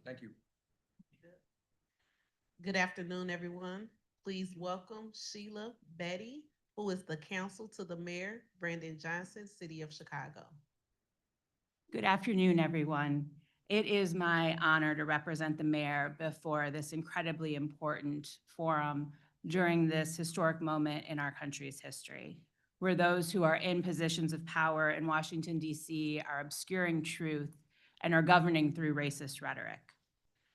Thank you. Good afternoon, everyone. Please welcome Sheila Betty, who is the counsel to the mayor, Brandon Johnson, City of Chicago. Good afternoon, everyone. It is my honor to represent the mayor before this incredibly important forum during this historic moment in our country's history, where those who are in positions of power in Washington, D.C. are obscuring truth and are governing through racist rhetoric.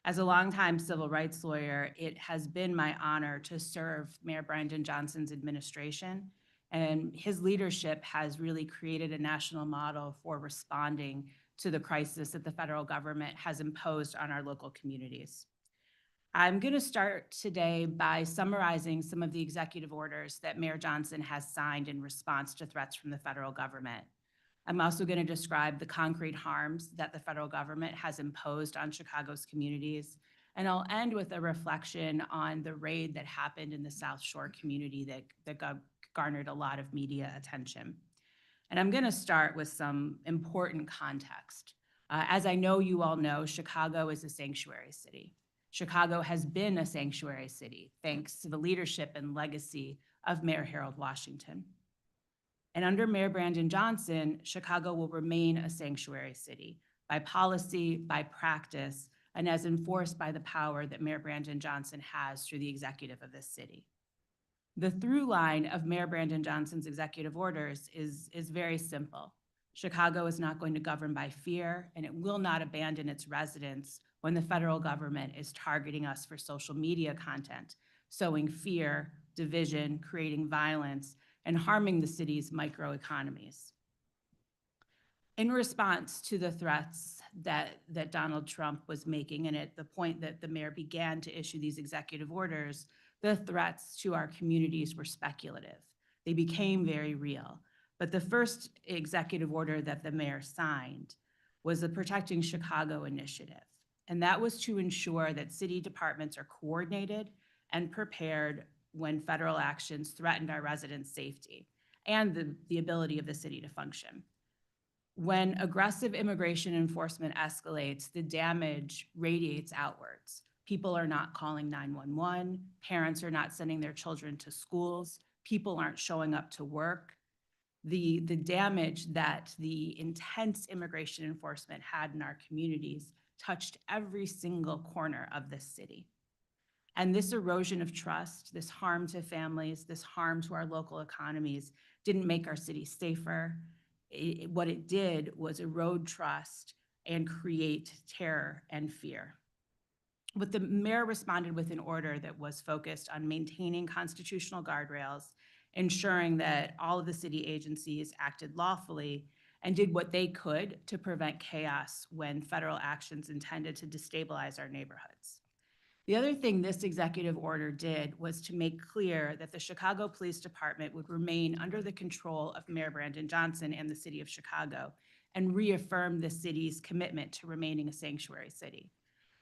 As a longtime civil rights lawyer, it has been my honor to serve Mayor Brandon Johnson's administration, and his leadership has really created a national model for responding to the crisis that the federal government has imposed on our local communities. I'm going to start today by summarizing some of the executive orders that Mayor Johnson has signed in response to threats from the federal government. I'm also going to describe the concrete harms that the federal government has imposed on Chicago's communities. And I'll end with a reflection on the raid that happened in the South Shore community that garnered a lot of media attention. And I'm going to start with some important context. As I know you all know, Chicago is a sanctuary city. Chicago has been a sanctuary city thanks to the leadership and legacy of Mayor Harold Washington. And under Mayor Brandon Johnson, Chicago will remain a sanctuary city by policy, by practice, and as enforced by the power that Mayor Brandon Johnson has through the executive of this city. The through line of Mayor Brandon Johnson's executive orders is very simple. Chicago is not going to govern by fear, and it will not abandon its residents when the federal government is targeting us for social media content, sowing fear, division, creating violence, and harming the city's microeconomies. In response to the threats that Donald Trump was making, and at the point that the mayor began to issue these executive orders, the threats to our communities were speculative. They became very real. But the first executive order that the mayor signed was the Protecting Chicago initiative. And that was to ensure that city departments are coordinated and prepared when federal actions threatened our residents' safety and the ability of the city to function. When aggressive immigration enforcement escalates, the damage radiates outwards. People are not calling 911, parents are not sending their children to schools, people aren't showing up to work. The damage that the intense immigration enforcement had in our communities touched every single corner of this city. And this erosion of trust, this harm to families, this harm to our local economies didn't make our city safer. What it did was erode trust and create terror and fear. But the mayor responded with an order that was focused on maintaining constitutional guardrails, ensuring that all of the city agencies acted lawfully and did what they could to prevent chaos when federal actions intended to destabilize our neighborhoods. The other thing this executive order did was to make clear that the Chicago Police Department would remain under the control of Mayor Brandon Johnson and the city of Chicago, and reaffirm the city's commitment to remaining a sanctuary city.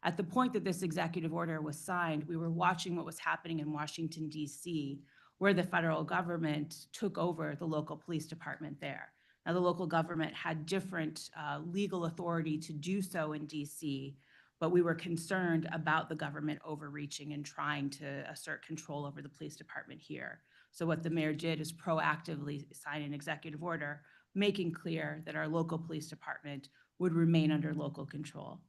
At the point that this executive order was signed, we were watching what was happening in Washington, D.C., where the federal government took over the local police department there. Now, the local government had different legal authority to do so in D.C., but we were concerned about the government overreaching and trying to assert control over the police department here. So what the mayor did is proactively sign an executive order, making clear that our local police department would remain under local control.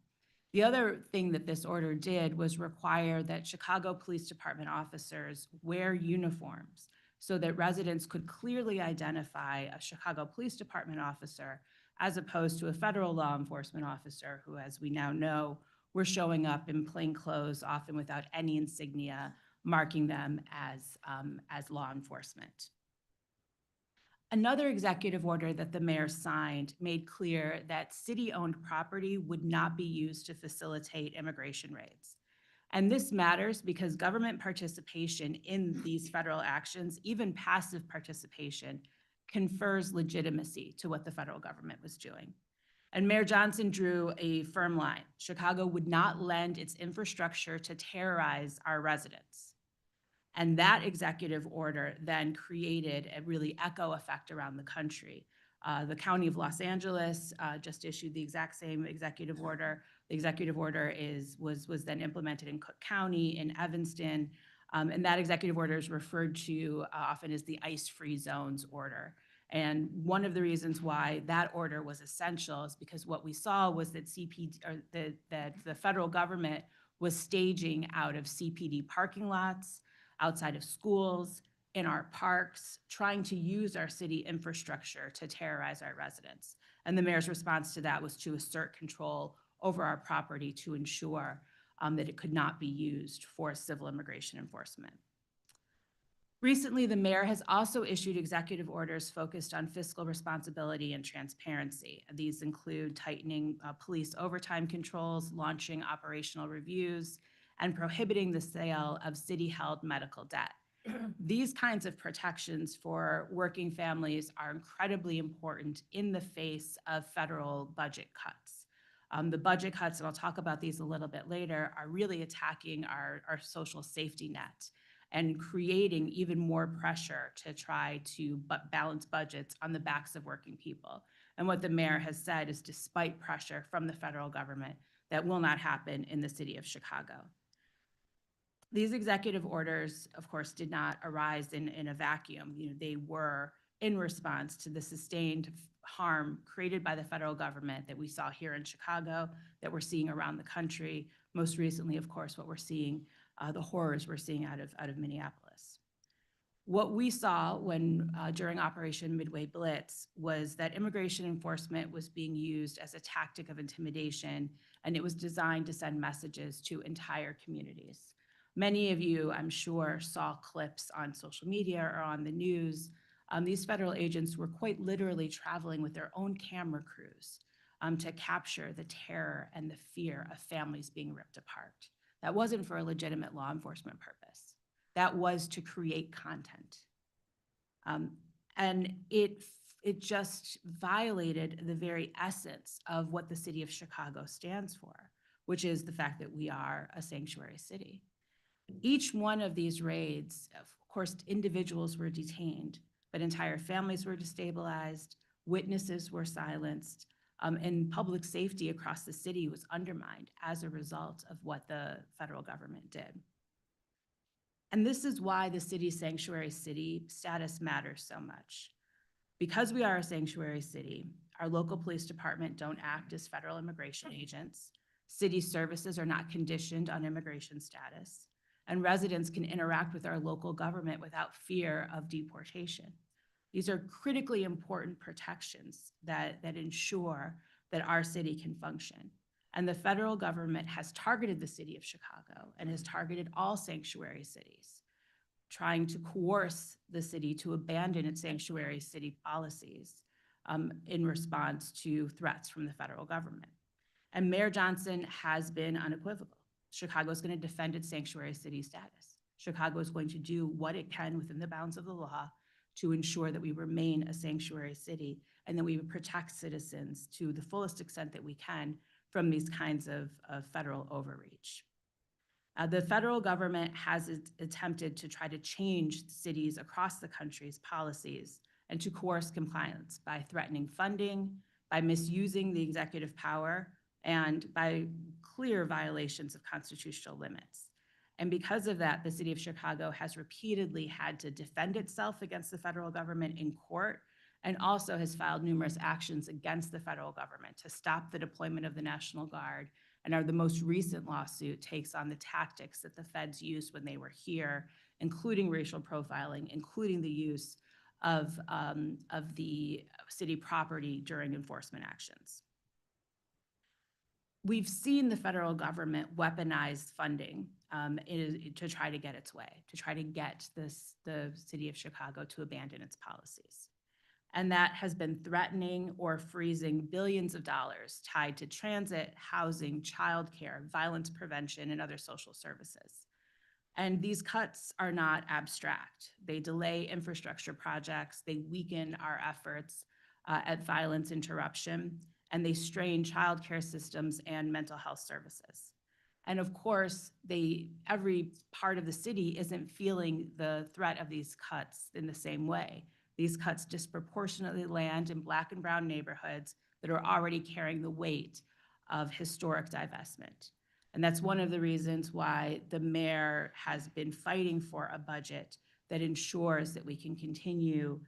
The other thing that this order did was require that Chicago Police Department officers wear uniforms so that residents could clearly identify a Chicago Police Department officer as opposed to a federal law enforcement officer who, as we now know, were showing up in plain clothes, often without any insignia, marking them as law enforcement. Another executive order that the mayor signed made clear that city-owned property would not be used to facilitate immigration raids. And this matters because government participation in these federal actions, even passive participation, confers legitimacy to what the federal government was doing. And Mayor Johnson drew a firm line. Chicago would not lend its infrastructure to terrorize our residents. And that executive order then created a really echo effect around the country. The County of Los Angeles just issued the exact same executive order. The executive order was then implemented in Cook County, in Evanston, and that executive order is referred to often as the ice-free zones order. And one of the reasons why that order was essential is because what we saw was that that the federal government was staging out of CPD parking lots, outside of schools, in our parks, trying to use our city infrastructure to terrorize our residents. And the mayor's response to that was to assert control over our property to ensure that it could not be used for civil immigration enforcement. Recently, the mayor has also issued executive orders focused on fiscal responsibility and transparency. These include tightening police overtime controls, launching operational reviews, and prohibiting the sale of city-held medical debt. These kinds of protections for working families are incredibly important in the face of federal budget cuts. The budget cuts, and I'll talk about these a little bit later, are really attacking our social safety net and creating even more pressure to try to balance budgets on the backs of working people. And what the mayor has said is, despite pressure from the federal government, that will not happen in the city of Chicago. These executive orders, of course, did not arise in a vacuum. They were in response to the sustained harm created by the federal government that we saw here in Chicago, that we're seeing around the country. Most recently, of course, what we're seeing, the horrors we're seeing out of Minneapolis. What we saw when during Operation Midway Blitz was that immigration enforcement was being used as a tactic of intimidation, and it was designed to send messages to entire communities. Many of you, I'm sure, saw clips on social media or on the news. These federal agents were quite literally traveling with their own camera crews to capture the terror and the fear of families being ripped apart. That wasn't for a legitimate law enforcement purpose. That was to create content. And it just violated the very essence of what the city of Chicago stands for, which is the fact that we are a sanctuary city. Each one of these raids, of course, individuals were detained, but entire families were destabilized, witnesses were silenced, and public safety across the city was undermined as a result of what the federal government did. And this is why the city's sanctuary city status matters so much. Because we are a sanctuary city, our local police department don't act as federal immigration agents. City services are not conditioned on immigration status, and residents can interact with our local government without fear of deportation. These are critically important protections that ensure that our city can function. And the federal government has targeted the city of Chicago and has targeted all sanctuary cities, trying to coerce the city to abandon its sanctuary city policies in response to threats from the federal government. And Mayor Johnson has been unequivocal. Chicago is going to defend its sanctuary city status. Chicago is going to do what it can within the bounds of the law to ensure that we remain a sanctuary city and that we protect citizens to the fullest extent that we can from these kinds of federal overreach. The federal government has attempted to try to change cities across the country's policies and to coerce compliance by threatening funding, by misusing the executive power, and by clear violations of constitutional limits. And because of that, the city of Chicago has repeatedly had to defend itself against the federal government in court, and also has filed numerous actions against the federal government to stop the deployment of the National Guard. And the most recent lawsuit takes on the tactics that the feds used when they were here, including racial profiling, including the use of the city property during enforcement actions. We've seen the federal government weaponize funding to try to get its way, to try to get the city of Chicago to abandon its policies. And that has been threatening or freezing billions of dollars tied to transit, housing, childcare, violence prevention, and other social services. And these cuts are not abstract. They delay infrastructure projects, they weaken our efforts at violence interruption, and they strain childcare systems and mental health services. And of course, every part of the city isn't feeling the threat of these cuts in the same way. These cuts disproportionately land in Black and brown neighborhoods that are already carrying the weight of historic divestment. And that's one of the reasons why the mayor has been fighting for a budget that ensures that we can continue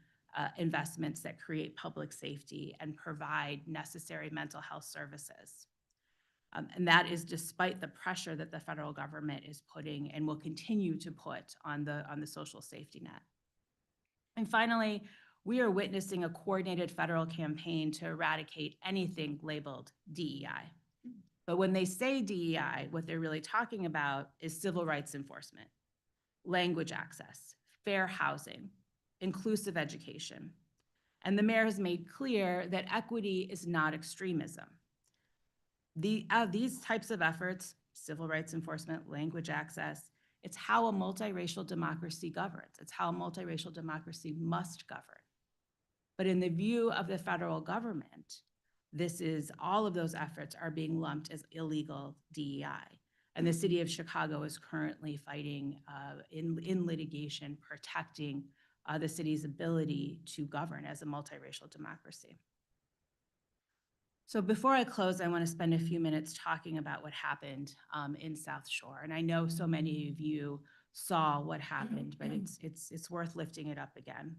investments that create public safety and provide necessary mental health services. And that is despite the pressure that the federal government is putting and will continue to put on the social safety net. And finally, we are witnessing a coordinated federal campaign to eradicate anything labeled DEI. But when they say DEI, what they're really talking about is civil rights enforcement, language access, fair housing, inclusive education. And the mayor has made clear that equity is not extremism. These types of efforts, civil rights enforcement, language access, it's how a multiracial democracy governs. It's how a multiracial democracy must govern. But in the view of the federal government, all of those efforts are being lumped as illegal DEI. And the city of Chicago is currently fighting in litigation, protecting the city's ability to govern as a multiracial democracy. So before I close, I want to spend a few minutes talking about what happened in South Shore. And I know so many of you saw what happened, but it's worth lifting it up again.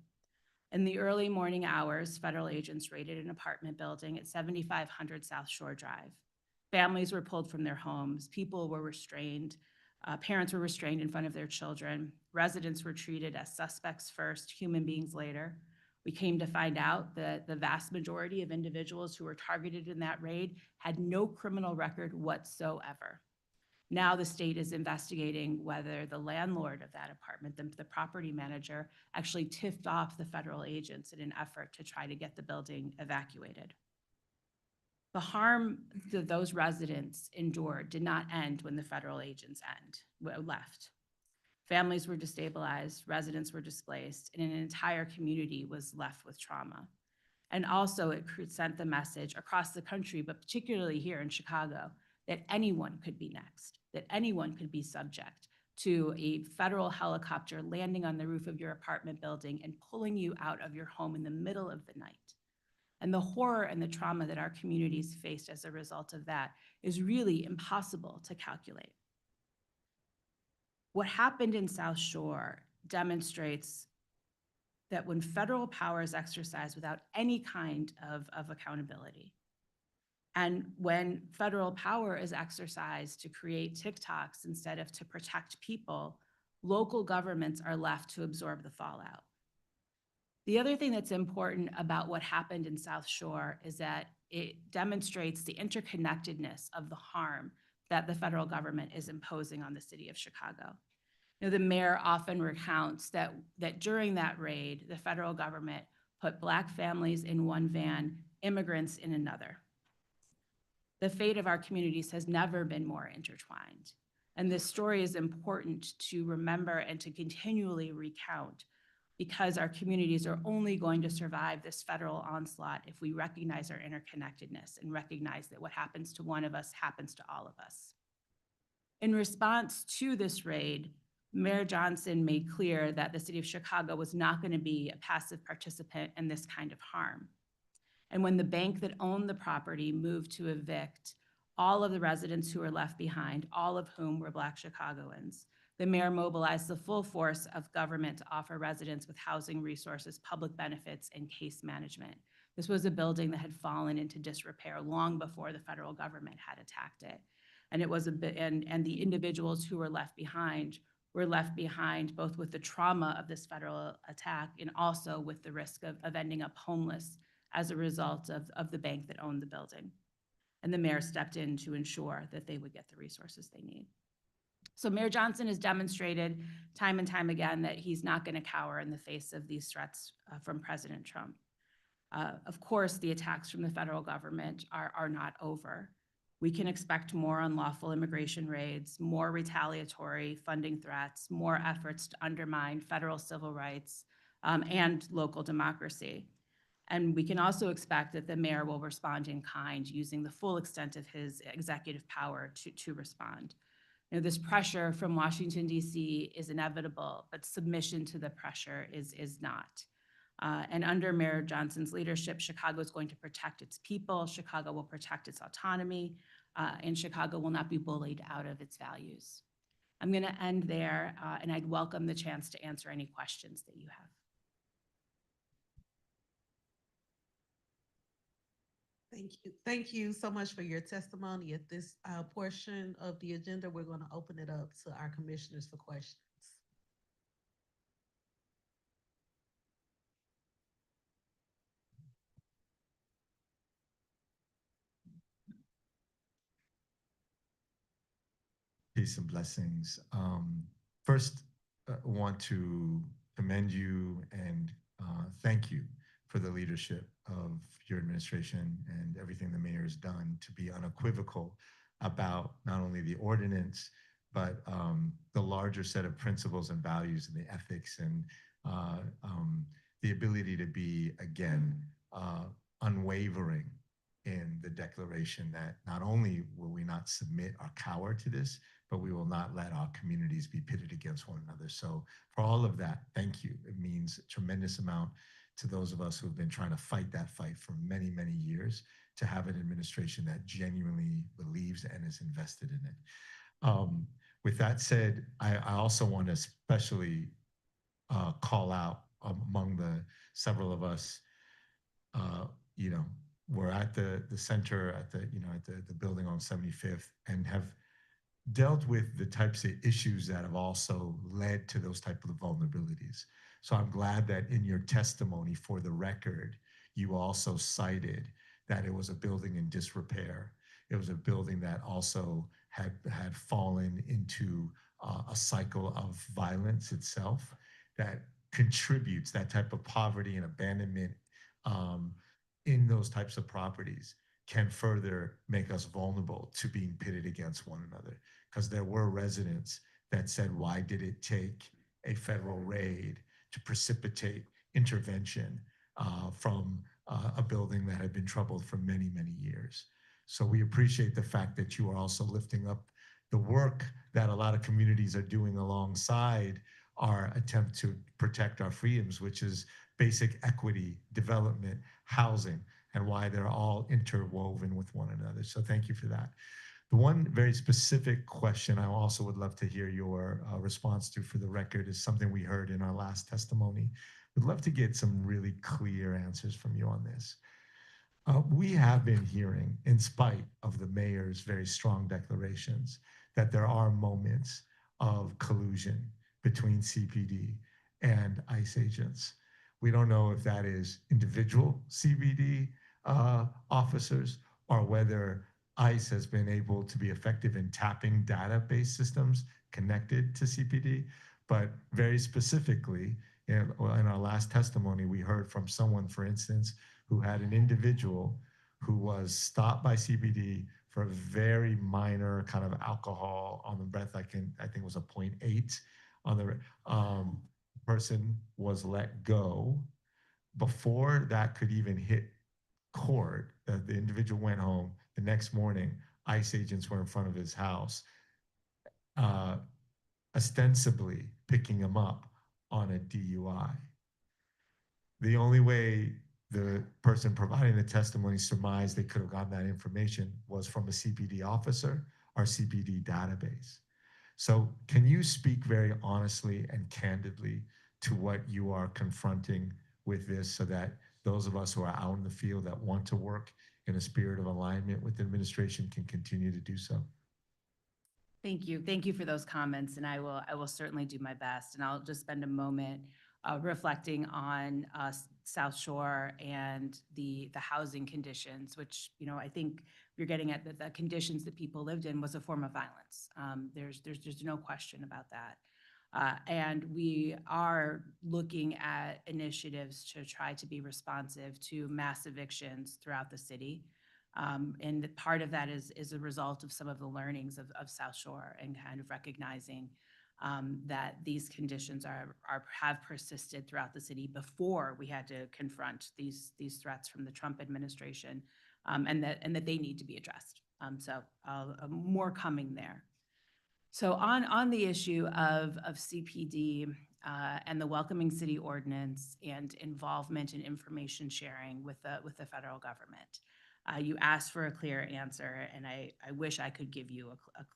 In the early morning hours, federal agents raided an apartment building at 7500 South Shore Drive. Families were pulled from their homes. People were restrained. Parents were restrained in front of their children. Residents were treated as suspects first, human beings later. We came to find out that the vast majority of individuals who were targeted in that raid had no criminal record whatsoever. Now the state is investigating whether the landlord of that apartment, the property manager, actually tipped off the federal agents in an effort to try to get the building evacuated. The harm that those residents endured did not end when the federal agents left. Families were destabilized, residents were displaced, and an entire community was left with trauma. And also it sent the message across the country, but particularly here in Chicago, that anyone could be next, that anyone could be subject to a federal helicopter landing on the roof of your apartment building and pulling you out of your home in the middle of the night. And the horror and the trauma that our communities faced as a result of that is really impossible to calculate. What happened in South Shore demonstrates that when federal power is exercised without any kind of accountability, and when federal power is exercised to create TikToks instead of to protect people, local governments are left to absorb the fallout. The other thing that's important about what happened in South Shore is that it demonstrates the interconnectedness of the harm that the federal government is imposing on the city of Chicago. You know, the mayor often recounts that during that raid, the federal government put Black families in one van, immigrants in another. The fate of our communities has never been more intertwined. And this story is important to remember and to continually recount, because our communities are only going to survive this federal onslaught if we recognize our interconnectedness and recognize that what happens to one of us happens to all of us. In response to this raid, Mayor Johnson made clear that the city of Chicago was not going to be a passive participant in this kind of harm. And when the bank that owned the property moved to evict all of the residents who were left behind, all of whom were Black Chicagoans, the mayor mobilized the full force of government to offer residents with housing resources, public benefits, and case management. This was a building that had fallen into disrepair long before the federal government had attacked it. And it was and the individuals who were left behind both with the trauma of this federal attack and also with the risk of ending up homeless as a result of the bank that owned the building. And the mayor stepped in to ensure that they would get the resources they need. So Mayor Johnson has demonstrated time and time again that he's not going to cower in the face of these threats from President Trump. Of course, the attacks from the federal government are not over. We can expect more unlawful immigration raids, more retaliatory funding threats, more efforts to undermine federal civil rights and local democracy. And we can also expect that the mayor will respond in kind, using the full extent of his executive power to respond. You know, this pressure from Washington, D.C. is inevitable, but submission to the pressure is not. And under Mayor Johnson's leadership, Chicago is going to protect its people. Chicago will protect its autonomy, and Chicago will not be bullied out of its values. I'm going to end there, and I'd welcome the chance to answer any questions that you have. Thank you. Thank you so much for your testimony. At this portion of the agenda, we're going to open it up to our commissioners for questions. Peace and blessings. First, want to commend you and thank you for the leadership of your administration and everything the mayor has done to be unequivocal about not only the ordinance, but the larger set of principles and values and the ethics and the ability to be, again, unwavering in the declaration that not only will we not submit or cower to this, but we will not let our communities be pitted against one another. So for all of that, thank you. It means a tremendous amount to those of us who have been trying to fight that fight for many, many years, to have an administration that genuinely believes and is invested in it. With that said, I also want to especially call out among the several of us, you know, we're at the center at the, you know, at the building on 75th and have dealt with the types of issues that have also led to those type of vulnerabilities. So I'm glad that in your testimony, for the record, you also cited that it was a building in disrepair. It was a building that also had fallen into a cycle of violence itself that contributes, that type of poverty and abandonment in those types of properties can further make us vulnerable to being pitted against one another. Because there were residents that said, why did it take a federal raid to precipitate intervention from a building that had been troubled for many, many years? So we appreciate the fact that you are also lifting up the work that a lot of communities are doing alongside our attempt to protect our freedoms, which is basic equity, development, housing, and why they're all interwoven with one another. So thank you for that. The one very specific question I also would love to hear your response to, for the record, is something we heard in our last testimony. We'd love to get some really clear answers from you on this. We have been hearing, in spite of the mayor's very strong declarations, that there are moments of collusion between CPD and ICE agents. We don't know if that is individual CPD officers or whether ICE has been able to be effective in tapping database systems connected to CPD. But very specifically, in our last testimony, we heard from someone, for instance, who had an individual who was stopped by CPD for a very minor kind of alcohol on the breath. I think it was a 0.8 on the person was let go. Before that could even hit court, the individual went home. The next morning, ICE agents were in front of his house, ostensibly picking him up on a DUI. The only way the person providing the testimony surmised they could have gotten that information was from a CPD officer or CPD database. So can you speak very honestly and candidly to what you are confronting with this, so that those of us who are out in the field that want to work in a spirit of alignment with the administration can continue to do so? Thank you. Thank you for those comments, and I will certainly do my best. And I'll just spend a moment reflecting on South Shore and the housing conditions, which, you know, I think you're getting at, the conditions that people lived in was a form of violence. There's just no question about that. And we are looking at initiatives to try to be responsive to mass evictions throughout the city. And part of that is a result of some of the learnings of South Shore, and kind of recognizing that these conditions have persisted throughout the city before we had to confront these threats from the Trump administration, and that they need to be addressed. So more coming there. So on the issue of CPD, and the Welcoming City Ordinance and involvement in information sharing with the federal government. You asked for a clear answer, and I wish I could give you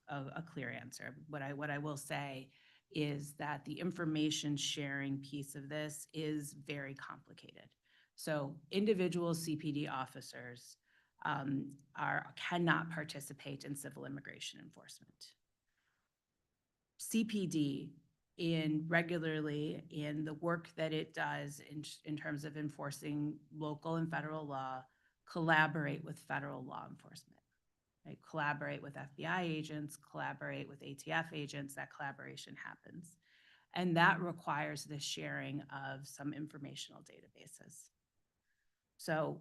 a clear answer. What I will say is that the information sharing piece of this is very complicated. So individual CPD officers cannot participate in civil immigration enforcement. CPD regularly in the work that it does in terms of enforcing local and federal law, collaborate with federal law enforcement, right? Collaborate with FBI agents, collaborate with ATF agents, that collaboration happens. And that requires the sharing of some informational databases. So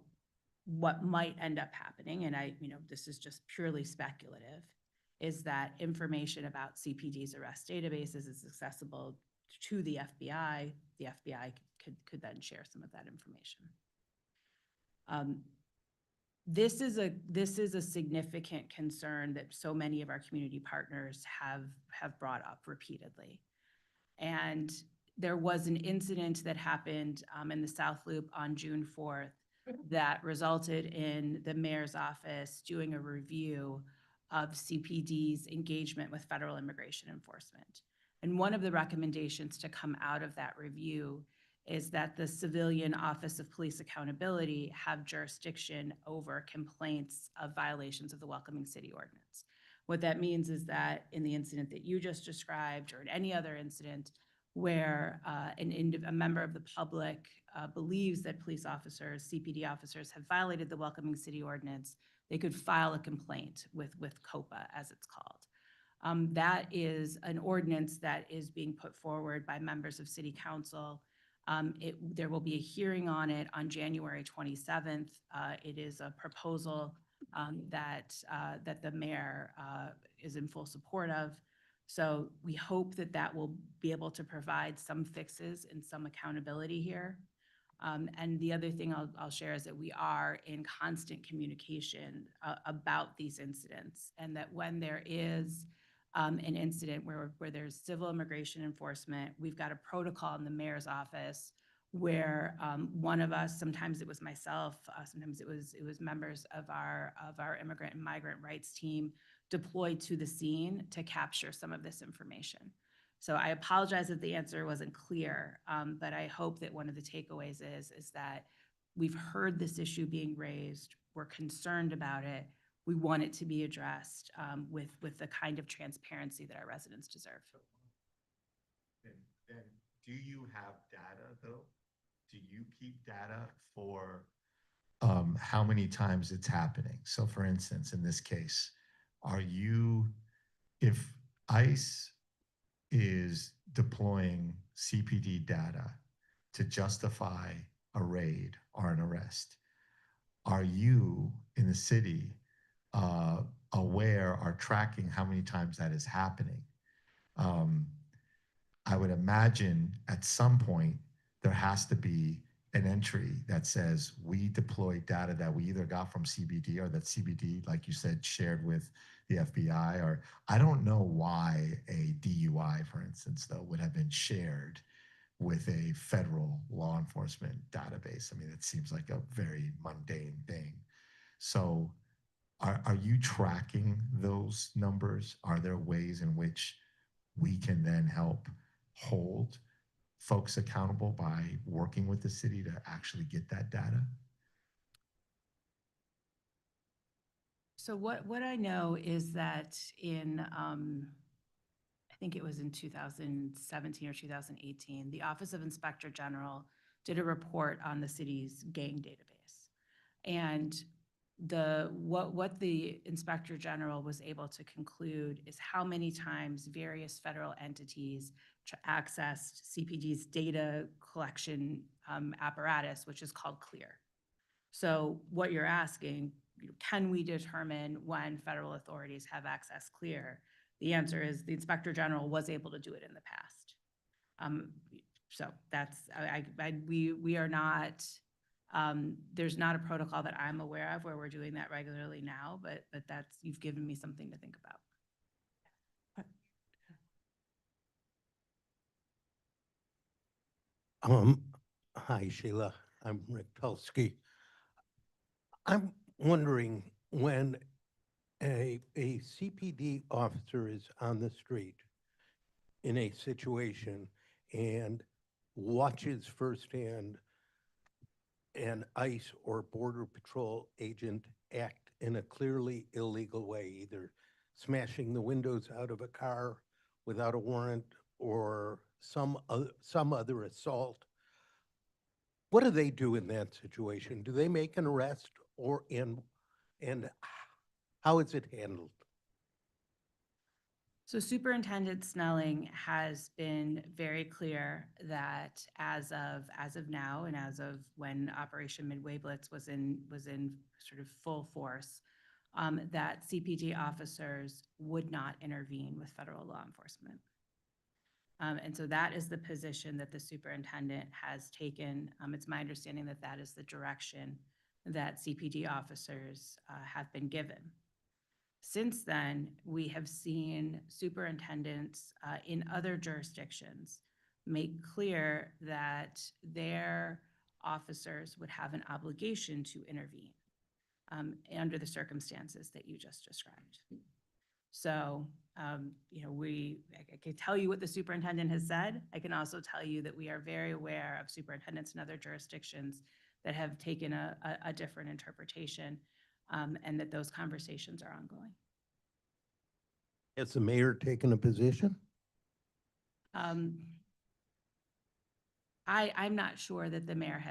what might end up happening, and this is just purely speculative, is that information about CPD's arrest databases is accessible to the FBI. The FBI could then share some of that information. This is a significant concern that so many of our community partners have brought up repeatedly. And there was an incident that happened in the South Loop on June 4th that resulted in the mayor's office doing a review of CPD's engagement with federal immigration enforcement. And one of the recommendations to come out of that review is that the Civilian Office of Police Accountability have jurisdiction over complaints of violations of the Welcoming City Ordinance. What that means is that in the incident that you just described, or in any other incident where a member of the public believes that police officers, CPD officers, have violated the Welcoming City Ordinance, they could file a complaint with COPA, as it's called. That is an ordinance that is being put forward by members of City Council. There will be a hearing on it on January 27th. It is a proposal that the mayor is in full support of. So we hope that will be able to provide some fixes and some accountability here. And the other thing I'll share is that we are in constant communication about these incidents, and that when there is an incident where there's civil immigration enforcement, we've got a protocol in the mayor's office where one of us, sometimes it was myself, sometimes it was members of our immigrant and migrant rights team, deployed to the scene to capture some of this information. So I apologize that the answer wasn't clear, but I hope that one of the takeaways is that we've heard this issue being raised, we're concerned about it, we want it to be addressed with the kind of transparency that our residents deserve. Then do you have data though? Do you keep data for how many times it's happening? So for instance, in this case, if ICE is deploying CPD data to justify a raid or an arrest, are you in the city aware or tracking how many times that is happening? I would imagine at some point there has to be an entry that says we deployed data that we either got from CBD or that CBD, like you said, shared with the FBI. Or I don't know why a DUI, for instance, though, would have been shared with a federal law enforcement database. I mean, it seems like a very mundane thing. So are you tracking those numbers? Are there ways in which we can then help hold folks accountable by working with the city to actually get that data? So what I know is that I think it was in 2017 or 2018, the Office of Inspector General did a report on the city's gang database. And what the Inspector General was able to conclude is how many times various federal entities accessed CPD's data collection apparatus, which is called CLEAR. So what you're asking, can we determine when federal authorities have accessed CLEAR? The answer is the Inspector General was able to do it in the past. So that's, we are not, there's not a protocol that I'm aware of where we're doing that regularly now, but that's, you've given me something to think about. Um, Hi, Sheila. I'm Rick Tulsky. I'm wondering when a CPD officer is on the street in a situation and watches firsthand an ICE or Border Patrol agent act in a clearly illegal way, either smashing the windows out of a car without a warrant or some other assault. What do they do in that situation? Do they make an arrest and how is it handled? So Superintendent Snelling has been very clear that as of now and as of when Operation Midway Blitz was in sort of full force, that CPD officers would not intervene with federal law enforcement. And so that is the position that the superintendent has taken. It's my understanding that that is the direction that CPD officers have been given. Since then, we have seen superintendents in other jurisdictions make clear that their officers would have an obligation to intervene under the circumstances that you just described. So, I can tell you what the superintendent has said. I can also tell you that we are very aware of superintendents in other jurisdictions that have taken a different interpretation, and that those conversations are ongoing. Has the mayor taken a position? I'm not sure that the mayor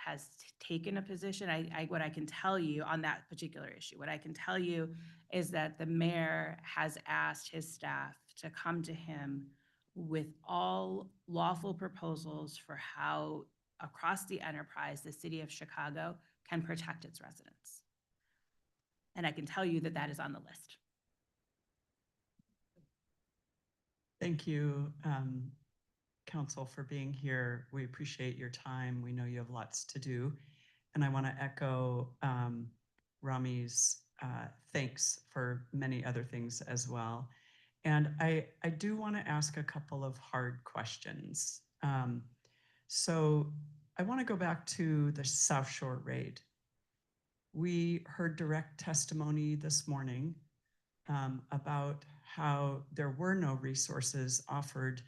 has taken a position. What I can tell you on that particular issue, what I can tell you is that the mayor has asked his staff to come to him with all lawful proposals for how across the enterprise, the city of Chicago can protect its residents. And I can tell you that that is on the list. Thank you, Council, for being here. We appreciate your time. We know you have lots to do. And I want to echo Rami's thanks for many other things as well. And I do want to ask a couple of hard questions. So I want to go back to the South Shore raid. We heard direct testimony this morning about how there were no resources offered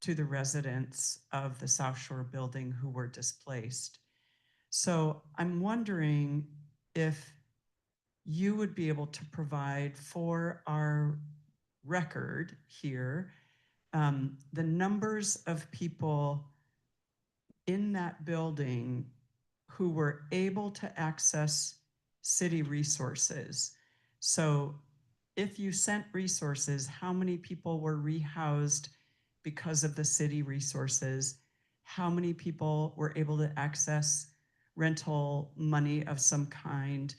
to the residents of the South Shore building who were displaced. So I'm wondering if you would be able to provide for our record here the numbers of people in that building who were able to access city resources. So if you sent resources, how many people were rehoused because of the city resources? How many people were able to access rental money of some kind?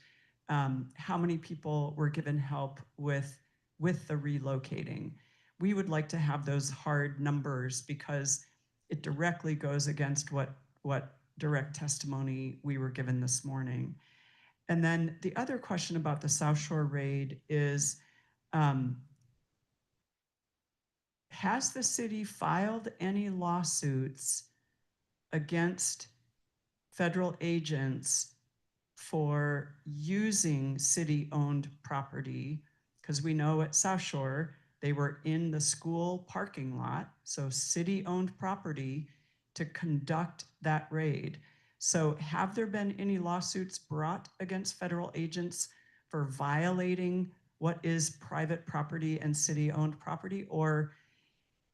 How many people were given help with the relocating? We would like to have those hard numbers because it directly goes against what direct testimony we were given this morning. And then the other question about the South Shore raid is, has the city filed any lawsuits against federal agents for using city-owned property? Because we know at South Shore, they were in the school parking lot, so city-owned property to conduct that raid. So have there been any lawsuits brought against federal agents for violating what is private property and city-owned property? Or,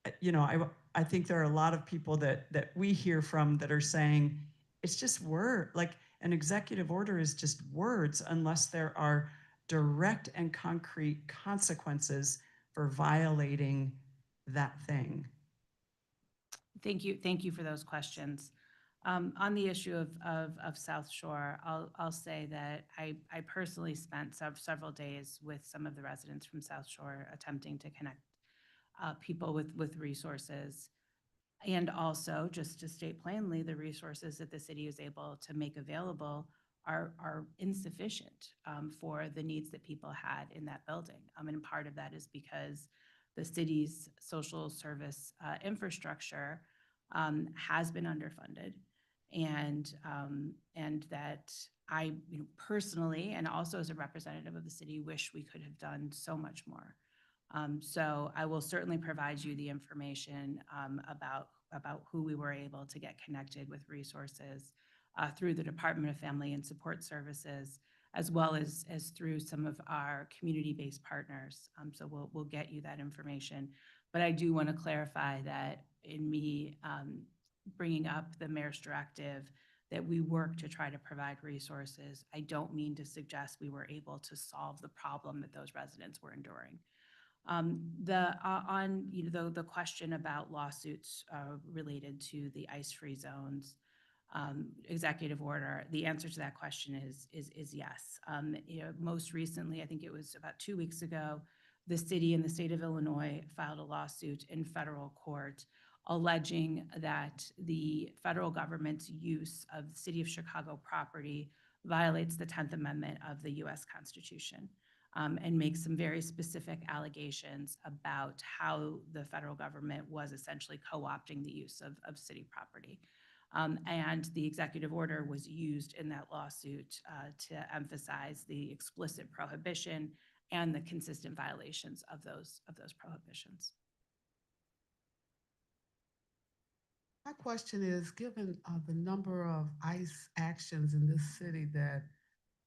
I think there are a lot of people that we hear from that are saying, it's just word, like an executive order is just words unless there are direct and concrete consequences for violating that thing. Thank you for those questions. On the issue of South Shore, I'll say that I personally spent several days with some of the residents from South Shore attempting to connect people with resources. And also, just to state plainly, the resources that the city is able to make available are insufficient for the needs that people had in that building. And part of that is because the city's social service infrastructure has been underfunded, and that I, personally, and also as a representative of the city, wish we could have done so much more. So I will certainly provide you the information about who we were able to get connected with resources through the Department of Family and Support Services, as well as through some of our community-based partners. So we'll get you that information. But I do want to clarify that in me bringing up the mayor's directive that we work to try to provide resources, I don't mean to suggest we were able to solve the problem that those residents were enduring. The question about lawsuits related to the ice-free zones executive order, the answer to that question is yes. Most recently, I think it was about 2 weeks ago, the city and the state of Illinois filed a lawsuit in federal court alleging that the federal government's use of the city of Chicago property violates the 10th Amendment of the US Constitution. And makes some very specific allegations about how the federal government was essentially co-opting the use of city property. And the executive order was used in that lawsuit to emphasize the explicit prohibition and the consistent violations of those prohibitions. My question is, given the number of ICE actions in this city that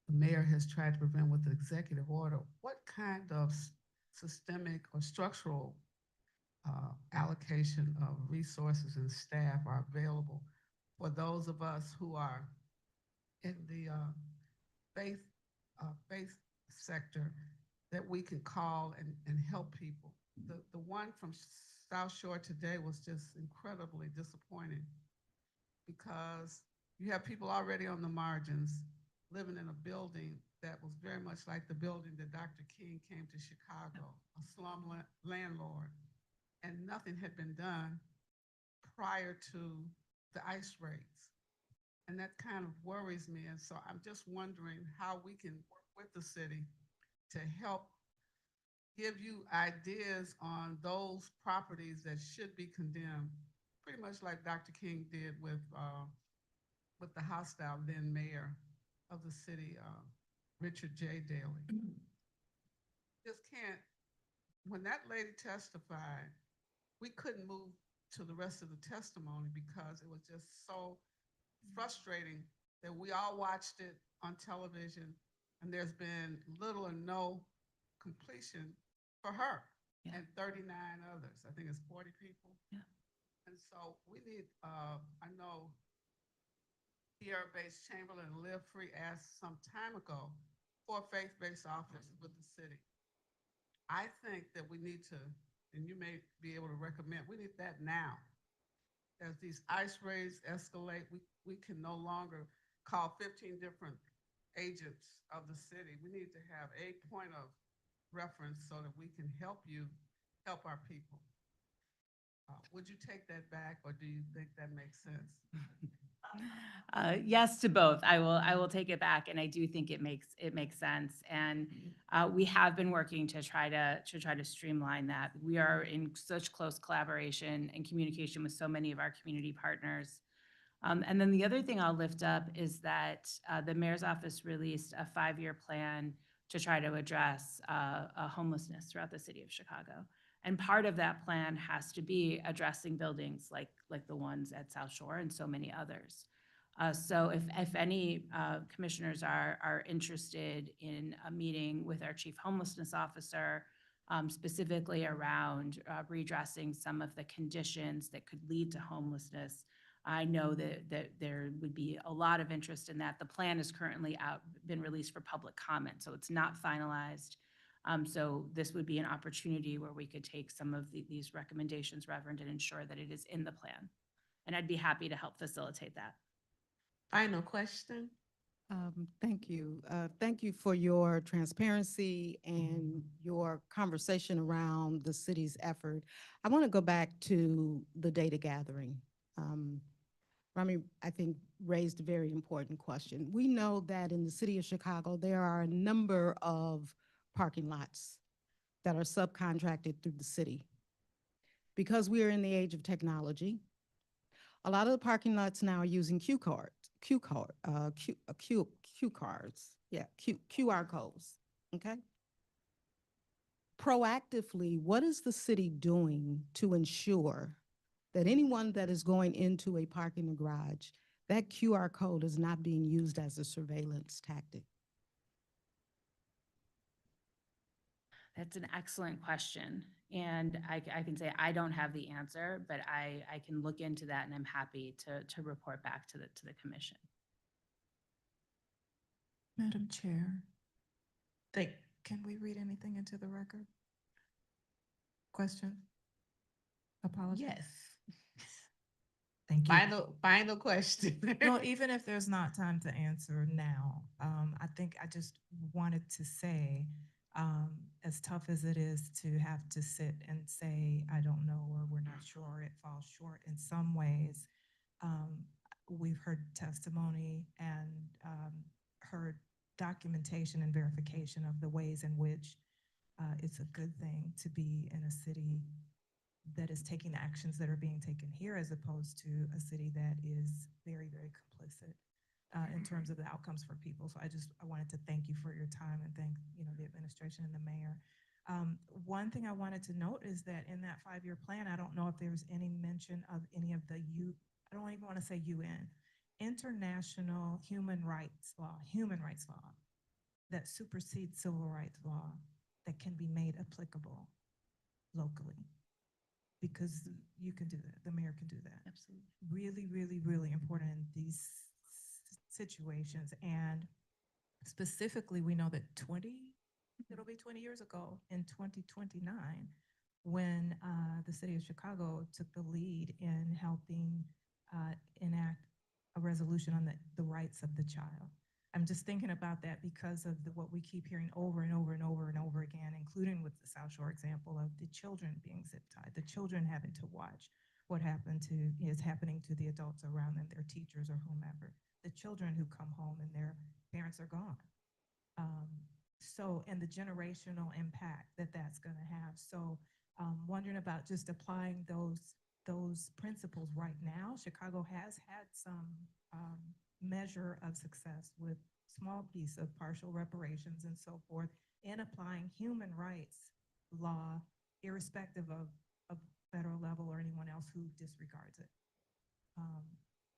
the mayor has tried to prevent with the executive order, what kind of systemic or structural allocation of resources and staff are available for those of us who are in the faith sector that we can call and help people? The one from South Shore today was just incredibly disappointing because you have people already on the margins living in a building that was very much like the building that Dr. King came to Chicago, a slum landlord, and nothing had been done prior to the ICE raids. And that kind of worries me. And so I'm just wondering how we can work with the city to help give you ideas on those properties that should be condemned, pretty much like Dr. King did with the hostile then mayor of the city, Richard J. Daley. Just can't, when that lady testified, we couldn't move to the rest of the testimony because it was just so frustrating that we all watched it on television and there's been little or no completion for her and 39 others. I think it's 40 people. Yeah. And so we need, I know Sierra-based Chamberlain and Live Free asked some time ago for a faith-based office with the city. I think that we need to, and you may be able to recommend, we need that now. As these ICE raids escalate, we can no longer call 15 different agents of the city. We need to have a point of reference so that we can help you help our people. Would you take that back, or do you think that makes sense? Yes to both. I will take it back, and I do think it makes sense. And we have been working to try to streamline that. We are in such close collaboration and communication with so many of our community partners. And then the other thing I'll lift up is that the mayor's office released a 5-year plan to try to address homelessness throughout the city of Chicago. And part of that plan has to be addressing buildings like the ones at South Shore and so many others. So if any commissioners are interested in a meeting with our chief homelessness officer, specifically around redressing some of the conditions that could lead to homelessness, I know that there would be a lot of interest in that. The plan is currently been released for public comment, so it's not finalized. So this would be an opportunity where we could take some of these recommendations, Reverend, and ensure that it is in the plan. And I'd be happy to help facilitate that. Final question. Thank you. Thank you for your transparency and your conversation around the city's effort. I want to go back to the data gathering. Rami, I think, raised a very important question. We know that in the city of Chicago, there are a number of parking lots that are subcontracted through the city. Because we are in the age of technology, A lot of the parking lots now are using Q cards. Yeah, QR codes, okay? Proactively, what is the city doing to ensure that anyone that is going into a parking garage, that QR code is not being used as a surveillance tactic? That's an excellent question. And I can say I don't have the answer, but I can look into that and I'm happy to report back to the commission. Madam Chair, Thank, can we read anything into the record? Question? Apology? yes. Thank you. Final question. No, even if there's not time to answer now, I think I just wanted to say, as tough as it is to have to sit and say, I don't know, or we're not sure, it falls short in some ways. We've heard testimony and heard documentation and verification of the ways in which it's a good thing to be in a city that is taking the actions that are being taken here, as opposed to a city that is very, very complicit in terms of the outcomes for people. So I wanted to thank you for your time and thank the administration and the mayor. One thing I wanted to note is that in that 5-year plan, I don't know if there's any mention of any of the I don't even want to say UN, international human rights law that supersedes civil rights law that can be made applicable locally. Because you can do that, the mayor can do that. Absolutely. Really, really, really important in these situations. And specifically, we know that it'll be 20 years ago in 2029, when the city of Chicago took the lead in helping enact a resolution on the rights of the child. I'm just thinking about that because of what we keep hearing over and over and over and over again, including with the South Shore example of the children being zip tied, the children having to watch what is happening to the adults around them, their teachers or whomever, the children who come home and their parents are gone. And the generational impact that's going to have. So wondering about just applying those principles right now. Chicago has had some measure of success with small piece of partial reparations and so forth in applying human rights law, irrespective of federal level or anyone else who disregards it.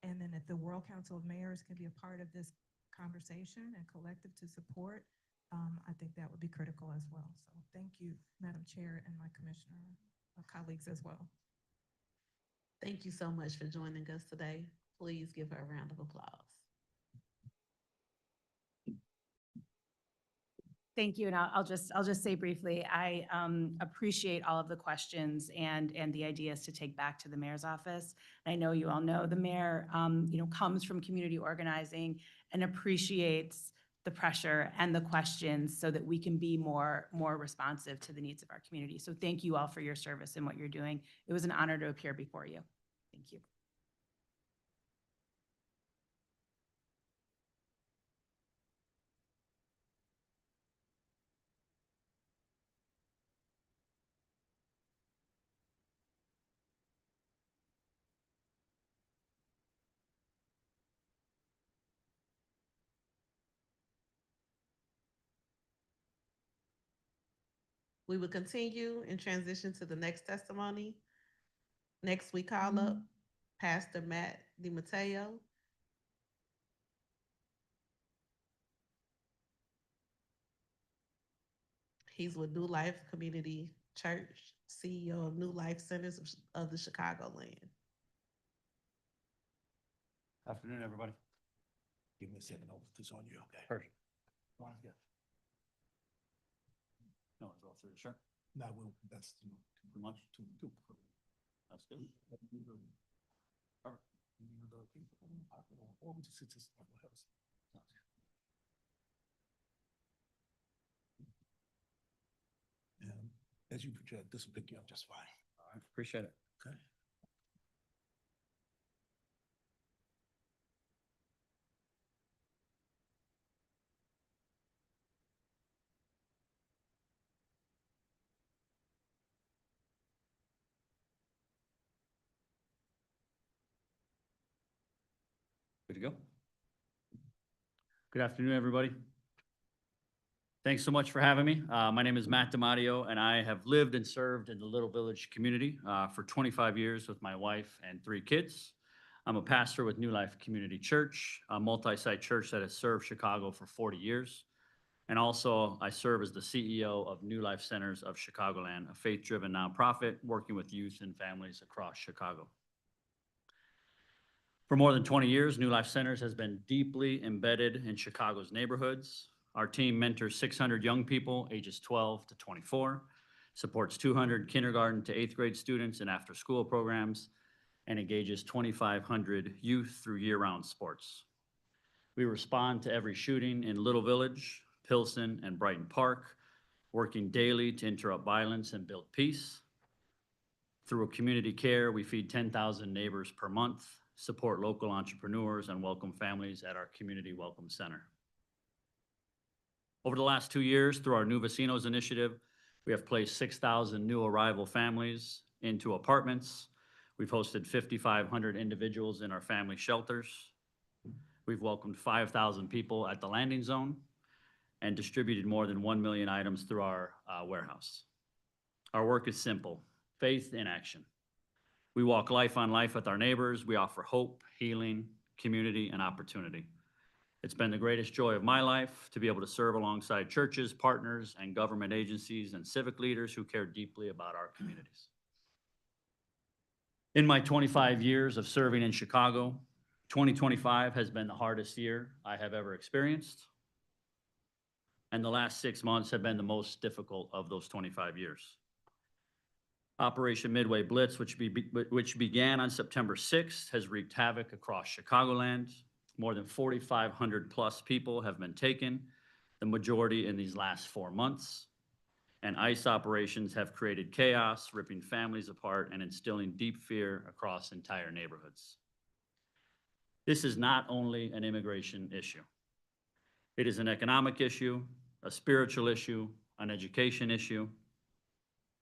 And then if the World Council of Mayors can be a part of this conversation and collective to support, I think that would be critical as well. So thank you, Madam Chair, and my commissioner colleagues as well. Thank you so much for joining us today. Please give her a round of applause. Thank you, and I'll just say briefly, I appreciate all of the questions and the ideas to take back to the mayor's office. I know you all know the mayor, comes from community organizing and appreciates the pressure and the questions so that we can be more responsive to the needs of our community. So thank you all for your service and what you're doing. It was an honor to appear before you. Thank you. We will continue and transition to the next testimony. Next, we call up Pastor Matt DiMatteo. He's with New Life Community Church, CEO of New Life Centers of the Chicagoland. Afternoon, everybody. Give me a second, I'll put this on you, okay? Perfect. Yeah. No, it's all through, sure. No, that's Too much? That's good. All right. Or we just sit this on the house. And as you project, this will pick you up just fine. All right, appreciate it. Okay. Good to go? Good afternoon, everybody. Thanks so much for having me. My name is Matt DiMatteo, and I have lived and served in the Little Village community for 25 years with my wife and 3 kids. I'm a pastor with New Life Community Church, a multi-site church that has served Chicago for 40 years. And also, I serve as the CEO of New Life Centers of Chicagoland, a faith-driven nonprofit working with youth and families across Chicago. For more than 20 years, New Life Centers has been deeply embedded in Chicago's neighborhoods. Our team mentors 600 young people ages 12 to 24, supports 200 kindergarten to 8th grade students in after-school programs, and engages 2,500 youth through year-round sports. We respond to every shooting in Little Village, Pilsen, and Brighton Park, working daily to interrupt violence and build peace. Through community care, we feed 10,000 neighbors per month, support local entrepreneurs, and welcome families at our Community Welcome Center. Over the last 2 years, through our New Vecinos initiative, we have placed 6,000 new arrival families into apartments. We've hosted 5,500 individuals in our family shelters. We've welcomed 5,000 people at the landing zone and distributed more than 1 million items through our warehouse. Our work is simple: faith in action. We walk life on life with our neighbors. We offer hope, healing, community, and opportunity. It's been the greatest joy of my life to be able to serve alongside churches, partners, and government agencies and civic leaders who care deeply about our communities. In my 25 years of serving in Chicago, 2025 has been the hardest year I have ever experienced, and the last 6 months have been the most difficult of those 25 years. Operation Midway Blitz, which began on September 6th, has wreaked havoc across Chicagoland. More than 4,500 plus people have been taken, the majority in these last 4 months. And ICE operations have created chaos, ripping families apart and instilling deep fear across entire neighborhoods. This is not only an immigration issue. It is an economic issue, a spiritual issue, an education issue,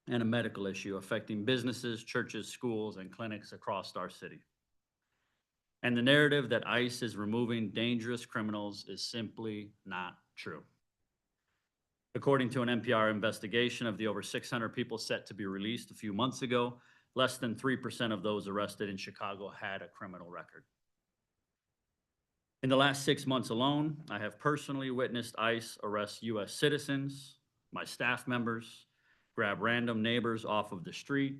and a medical issue affecting businesses, churches, schools, and clinics across our city. And the narrative that ICE is removing dangerous criminals is simply not true. According to an NPR investigation of the over 600 people set to be released a few months ago, less than 3% of those arrested in Chicago had a criminal record. In the last 6 months alone, I have personally witnessed ICE arrest U.S. citizens, my staff members, grab random neighbors off of the street,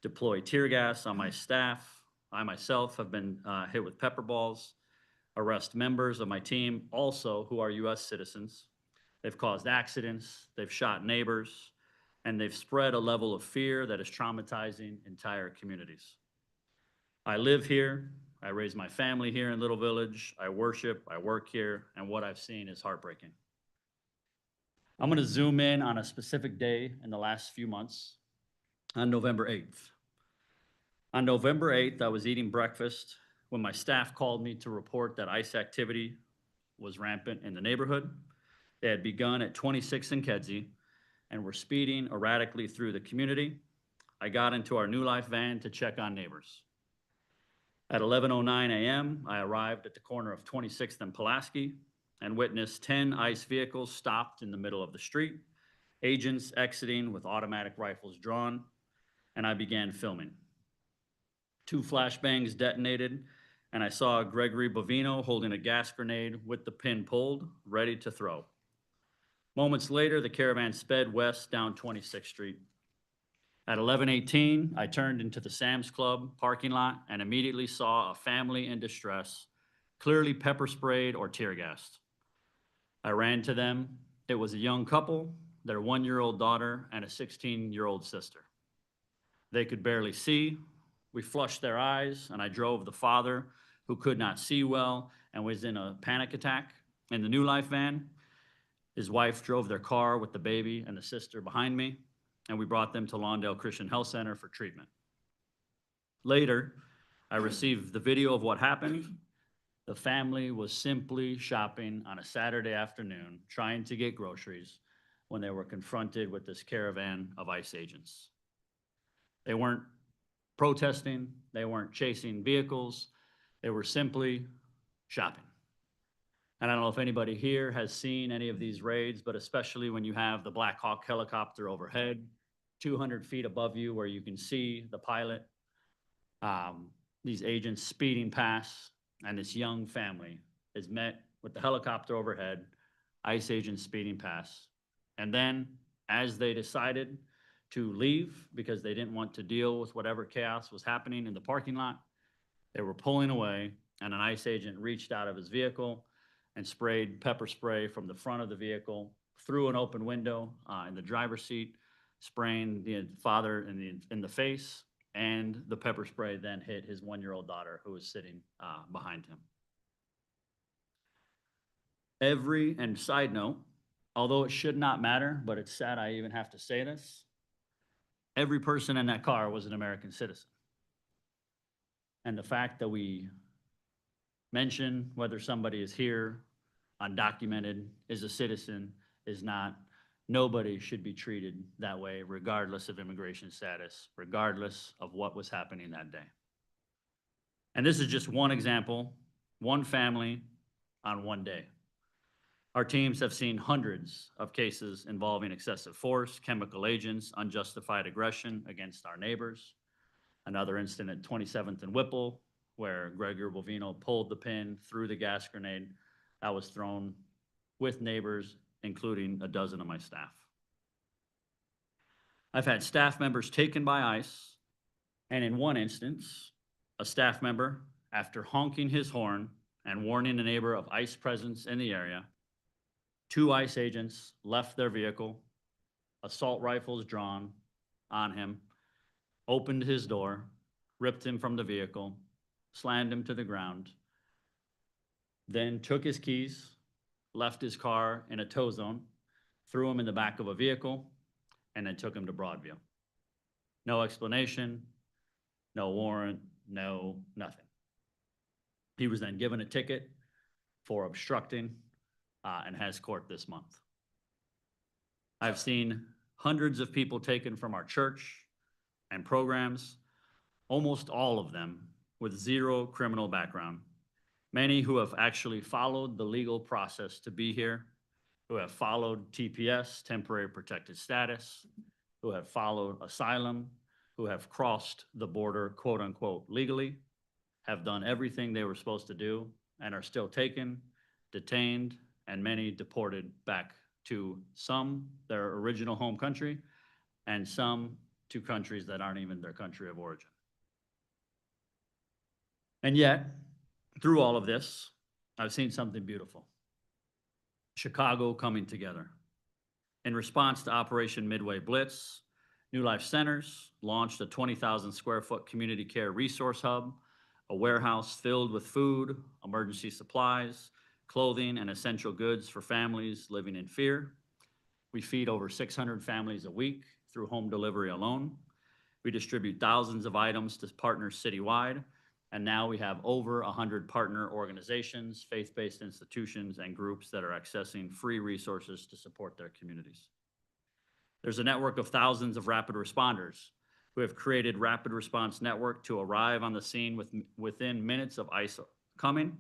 deploy tear gas on my staff. I myself have been hit with pepper balls, arrest members of my team also who are U.S. citizens. They've caused accidents, they've shot neighbors, and they've spread a level of fear that is traumatizing entire communities. I live here, I raise my family here in Little Village, I worship, I work here, and what I've seen is heartbreaking. I'm gonna zoom in on a specific day in the last few months, on November 8th. On November 8th, I was eating breakfast when my staff called me to report that ICE activity was rampant in the neighborhood. They had begun at 26th and Kedzie and were speeding erratically through the community. I got into our New Life van to check on neighbors. At 11:09 a.m., I arrived at the corner of 26th and Pulaski and witnessed 10 ICE vehicles stopped in the middle of the street, agents exiting with automatic rifles drawn, and I began filming. 2 flashbangs detonated, and I saw Gregory Bovino holding a gas grenade with the pin pulled, ready to throw. Moments later, the caravan sped west down 26th Street. At 11:18, I turned into the Sam's Club parking lot and immediately saw a family in distress, clearly pepper sprayed or tear gassed. I ran to them. It was a young couple, their 1-year-old daughter, and a 16-year-old sister. They could barely see. We flushed their eyes, and I drove the father, who could not see well and was in a panic attack, in the New Life van. His wife drove their car with the baby and the sister behind me, and we brought them to Lawndale Christian Health Center for treatment. Later, I received the video of what happened. The family was simply shopping on a Saturday afternoon, trying to get groceries, when they were confronted with this caravan of ICE agents. They weren't protesting, they weren't chasing vehicles, they were simply shopping. And I don't know if anybody here has seen any of these raids, but especially when you have the Black Hawk helicopter overhead, 200 feet above you where you can see the pilot, these agents speeding past, and this young family is met with the helicopter overhead, ICE agents speeding past. And then as they decided to leave because they didn't want to deal with whatever chaos was happening in the parking lot, they were pulling away, and an ICE agent reached out of his vehicle and sprayed pepper spray from the front of the vehicle through an open window in the driver's seat, spraying the father in the face, and the pepper spray then hit his 1-year-old daughter who was sitting behind him. And side note, although it should not matter, but it's sad I even have to say this, every person in that car was an American citizen. And the fact that we mention whether somebody is here, undocumented, is a citizen, is not, nobody should be treated that way, regardless of immigration status, regardless of what was happening that day. And this is just one example, one family on one day. Our teams have seen hundreds of cases involving excessive force, chemical agents, unjustified aggression against our neighbors. Another incident at 27th and Whipple, where Gregor Bovino pulled the pin through the gas grenade that was thrown with neighbors, including a dozen of my staff. I've had staff members taken by ICE, and in one instance, a staff member, after honking his horn and warning a neighbor of ICE presence in the area, 2 ICE agents left their vehicle, assault rifles drawn on him, opened his door, ripped him from the vehicle, slammed him to the ground, then took his keys, left his car in a tow zone, threw him in the back of a vehicle, and then took him to Broadview. No explanation, no warrant, no nothing. He was then given a ticket for obstructing and has court this month. I've seen hundreds of people taken from our church and programs, almost all of them with 0 criminal background. Many who have actually followed the legal process to be here, who have followed TPS, temporary protected status, who have followed asylum, who have crossed the border, quote unquote, legally, have done everything they were supposed to do, and are still taken, detained, and many deported back to some their original home country, and some to countries that aren't even their country of origin. And yet, through all of this, I've seen something beautiful. Chicago coming together. In response to Operation Midway Blitz, New Life Centers launched a 20,000 square foot community care resource hub, a warehouse filled with food, emergency supplies, clothing, and essential goods for families living in fear. We feed over 600 families a week through home delivery alone. We distribute thousands of items to partners citywide, and now we have over 100 partner organizations, faith-based institutions, and groups that are accessing free resources to support their communities. There's a network of thousands of rapid responders who have created rapid response network to arrive on the scene within minutes of ICE coming.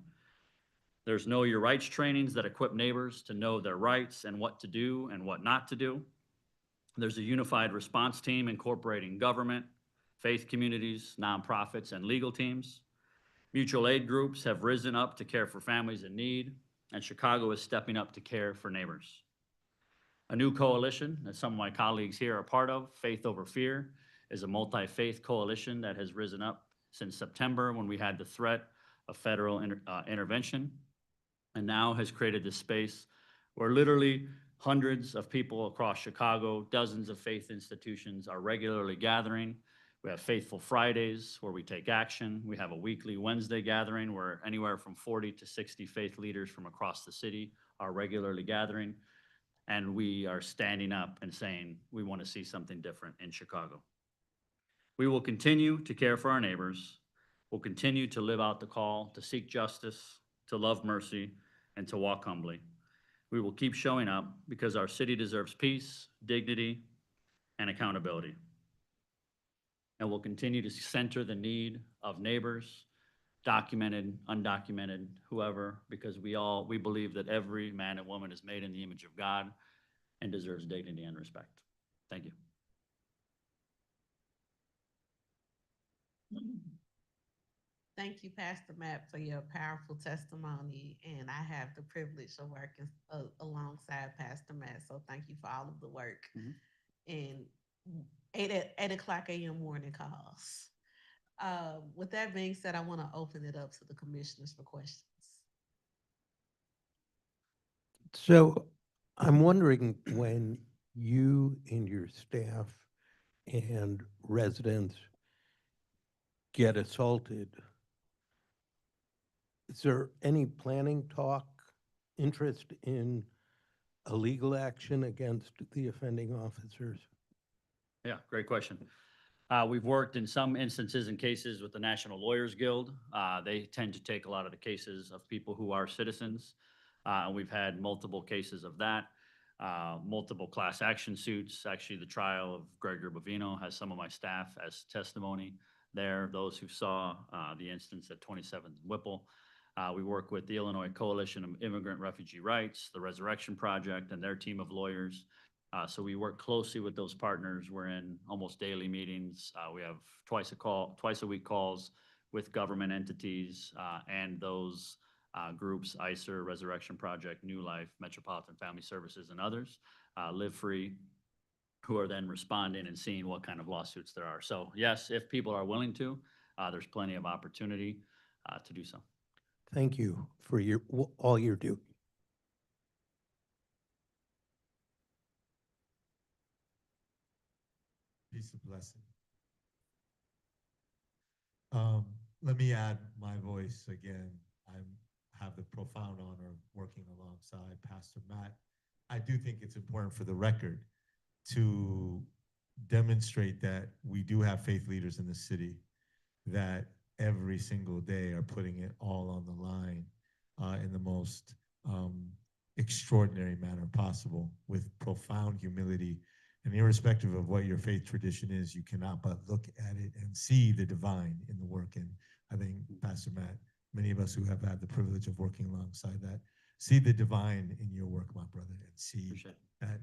There's Know Your Rights trainings that equip neighbors to know their rights and what to do and what not to do. There's a unified response team incorporating government, faith communities, nonprofits, and legal teams. Mutual aid groups have risen up to care for families in need, and Chicago is stepping up to care for neighbors. A new coalition that some of my colleagues here are part of, Faith Over Fear, is a multi-faith coalition that has risen up since September when we had the threat of federal intervention, and now has created this space where literally hundreds of people across Chicago, dozens of faith institutions are regularly gathering. We have Faithful Fridays where we take action. We have a weekly Wednesday gathering where anywhere from 40 to 60 faith leaders from across the city are regularly gathering. And we are standing up and saying, we want to see something different in Chicago. We will continue to care for our neighbors. We'll continue to live out the call to seek justice, to love mercy, and to walk humbly. We will keep showing up because our city deserves peace, dignity, and accountability. And we'll continue to center the need of neighbors documented, undocumented, whoever, because we believe that every man and woman is made in the image of God and deserves dignity and respect. Thank you. Thank you, Pastor Matt, for your powerful testimony. And I have the privilege of working alongside Pastor Matt. So thank you for all of the work. Mhm. And 8 o'clock a.m. morning calls. With that being said, I want to open it up to the commissioners for questions. So I'm wondering when you and your staff and residents get assaulted, is there any planning talk, interest in a legal action against the offending officers? Yeah, great question. We've worked in some instances and cases with the National Lawyers Guild. They tend to take a lot of the cases of people who are citizens. And we've had multiple cases of that, multiple class action suits. Actually, the trial of Gregory Bovino has some of my staff as testimony there, those who saw the instance at 27th Whipple. We work with the Illinois Coalition of Immigrant Refugee Rights, the Resurrection Project, and their team of lawyers. So we work closely with those partners. We're in almost daily meetings. We have twice a week calls with government entities and those groups, ICER, Resurrection Project, New Life, Metropolitan Family Services, and others, Live Free, who are then responding and seeing what kind of lawsuits there are. So yes, if people are willing to, there's plenty of opportunity to do so. Thank you for all you're doing. Peace and blessing. Let me add my voice again. I have the profound honor of working alongside Pastor Matt. I do think it's important for the record to demonstrate that we do have faith leaders in the city that every single day are putting it all on the line in the most extraordinary manner possible with profound humility. And irrespective of what your faith tradition is, you cannot but look at it and see the divine in the work. And I think, Pastor Matt, many of us who have had the privilege of working alongside that, see the divine in your work, my brother, and see that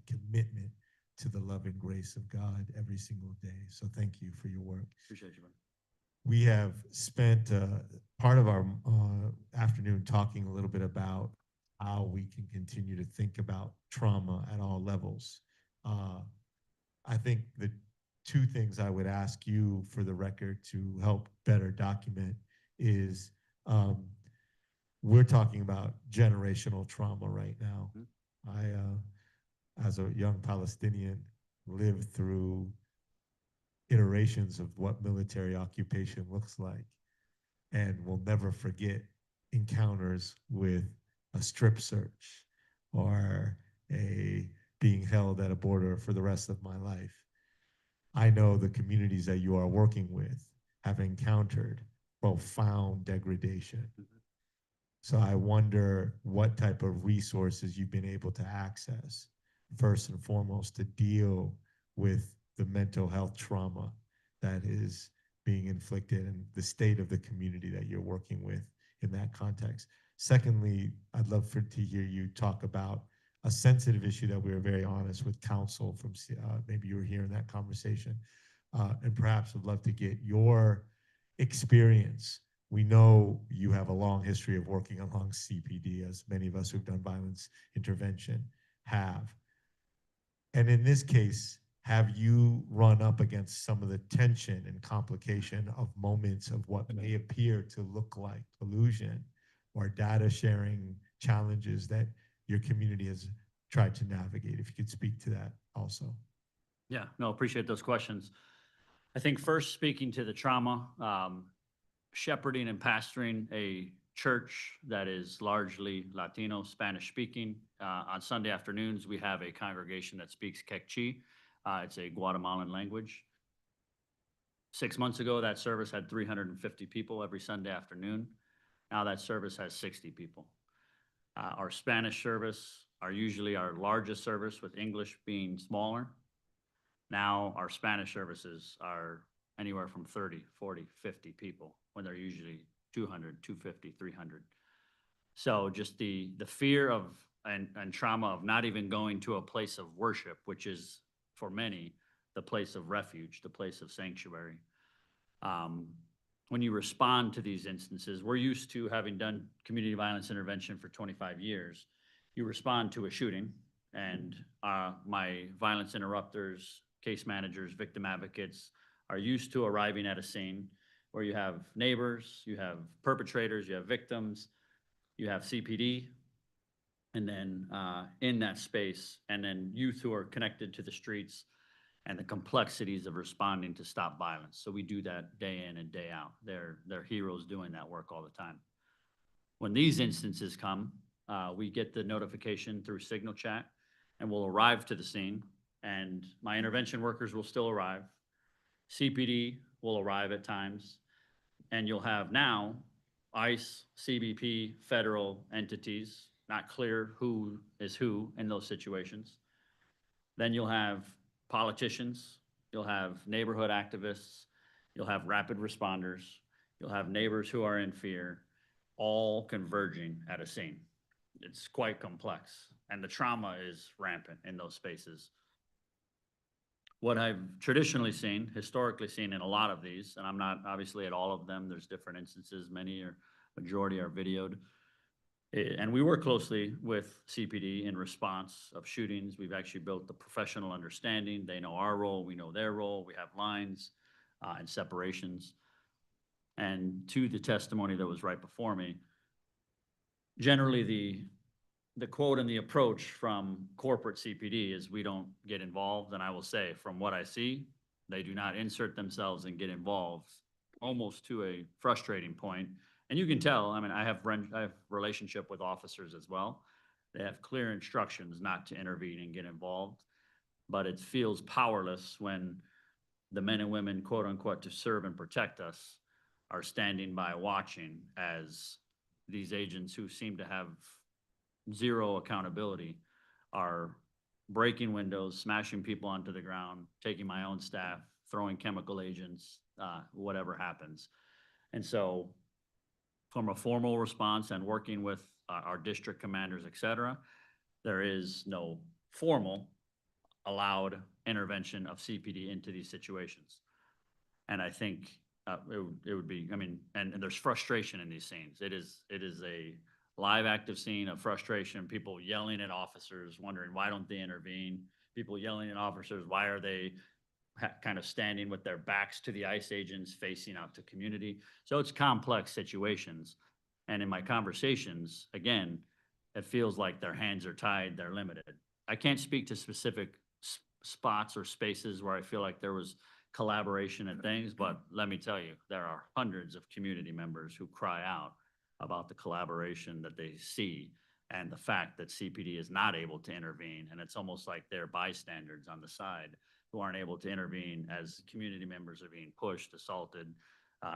commitment to the love and grace of God every single day. So thank you for your work. Appreciate you, man. We have spent part of our afternoon talking a little bit about how we can continue to think about trauma at all levels. I think the two things I would ask you for the record to help better document is we're talking about generational trauma right now. I, as a young Palestinian, lived through iterations of what military occupation looks like and will never forget encounters with a strip search or a being held at a border for the rest of my life. I know the communities that you are working with have encountered profound degradation. So I wonder what type of resources you've been able to access, first and foremost, to deal with the mental health trauma that is being inflicted and the state of the community that you're working with in that context. Secondly, I'd love to hear you talk about a sensitive issue that we were very honest with counsel from, maybe you were here in that conversation, and perhaps would love to get your experience. We know you have a long history of working along CPD, as many of us who've done violence intervention have. And in this case, have you run up against some of the tension and complication of moments of what may appear to look like collusion or data sharing challenges that your community has tried to navigate? If you could speak to that also. Yeah, no, appreciate those questions. I think first, speaking to the trauma, shepherding and pastoring a church that is largely Latino, Spanish speaking. On Sunday afternoons, we have a congregation that speaks Quechua. It's a Guatemalan language. 6 months ago, that service had 350 people every Sunday afternoon. Now that service has 60 people. Our Spanish service are usually our largest service, with English being smaller. Now our Spanish services are anywhere from 30, 40, 50 people when they're usually 200, 250, 300. So just the fear of and trauma of not even going to a place of worship, which is for many the place of refuge, the place of sanctuary. When you respond to these instances, we're used to having done community violence intervention for 25 years. You respond to a shooting, and my violence interrupters, case managers, victim advocates are used to arriving at a scene where you have neighbors, you have perpetrators, you have victims, you have CPD, and then in that space, and then youth who are connected to the streets and the complexities of responding to stop violence. So we do that day in and day out. They're heroes doing that work all the time. When these instances come, we get the notification through signal chat, and we'll arrive to the scene, and my intervention workers will still arrive. CPD will arrive at times, and you'll have now ICE, CBP, federal entities, not clear who is who in those situations. Then you'll have politicians, you'll have neighborhood activists, you'll have rapid responders, you'll have neighbors who are in fear, all converging at a scene. It's quite complex, and the trauma is rampant in those spaces. What I've traditionally seen, historically seen in a lot of these, and I'm not obviously at all of them, there's different instances, many or majority are videoed. And we work closely with CPD in response of shootings. We've actually built the professional understanding. They know our role, we know their role. We have lines and separations. And to the testimony that was right before me, generally the quote and the approach from corporate CPD is we don't get involved. And I will say, from what I see, they do not insert themselves and get involved, almost to a frustrating point. And you can tell, I mean, I have relationship with officers as well. They have clear instructions not to intervene and get involved, but it feels powerless when the men and women, quote unquote, to serve and protect us are standing by watching as these agents who seem to have zero accountability are breaking windows, smashing people onto the ground, taking my own staff, throwing chemical agents, whatever happens. And so from a formal response and working with our district commanders, et cetera, there is no formal allowed intervention of CPD into these situations. And I think it would be, I mean, and there's frustration in these scenes. It is a live active scene of frustration, people yelling at officers, wondering why don't they intervene, people yelling at officers, why are they kind of standing with their backs to the ICE agents facing out to community. So it's complex situations. And in my conversations, again, it feels like their hands are tied, they're limited. I can't speak to specific spots or spaces where I feel like there was collaboration and things, but let me tell you, there are hundreds of community members who cry out about the collaboration that they see and the fact that CPD is not able to intervene. And it's almost like they're bystanders on the side who aren't able to intervene as community members are being pushed, assaulted,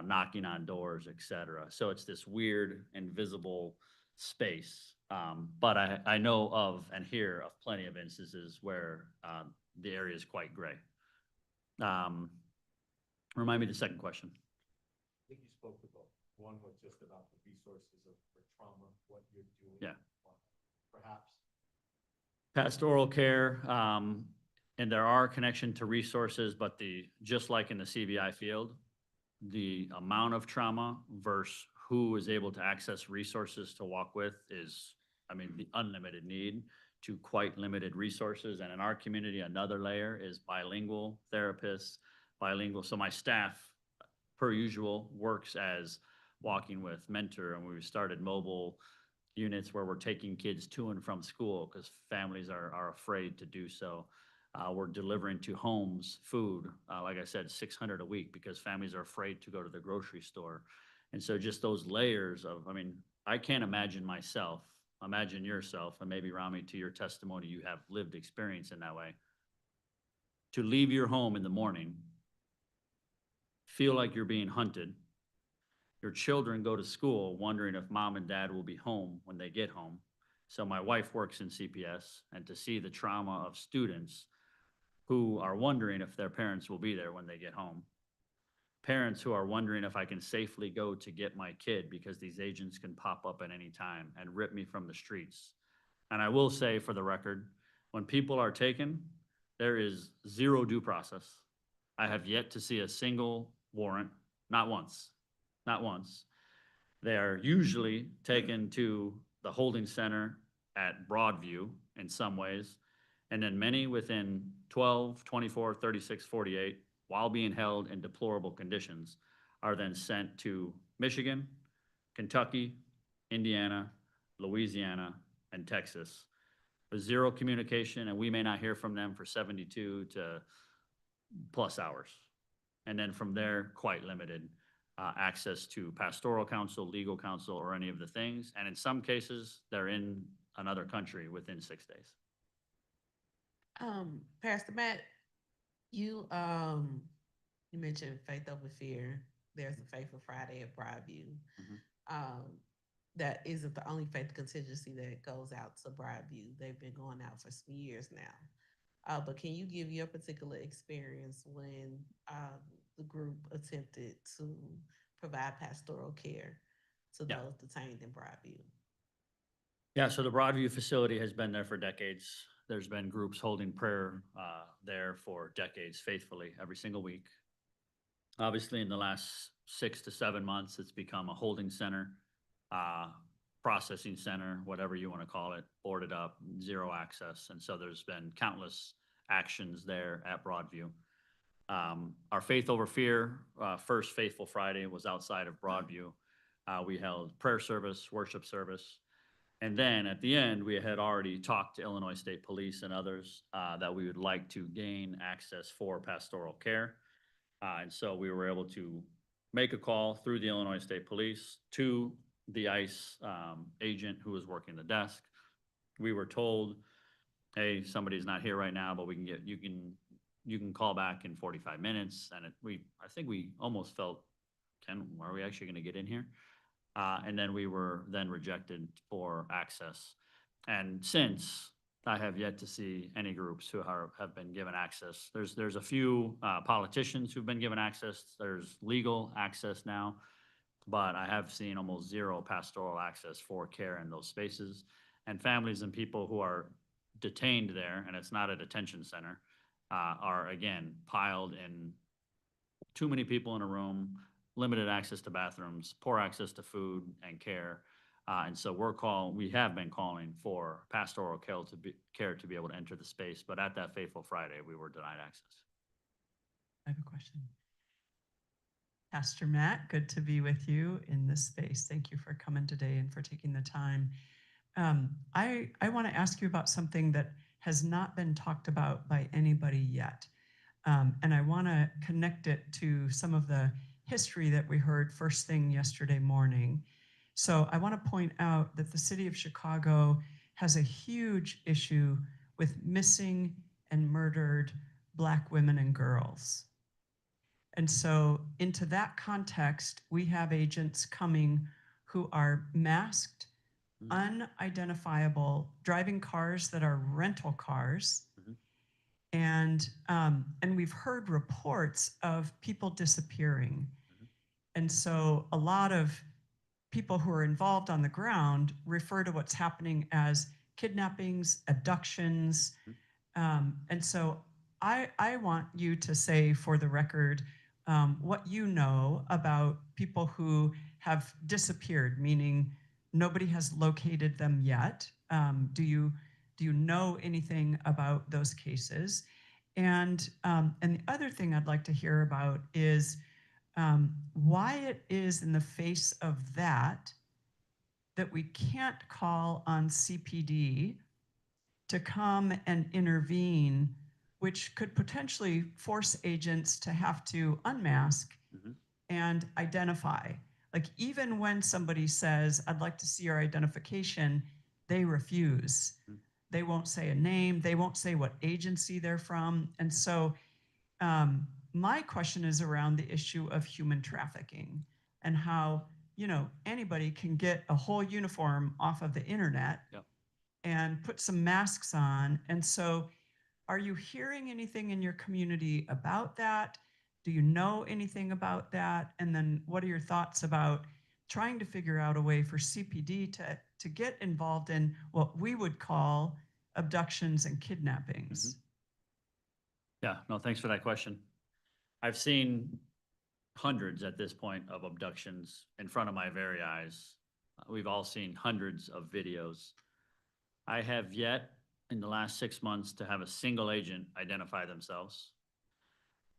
knocking on doors, et cetera. So it's this weird, invisible space. But I know of and hear of plenty of instances where the area is quite gray. Remind me the second question. I think you spoke to both. One was just about the resources for trauma, what you're doing. Yeah. Perhaps. Pastoral care, and there are connection to resources, but just like in the CVI field, the amount of trauma versus who is able to access resources to walk with is, I mean, the unlimited need to quite limited resources. And in our community, another layer is bilingual therapists, bilingual. So my staff, per usual, works as walking with mentor, and we started mobile units where we're taking kids to and from school because families are afraid to do so. We're delivering to homes food, like I said, 600 a week because families are afraid to go to the grocery store. And so just those layers of, I mean, I can't imagine myself, imagine yourself, and maybe Rami, to your testimony, you have lived experience in that way. To leave your home in the morning, feel like you're being hunted. Your children go to school wondering if mom and dad will be home when they get home. So my wife works in CPS, and to see the trauma of students who are wondering if their parents will be there when they get home. parents who are wondering if I can safely go to get my kid because these agents can pop up at any time and rip me from the streets. And I will say for the record, when people are taken, there is zero due process. I have yet to see a single warrant, not once, not once. They are usually taken to the holding center at Broadview in some ways, and then many within 12, 24, 36, 48, while being held in deplorable conditions, are then sent to Michigan, Kentucky, Indiana, Louisiana, and Texas with zero communication, and we may not hear from them for 72 to plus hours. And then from there, quite limited access to pastoral counsel, legal counsel, or any of the things. And in some cases, they're in another country within 6 days. Pastor Matt, you you mentioned Faith Over Fear. There's a Faithful Friday at Broadview. That isn't the only faith contingency that goes out to Broadview. They've been going out for some years now. But can you give your particular experience when the group attempted to provide pastoral care to Yeah. those detained in Broadview? Yeah, so the Broadview facility has been there for decades. There's been groups holding prayer there for decades faithfully every single week. Obviously, in the last 6 to 7 months, it's become a holding center, processing center, whatever you want to call it, boarded up, zero access. And so there's been countless actions there at Broadview. Our Faith Over Fear first Faithful Friday was outside of Broadview. We held prayer service, worship service. And then at the end, we had already talked to Illinois State Police and others that we would like to gain access for pastoral care. And so we were able to make a call through the Illinois State Police to the ICE agent who was working the desk. We were told, hey, somebody's not here right now, but we can get, you can call back in 45 minutes. And I think we almost felt, are we actually going to get in here? And then we were then rejected for access. And since, I have yet to see any groups who have been given access. There's a few politicians who've been given access. There's legal access now, but I have seen almost zero pastoral access for care in those spaces. And families and people who are detained there, and it's not a detention center, are again piled in too many people in a room, limited access to bathrooms, poor access to food and care. And so we have been calling for pastoral care to be able to enter the space. But at that Faithful Friday, we were denied access. I have a question. Pastor Matt, good to be with you in this space. Thank you for coming today and for taking the time. I want to ask you about something that has not been talked about by anybody yet. And I want to connect it to some of the history that we heard first thing yesterday morning. So I want to point out that the city of Chicago has a huge issue with missing and murdered Black women and girls. And so into that context, we have agents coming who are masked, unidentifiable, driving cars that are rental cars. And we've heard reports of people disappearing. And so a lot of people who are involved on the ground refer to what's happening as kidnappings, abductions. And so I want you to say for the record what you know about people who have disappeared, meaning nobody has located them yet. Do you know anything about those cases? And the other thing I'd like to hear about is why it is in the face of that we can't call on CPD to come and intervene, which could potentially force agents to have to unmask and identify. Like even when somebody says, I'd like to see your identification, they refuse. They won't say a name. They won't say what agency they're from. And so my question is around the issue of human trafficking and how, anybody can get a whole uniform off of the internet and put some masks on. And so are you hearing anything in your community about that? Do you know anything about that? And then what are your thoughts about trying to figure out a way for CPD to get involved in what we would call abductions and kidnappings? Yeah, no, thanks for that question. I've seen hundreds at this point of abductions in front of my very eyes. We've all seen hundreds of videos. I have yet in the last 6 months to have a single agent identify themselves.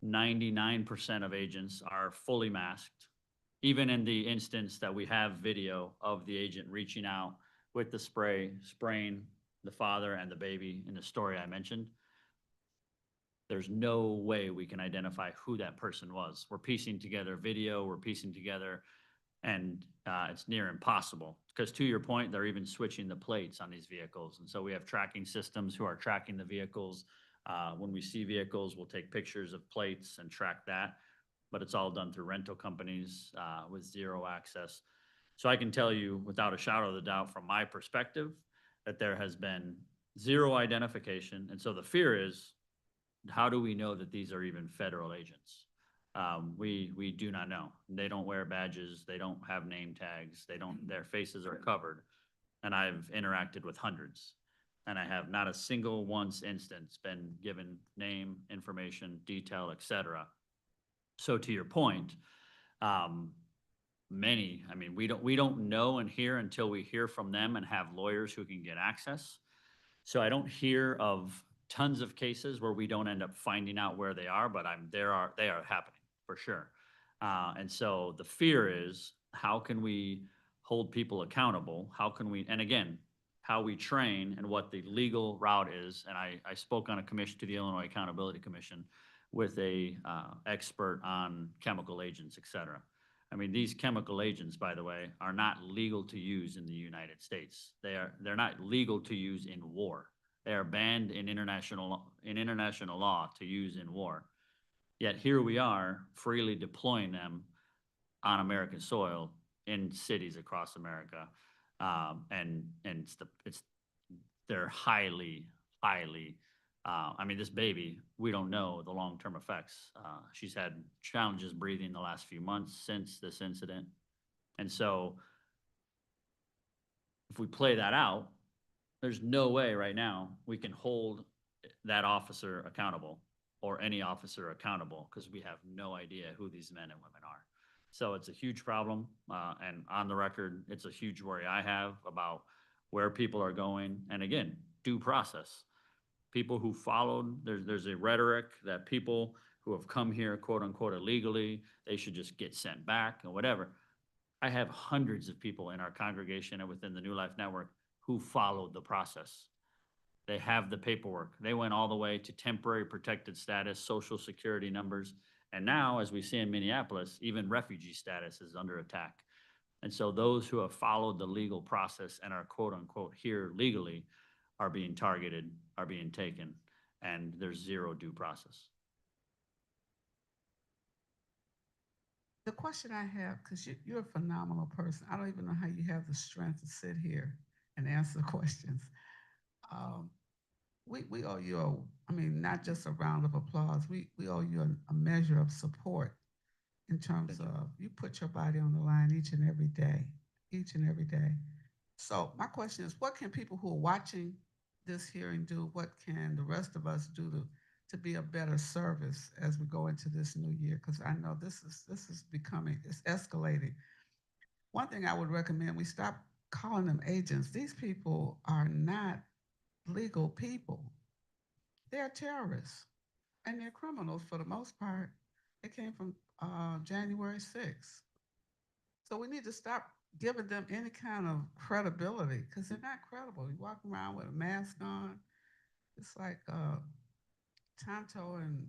99% of agents are fully masked. Even in the instance that we have video of the agent reaching out with the spray, spraying the father and the baby in the story I mentioned, there's no way we can identify who that person was. We're piecing together video, we're piecing together, and it's near impossible. Because to your point, they're even switching the plates on these vehicles. And so we have tracking systems who are tracking the vehicles. When we see vehicles, we'll take pictures of plates and track that. But it's all done through rental companies with zero access. So I can tell you without a shadow of a doubt from my perspective that there has been zero identification. And so the fear is, how do we know that these are even federal agents? We do not know. They don't wear badges. They don't have name tags. Their faces are covered. And I've interacted with hundreds. And I have not a single once instance been given name, information, detail, et cetera. So to your point, many, I mean, we don't know and hear until we hear from them and have lawyers who can get access. So I don't hear of tons of cases where we don't end up finding out where they are, but they are happening for sure. And so the fear is, how can we hold people accountable? How can we, and again, how we train and what the legal route is. And I spoke on a commission to the Illinois Accountability Commission with a expert on chemical agents, et cetera. I mean, these chemical agents, by the way, are not legal to use in the United States. They're not legal to use in war. They are banned in international law to use in war. Yet here we are freely deploying them on American soil in cities across America, and they're highly. I mean, this baby, we don't know the long-term effects. She's had challenges breathing the last few months since this incident. And so if we play that out, there's no way right now we can hold that officer accountable or any officer accountable because we have no idea who these men and women are. So it's a huge problem. And on the record, it's a huge worry I have about where people are going. And again, due process. People who followed, there's a rhetoric that people who have come here, quote unquote, illegally, they should just get sent back and whatever. I have hundreds of people in our congregation and within the New Life Network who followed the process. They have the paperwork. They went all the way to temporary protected status, social security numbers. And now, as we see in Minneapolis, even refugee status is under attack. And so those who have followed the legal process and are quote unquote here legally are being targeted, are being taken, and there's zero due process. The question I have, because you're a phenomenal person. I don't even know how you have the strength to sit here and answer questions. We owe you I mean, not just a round of applause. We owe you a measure of support in terms of you put your body on the line each and every day. So my question is, what can people who are watching this hearing do? What can the rest of us do to be a better service as we go into this new year? Because I know this is becoming, it's escalating. One thing I would recommend, we stop calling them agents. These people are not legal people. They're terrorists and they're criminals for the most part. They came from January 6th. So we need to stop giving them any kind of credibility because they're not credible. You walk around with a mask on. It's like Tonto and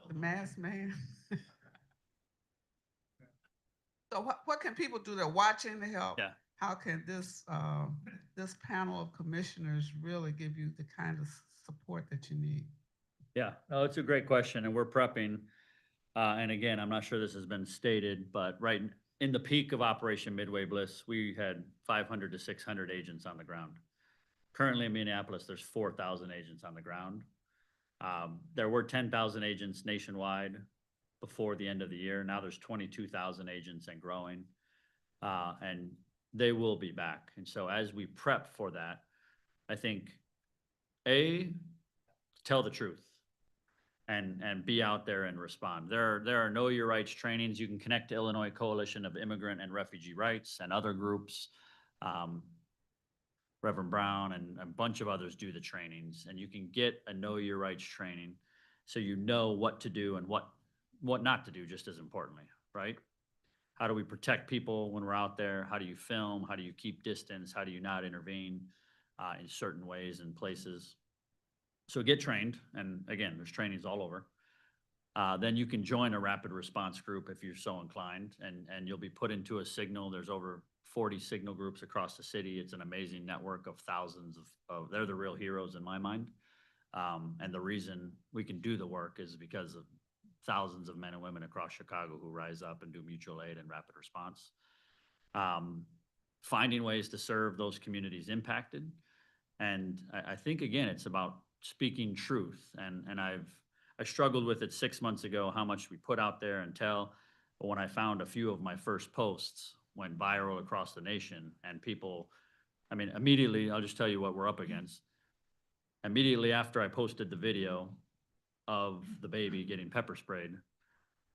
the masked man. So what can people do? They're watching to help. Yeah. How can this this panel of commissioners really give you the kind of support that you need? Yeah, no, it's a great question, and we're prepping. And again, I'm not sure this has been stated, but right in the peak of Operation Midway Bliss, we had 500 to 600 agents on the ground. Currently in Minneapolis, there's 4,000 agents on the ground. There were 10,000 agents nationwide before the end of the year. Now there's 22,000 agents and growing. And they will be back. And so as we prep for that, I think, tell the truth and be out there and respond. There are Know Your Rights trainings. You can connect to Illinois Coalition of Immigrant and Refugee Rights and other groups. Reverend Brown and a bunch of others do the trainings, and you can get a Know Your Rights training so you know what to do and what not to do, just as importantly, right? How do we protect people when we're out there? How do you film? How do you keep distance? How do you not intervene in certain ways and places? So get trained, and again, there's trainings all over. Then you can join a rapid response group if you're so inclined, and you'll be put into a signal. There's over 40 signal groups across the city. It's an amazing network of thousands of they're the real heroes in my mind. And the reason we can do the work is because of thousands of men and women across Chicago who rise up and do mutual aid and rapid response. Finding ways to serve those communities impacted. And I think, again, it's about speaking truth. And I struggled with it 6 months ago, how much we put out there and tell. But when I found a few of my first posts went viral across the nation, and people, I mean, immediately, I'll just tell you what we're up against. Immediately after I posted the video of the baby getting pepper sprayed,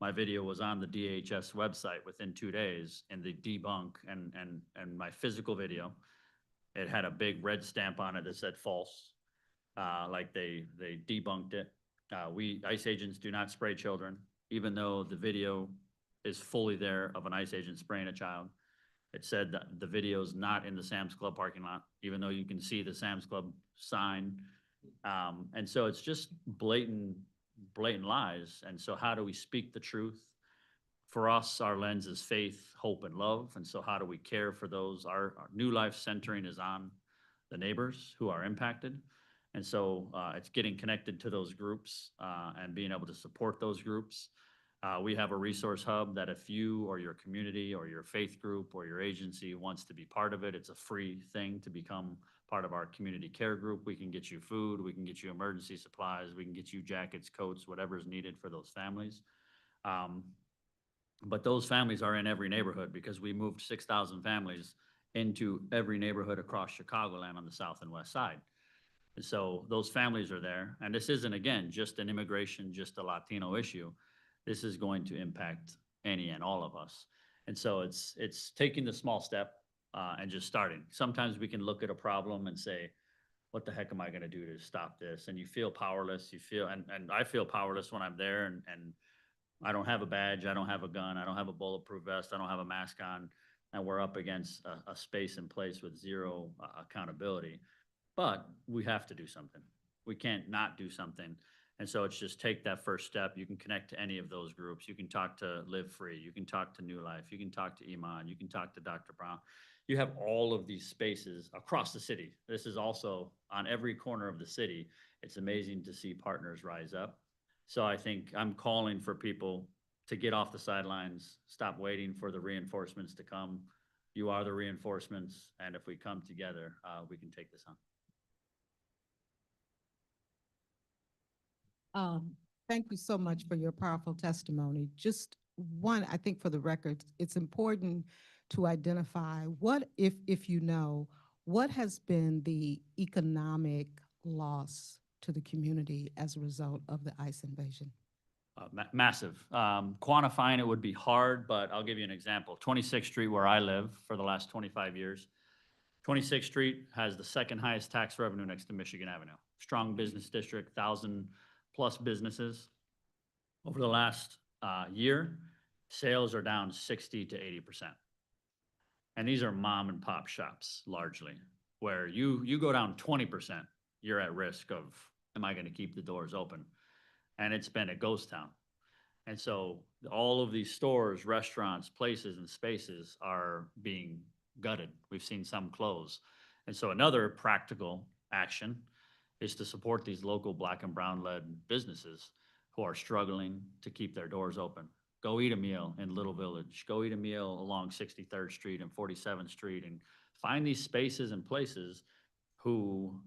my video was on the DHS website within 2 days, and they debunk and my physical video, it had a big red stamp on it that said false. Like they debunked it. We ICE agents do not spray children, even though the video is fully there of an ICE agent spraying a child. It said that the video is not in the Sam's Club parking lot, even though you can see the Sam's Club sign. And so it's just blatant lies. And so how do we speak the truth? For us, our lens is faith, hope, and love. And so how do we care for those? Our New Life centering is on the neighbors who are impacted. And so it's getting connected to those groups and being able to support those groups. We have a resource hub that if you or your community or your faith group or your agency wants to be part of it, it's a free thing to become part of our community care group. We can get you food, we can get you emergency supplies, we can get you jackets, coats, whatever is needed for those families. But those families are in every neighborhood because we moved 6,000 families into every neighborhood across Chicagoland on the south and west side. And so those families are there. And this isn't, again, just an immigration, just a Latino issue. This is going to impact any and all of us. And so it's taking the small step and just starting. Sometimes we can look at a problem and say, what the heck am I going to do to stop this? And you feel powerless. You feel, and I feel powerless when I'm there and I don't have a badge. I don't have a gun. I don't have a bulletproof vest. I don't have a mask on. And we're up against a space in place with zero accountability. But we have to do something. We can't not do something. And so it's just take that first step. You can connect to any of those groups. You can talk to Live Free. You can talk to New Life. You can talk to Iman. You can talk to Dr. Brown. You have all of these spaces across the city. This is also on every corner of the city. It's amazing to see partners rise up. So I think I'm calling for people to get off the sidelines, stop waiting for the reinforcements to come. You are the reinforcements. And if we come together, we can take this on. Thank you so much for your powerful testimony. Just one, I think for the record, it's important to identify what, if you know, what has been the economic loss to the community as a result of the ICE invasion? Massive. Quantifying it would be hard, but I'll give you an example. 26th Street, where I live for the last 25 years, 26th Street has the second highest tax revenue next to Michigan Avenue. Strong business district, 1,000+ businesses. Over the last year, sales are down 60 to 80%. And these are mom and pop shops largely, where you go down 20%, you're at risk of, am I going to keep the doors open? And it's been a ghost town. And so all of these stores, restaurants, places, and spaces are being gutted. We've seen some close. And so another practical action is to support these local Black and Brown-led businesses who are struggling to keep their doors open. Go eat a meal in Little Village. Go eat a meal along 63rd Street and 47th Street, and find these spaces and places who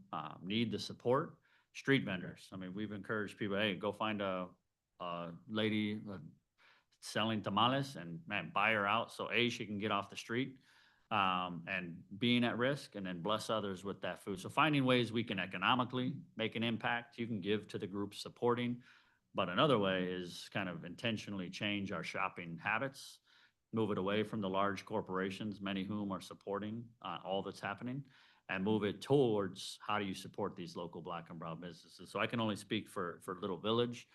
need the support street vendors. I mean, we've encouraged people, hey, go find a lady selling tamales and man, buy her out. So A, she can get off the street and being at risk, and then bless others with that food. So finding ways we can economically make an impact, you can give to the group supporting. But another way is kind of intentionally change our shopping habits, move it away from the large corporations, many whom are supporting all that's happening, and move it towards how do you support these local Black and brown businesses. So I can only speak for Little Village,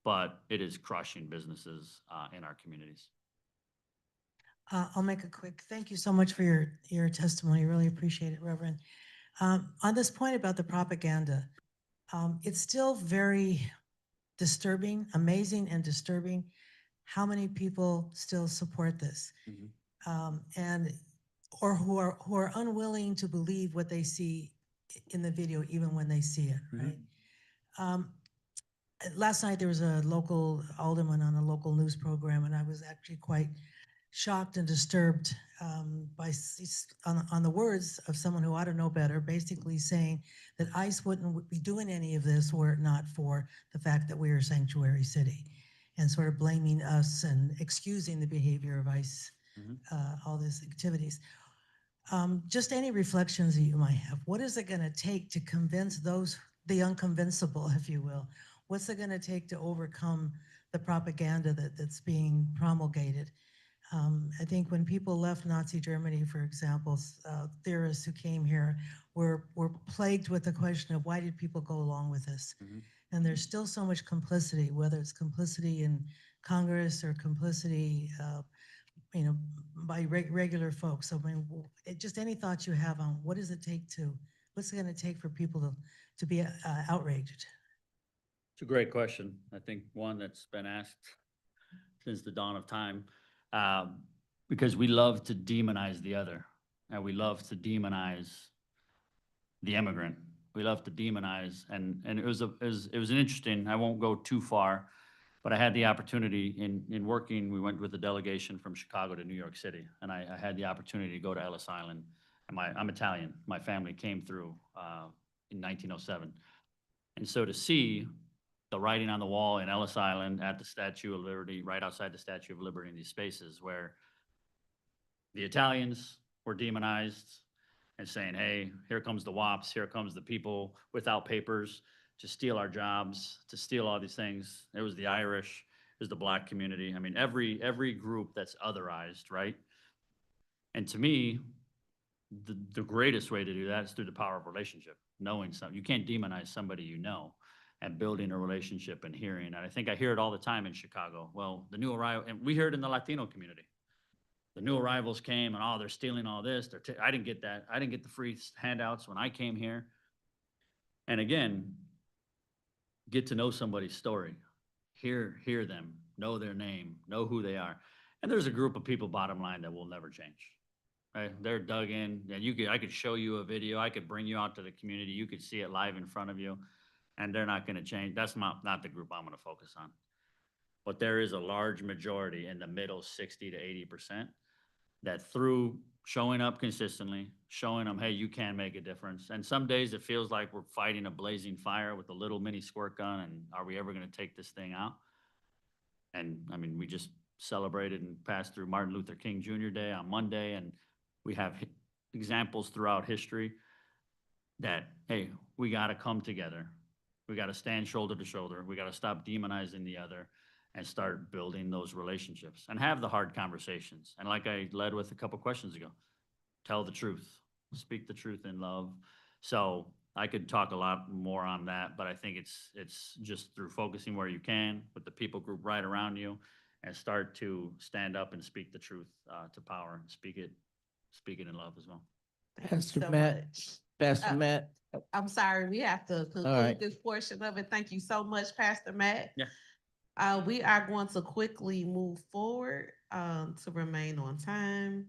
but it is crushing businesses in our communities. I'll make it quick. Thank you so much for your testimony. Really appreciate it, Reverend. On this point about the propaganda, it's still very disturbing, amazing and disturbing how many people still support this. And or who are unwilling to believe what they see in the video, even when they see it, right? Last night there was a local alderman on a local news program, and I was actually quite shocked and disturbed on the words of someone who ought to know better, basically saying that ICE wouldn't be doing any of this were it not for the fact that we are a sanctuary city, and sort of blaming us and excusing the behavior of ICE, all these activities. Just any reflections that you might have. What is it going to take to convince the unconvincible, if you will? What's it going to take to overcome the propaganda that's being promulgated? I think when people left Nazi Germany, for example, theorists who came here were plagued with the question of why did people go along with this? And there's still so much complicity, whether it's complicity in Congress or complicity, by regular folks. So, I mean, just any thoughts you have on what's it going to take for people to be outraged? It's a great question. I think one that's been asked since the dawn of time, because we love to demonize the other, and we love to demonize the immigrant. We love to demonize, and it was an interesting. I won't go too far, but I had the opportunity in working. We went with a delegation from Chicago to New York City, and I had the opportunity to go to Ellis Island. And I'm Italian. My family came through in 1907, and so to see the writing on the wall in Ellis Island at the Statue of Liberty, right outside the Statue of Liberty, in these spaces where the Italians were demonized and saying, hey, here comes the WAPs, here comes the people without papers to steal our jobs, to steal all these things. It was the Irish, it was the Black community. I mean, every group that's otherized, right? And to me, the greatest way to do that is through the power of relationship, knowing something. You can't demonize somebody you know, and building a relationship and hearing. And I think I hear it all the time in Chicago. Well, the new arrival, and we hear it in the Latino community. The new arrivals came and, oh, they're stealing all this. I didn't get that. I didn't get the free handouts when I came here. And again, get to know somebody's story. Hear them, know their name, know who they are. And there's a group of people, bottom line, that will never change. Right? They're dug in. And I could show you a video. I could bring you out to the community. You could see it live in front of you. And they're not going to change. That's not the group I'm going to focus on. But there is a large majority in the middle, 60 to 80%, that through showing up consistently, showing them, hey, you can make a difference. And some days it feels like we're fighting a blazing fire with a little mini squirt gun, and are we ever going to take this thing out? And I mean, we just celebrated and passed through Martin Luther King Jr. Day on Monday, and we have examples throughout history that, hey, we got to come together. We got to stand shoulder to shoulder. We got to stop demonizing the other and start building those relationships and have the hard conversations. And like I led with a couple questions ago, tell the truth, speak the truth in love. So I could talk a lot more on that, but I think it's just through focusing where you can with the people group right around you, and start to stand up and speak the truth to power, and speak it in love as well. Thank you Pastor so Matt, much. Pastor Matt. I'm sorry, we have to conclude right. this portion of it. Thank you so much, Pastor Matt. Yeah. We are going to quickly move forward to remain on time.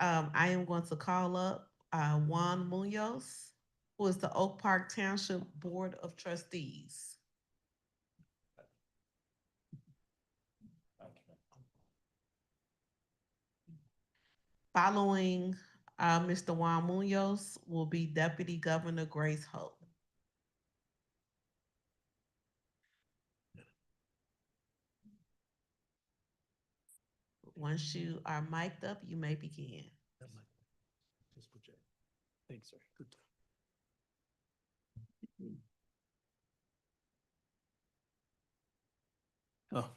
I am going to call up Juan Munoz, who is the Oak Park Township Board of Trustees. Following Mr. Juan Munoz will be Deputy Governor Grace Hope. Once you are mic'd up, you may begin. Thanks, sir. Good job. Oh.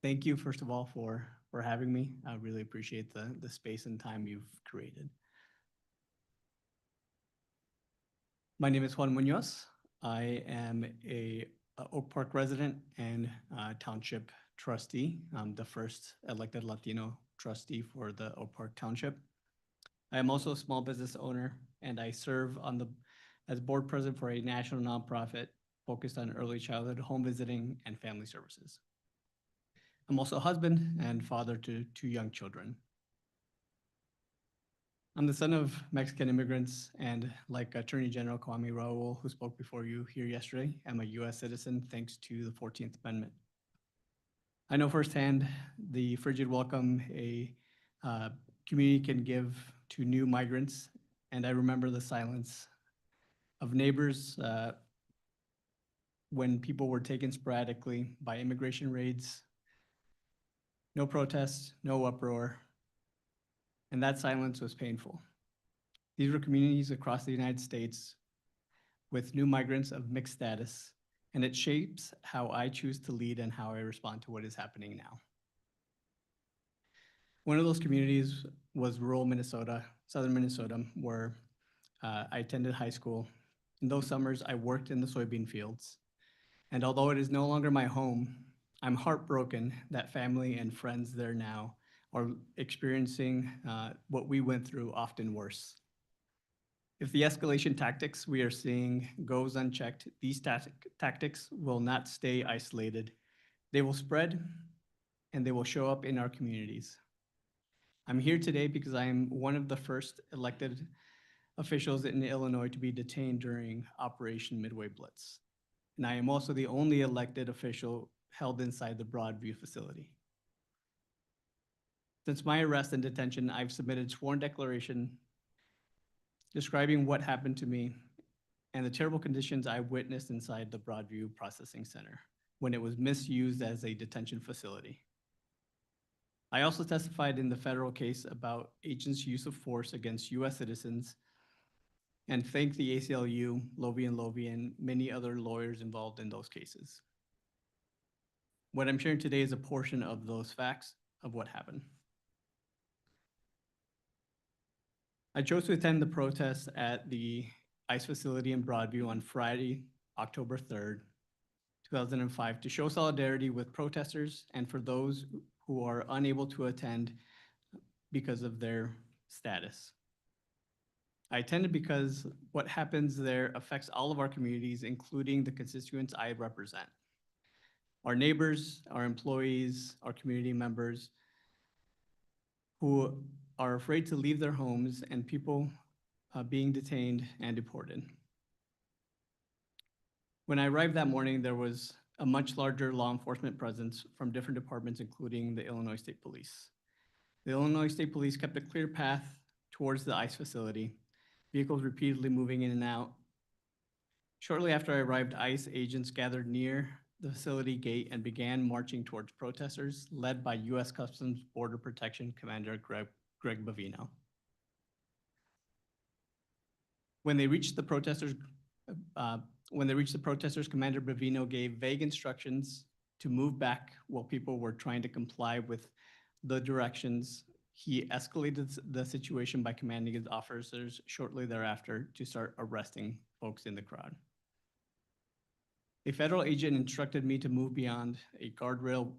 Thank you, first of all, for having me. I really appreciate the space and time you've created. My name is Juan Munoz. I am a Oak Park resident and township trustee. I'm the first elected Latino trustee for the Oak Park Township. I am also a small business owner, and I serve as board president for a national nonprofit focused on early childhood home visiting and family services. I'm also a husband and father to 2 young children. I'm the son of Mexican immigrants, and like Attorney General Kwame Raoul, who spoke before you here yesterday, I'm a US citizen thanks to the 14th Amendment. I know firsthand the frigid welcome a community can give to new migrants, and I remember the silence of neighbors when people were taken sporadically by immigration raids. No protests, no uproar, and that silence was painful. These were communities across the United States with new migrants of mixed status, and it shapes how I choose to lead and how I respond to what is happening now. One of those communities was rural Minnesota, southern Minnesota, where I attended high school. In those summers, I worked in the soybean fields. And although it is no longer my home, I'm heartbroken that family and friends there now are experiencing what we went through, often worse. If the escalation tactics we are seeing goes unchecked, these tactics will not stay isolated. They will spread and they will show up in our communities. I'm here today because I am one of the first elected officials in Illinois to be detained during Operation Midway Blitz. And I am also the only elected official held inside the Broadview facility. Since my arrest and detention, I've submitted sworn declaration describing what happened to me and the terrible conditions I witnessed inside the Broadview Processing Center when it was misused as a detention facility. I also testified in the federal case about agents' use of force against US citizens and thanked the ACLU, Lovie and Lovie, and many other lawyers involved in those cases. What I'm sharing today is a portion of those facts of what happened. I chose to attend the protest at the ICE facility in Broadview on Friday, October 3rd, 2005, to show solidarity with protesters and for those who are unable to attend because of their status. I attended because what happens there affects all of our communities, including the constituents I represent. Our neighbors, our employees, our community members who are afraid to leave their homes, and people being detained and deported. When I arrived that morning, there was a much larger law enforcement presence from different departments, including the Illinois State Police. The Illinois State Police kept a clear path towards the ICE facility, vehicles repeatedly moving in and out. Shortly after I arrived, ICE agents gathered near the facility gate and began marching towards protesters, led by U.S. Customs Border Protection Commander Greg Bavino. When they reached the protesters, Commander Bavino gave vague instructions to move back while people were trying to comply with the directions. He escalated the situation by commanding his officers shortly thereafter to start arresting folks in the crowd. A federal agent instructed me to move beyond a guardrail.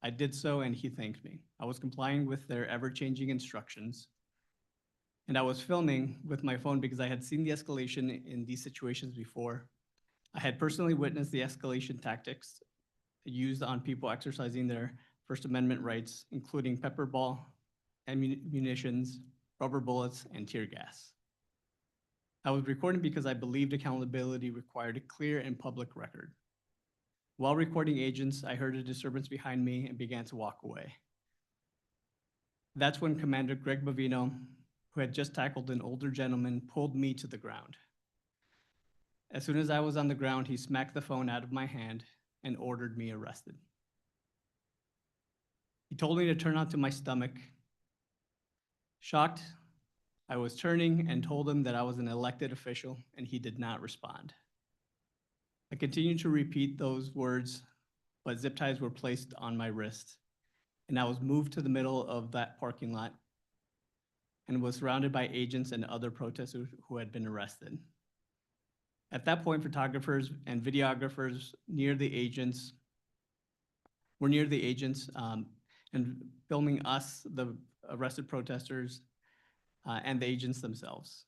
I did so, and he thanked me. I was complying with their ever-changing instructions, and I was filming with my phone because I had seen the escalation in these situations before. I had personally witnessed the escalation tactics used on people exercising their First Amendment rights, including pepper ball, munitions, rubber bullets, and tear gas. I was recording because I believed accountability required a clear and public record. While recording agents, I heard a disturbance behind me and began to walk away. That's when Commander Greg Bavino, who had just tackled an older gentleman, pulled me to the ground. As soon as I was on the ground, he smacked the phone out of my hand and ordered me arrested. He told me to turn onto my stomach. Shocked, I was turning and told him that I was an elected official, and he did not respond. I continued to repeat those words, but zip ties were placed on my wrist, and I was moved to the middle of that parking lot and was surrounded by agents and other protesters who had been arrested. At that point, photographers and videographers were near the agents, and filming us, the arrested protesters, and the agents themselves.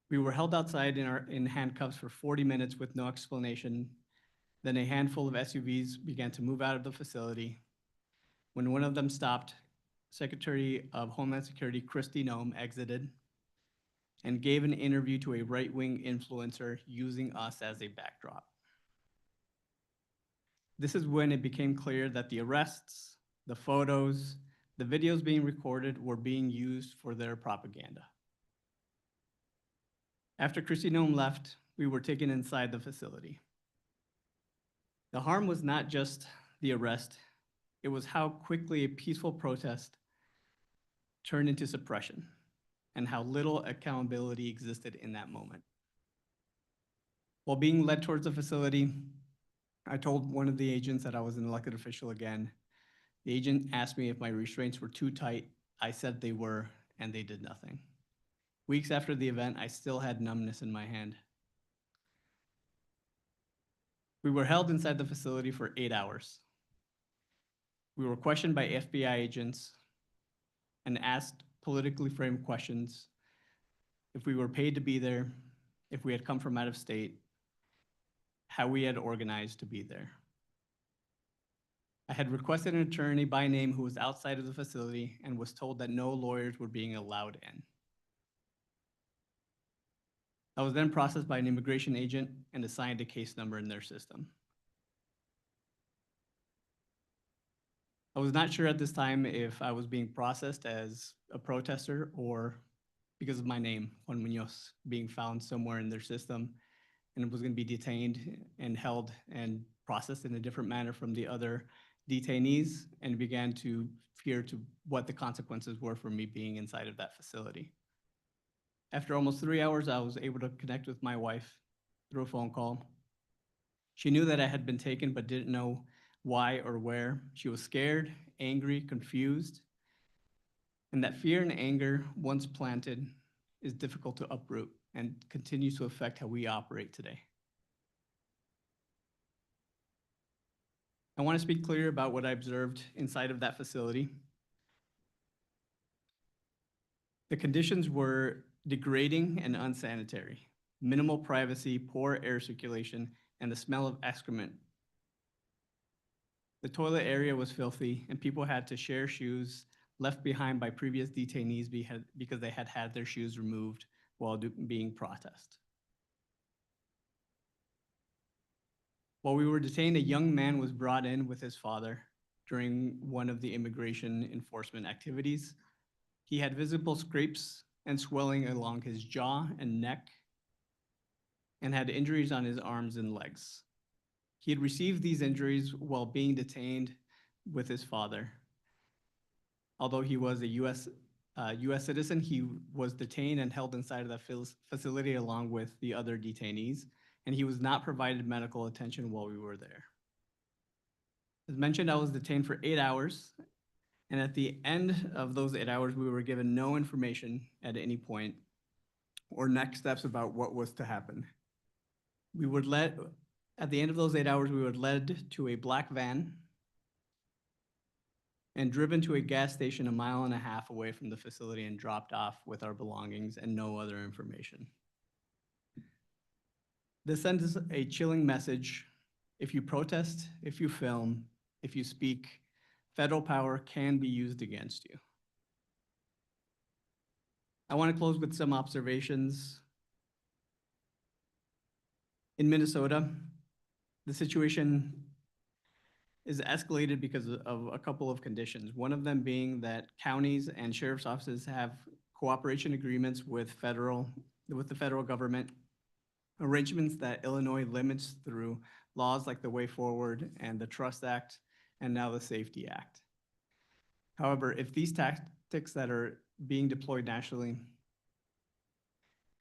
We were held outside in handcuffs for 40 minutes with no explanation. Then a handful of SUVs began to move out of the facility. When one of them stopped, Secretary of Homeland Security Kristi Noem exited and gave an interview to a right-wing influencer using us as a backdrop. This is when it became clear that the arrests, the photos, the videos being recorded were being used for their propaganda. After Kristi Noem left, we were taken inside the facility. The harm was not just the arrest, it was how quickly a peaceful protest turned into suppression and how little accountability existed in that moment. While being led towards the facility, I told one of the agents that I was an elected official again. The agent asked me if my restraints were too tight. I said they were, and they did nothing. Weeks after the event, I still had numbness in my hand. We were held inside the facility for 8 hours. We were questioned by FBI agents and asked politically framed questions: if we were paid to be there, if we had come from out of state, how we had organized to be there. I had requested an attorney by name who was outside of the facility and was told that no lawyers were being allowed in. I was then processed by an immigration agent and assigned a case number in their system. I was not sure at this time if I was being processed as a protester or because of my name, Juan Munoz, being found somewhere in their system, and was going to be detained and held and processed in a different manner from the other detainees, and began to fear to what the consequences were for me being inside of that facility. After almost 3 hours, I was able to connect with my wife through a phone call. She knew that I had been taken, but didn't know why or where. She was scared, angry, confused, and that fear and anger, once planted, is difficult to uproot and continues to affect how we operate today. I want to speak clear about what I observed inside of that facility. The conditions were degrading and unsanitary. Minimal privacy, poor air circulation, and the smell of excrement. The toilet area was filthy, and people had to share shoes left behind by previous detainees because they had had their shoes removed while being processed. While we were detained, a young man was brought in with his father during one of the immigration enforcement activities. He had visible scrapes and swelling along his jaw and neck, and had injuries on his arms and legs. He had received these injuries while being detained with his father. Although he was a U.S. Citizen, he was detained and held inside of that facility along with the other detainees, and he was not provided medical attention while we were there. As mentioned, I was detained for 8 hours, and at the end of those 8 hours, we were given no information at any point or next steps about what was to happen. At the end of those 8 hours, we were led to a black van and driven to a gas station 1.5 miles away from the facility and dropped off with our belongings and no other information. This sends a chilling message. If you protest, if you film, if you speak, federal power can be used against you. I want to close with some observations. In Minnesota, the situation is escalated because of a couple of conditions. One of them being that counties and sheriff's offices have cooperation agreements with the federal government, arrangements that Illinois limits through laws like the Way Forward and the Trust Act, and now the Safety Act. However, if these tactics that are being deployed nationally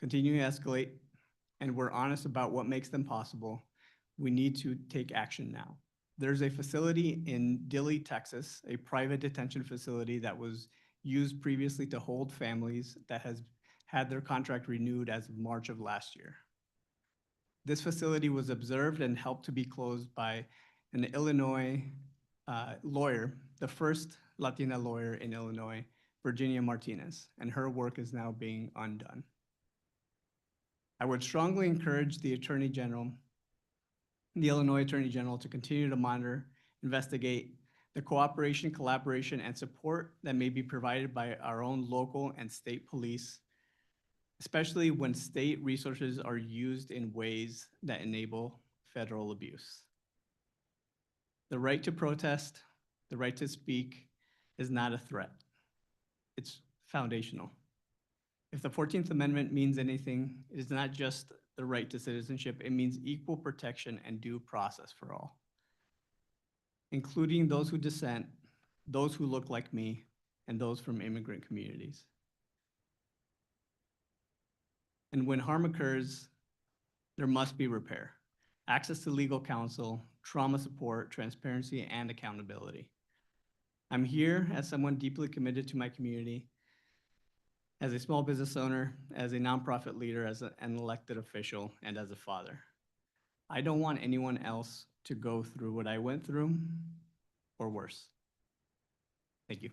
continue to escalate, and we're honest about what makes them possible, we need to take action now. There's a facility in Dilley, Texas, a private detention facility that was used previously to hold families that has had their contract renewed as of March of last year. This facility was observed and helped to be closed by an Illinois lawyer, the first Latina lawyer in Illinois, Virginia Martinez, and her work is now being undone. I would strongly encourage the Attorney General, the Illinois Attorney General, to continue to monitor, investigate the cooperation, collaboration, and support that may be provided by our own local and state police, especially when state resources are used in ways that enable federal abuse. The right to protest, the right to speak is not a threat. It's foundational. If the 14th Amendment means anything, it is not just the right to citizenship, it means equal protection and due process for all, including those who dissent, those who look like me, and those from immigrant communities. And when harm occurs, there must be repair, access to legal counsel, trauma support, transparency, and accountability. I'm here as someone deeply committed to my community, as a small business owner, as a nonprofit leader, as an elected official, and as a father. I don't want anyone else to go through what I went through or worse. Thank you.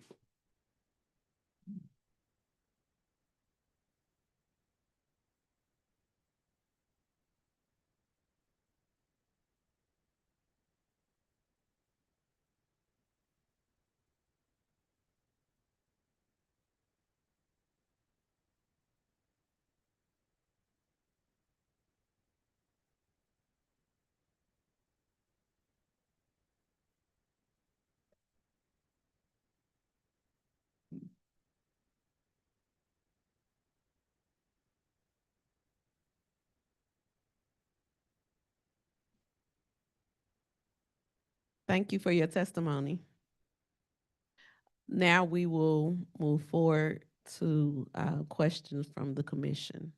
Thank you for your testimony. Now we will move forward to questions from the commission.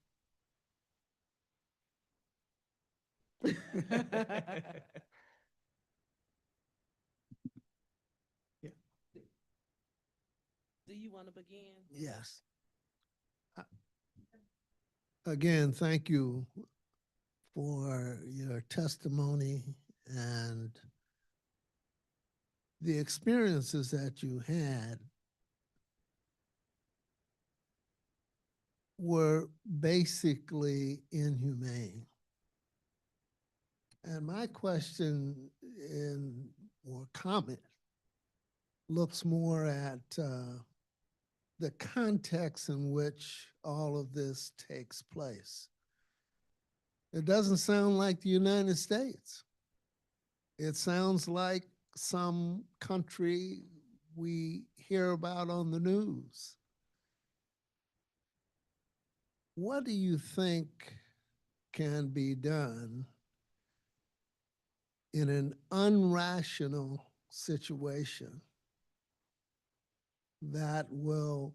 Do you want to begin? Yes. Again, thank you for your testimony and the experiences that you had were basically inhumane. And my question or comment looks more at the context in which all of this takes place. It doesn't sound like the United States. It sounds like some country we hear about on the news. What do you think can be done in an unrational situation that will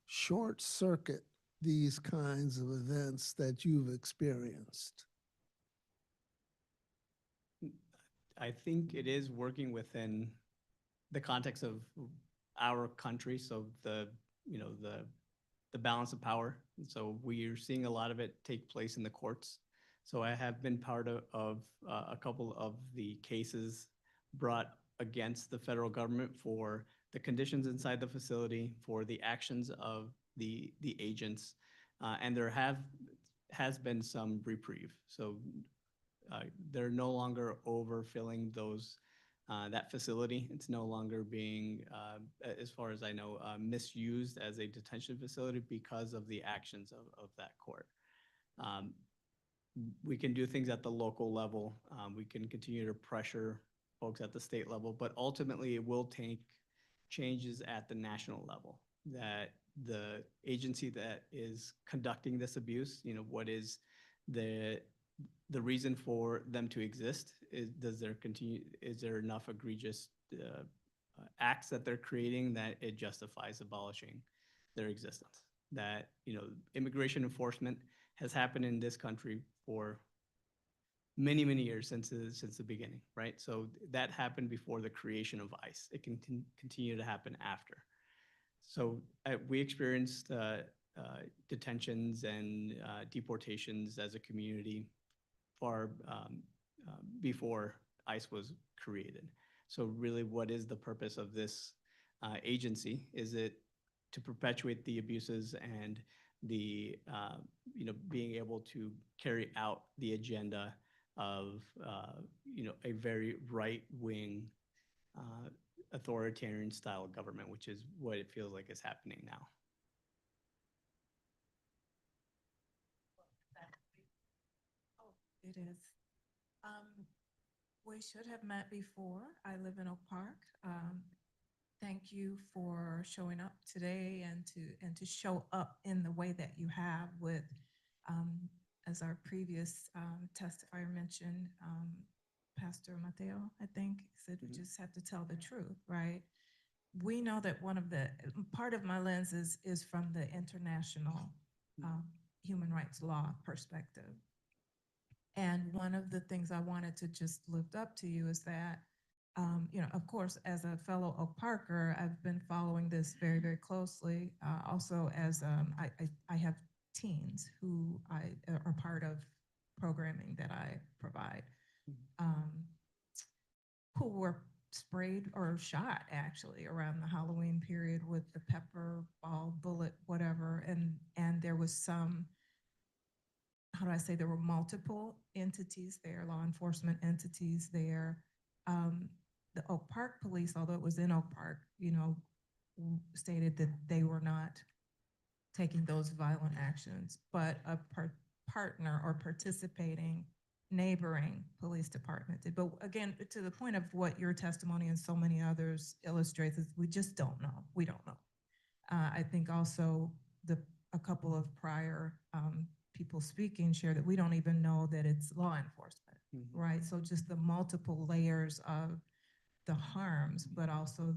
short circuit these kinds of events that you've experienced? I think it is working within the context of our country, so the balance of power. So we are seeing a lot of it take place in the courts. So I have been part of a couple of the cases brought against the federal government for the conditions inside the facility, for the actions of the agents, and there has been some reprieve. So they're no longer overfilling that facility. It's no longer being, as far as I know, misused as a detention facility because of the actions of that court. We can do things at the local level. We can continue to pressure folks at the state level, but ultimately it will take changes at the national level, that the agency that is conducting this abuse, what is the the reason for them to exist is, is there enough egregious acts that they're creating that it justifies abolishing their existence? That, immigration enforcement has happened in this country for many, many years since the beginning, right? So that happened before the creation of ICE. It can continue to happen after. So we experienced detentions and deportations as a community far before ICE was created. So really, what is the purpose of this agency? Is it to perpetuate the abuses and the, being able to carry out the agenda of, a very right-wing authoritarian style of government, which is what it feels like is happening now. It is. We should have met before. I live in Oak Park. Thank you for showing up today and to show up in the way that you have with, as our previous testifier mentioned, Pastor Mateo, I think, said we just have to tell the truth, right? We know that part of my lens is from the international human rights law perspective. And one of the things I wanted to just lift up to you is that, of course, as a fellow Oak Parker, I've been following this very, very closely. Also, as I have teens who are part of programming that I provide, who were sprayed or shot actually around the Halloween period with the pepper ball, bullet, whatever, and there was some. How do I say, there were multiple entities there, law enforcement entities there. The Oak Park police, although it was in Oak Park, stated that they were not taking those violent actions, but a partner or participating neighboring police department did. But again, to the point of what your testimony and so many others illustrates, is we just don't know. We don't know. I think also a couple of prior people speaking share that we don't even know that it's law enforcement, right? So just the multiple layers of the harms, but also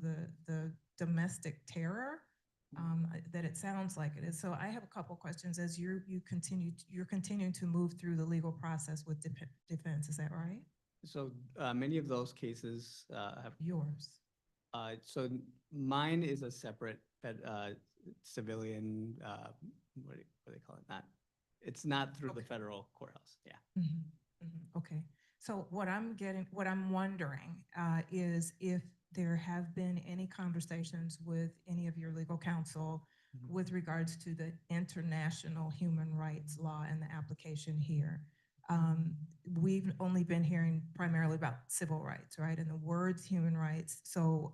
the domestic terror that it sounds like it is. So I have a couple questions as you're continuing to move through the legal process with defense. Is that right? So many of those cases have yours. So mine is a separate civilian. What do they call it? It's not through the federal courthouse. Yeah. Okay. So what I'm wondering is if there have been any conversations with any of your legal counsel with regards to the international human rights law and the application here. We've only been hearing primarily about civil rights, right? And the words human rights. So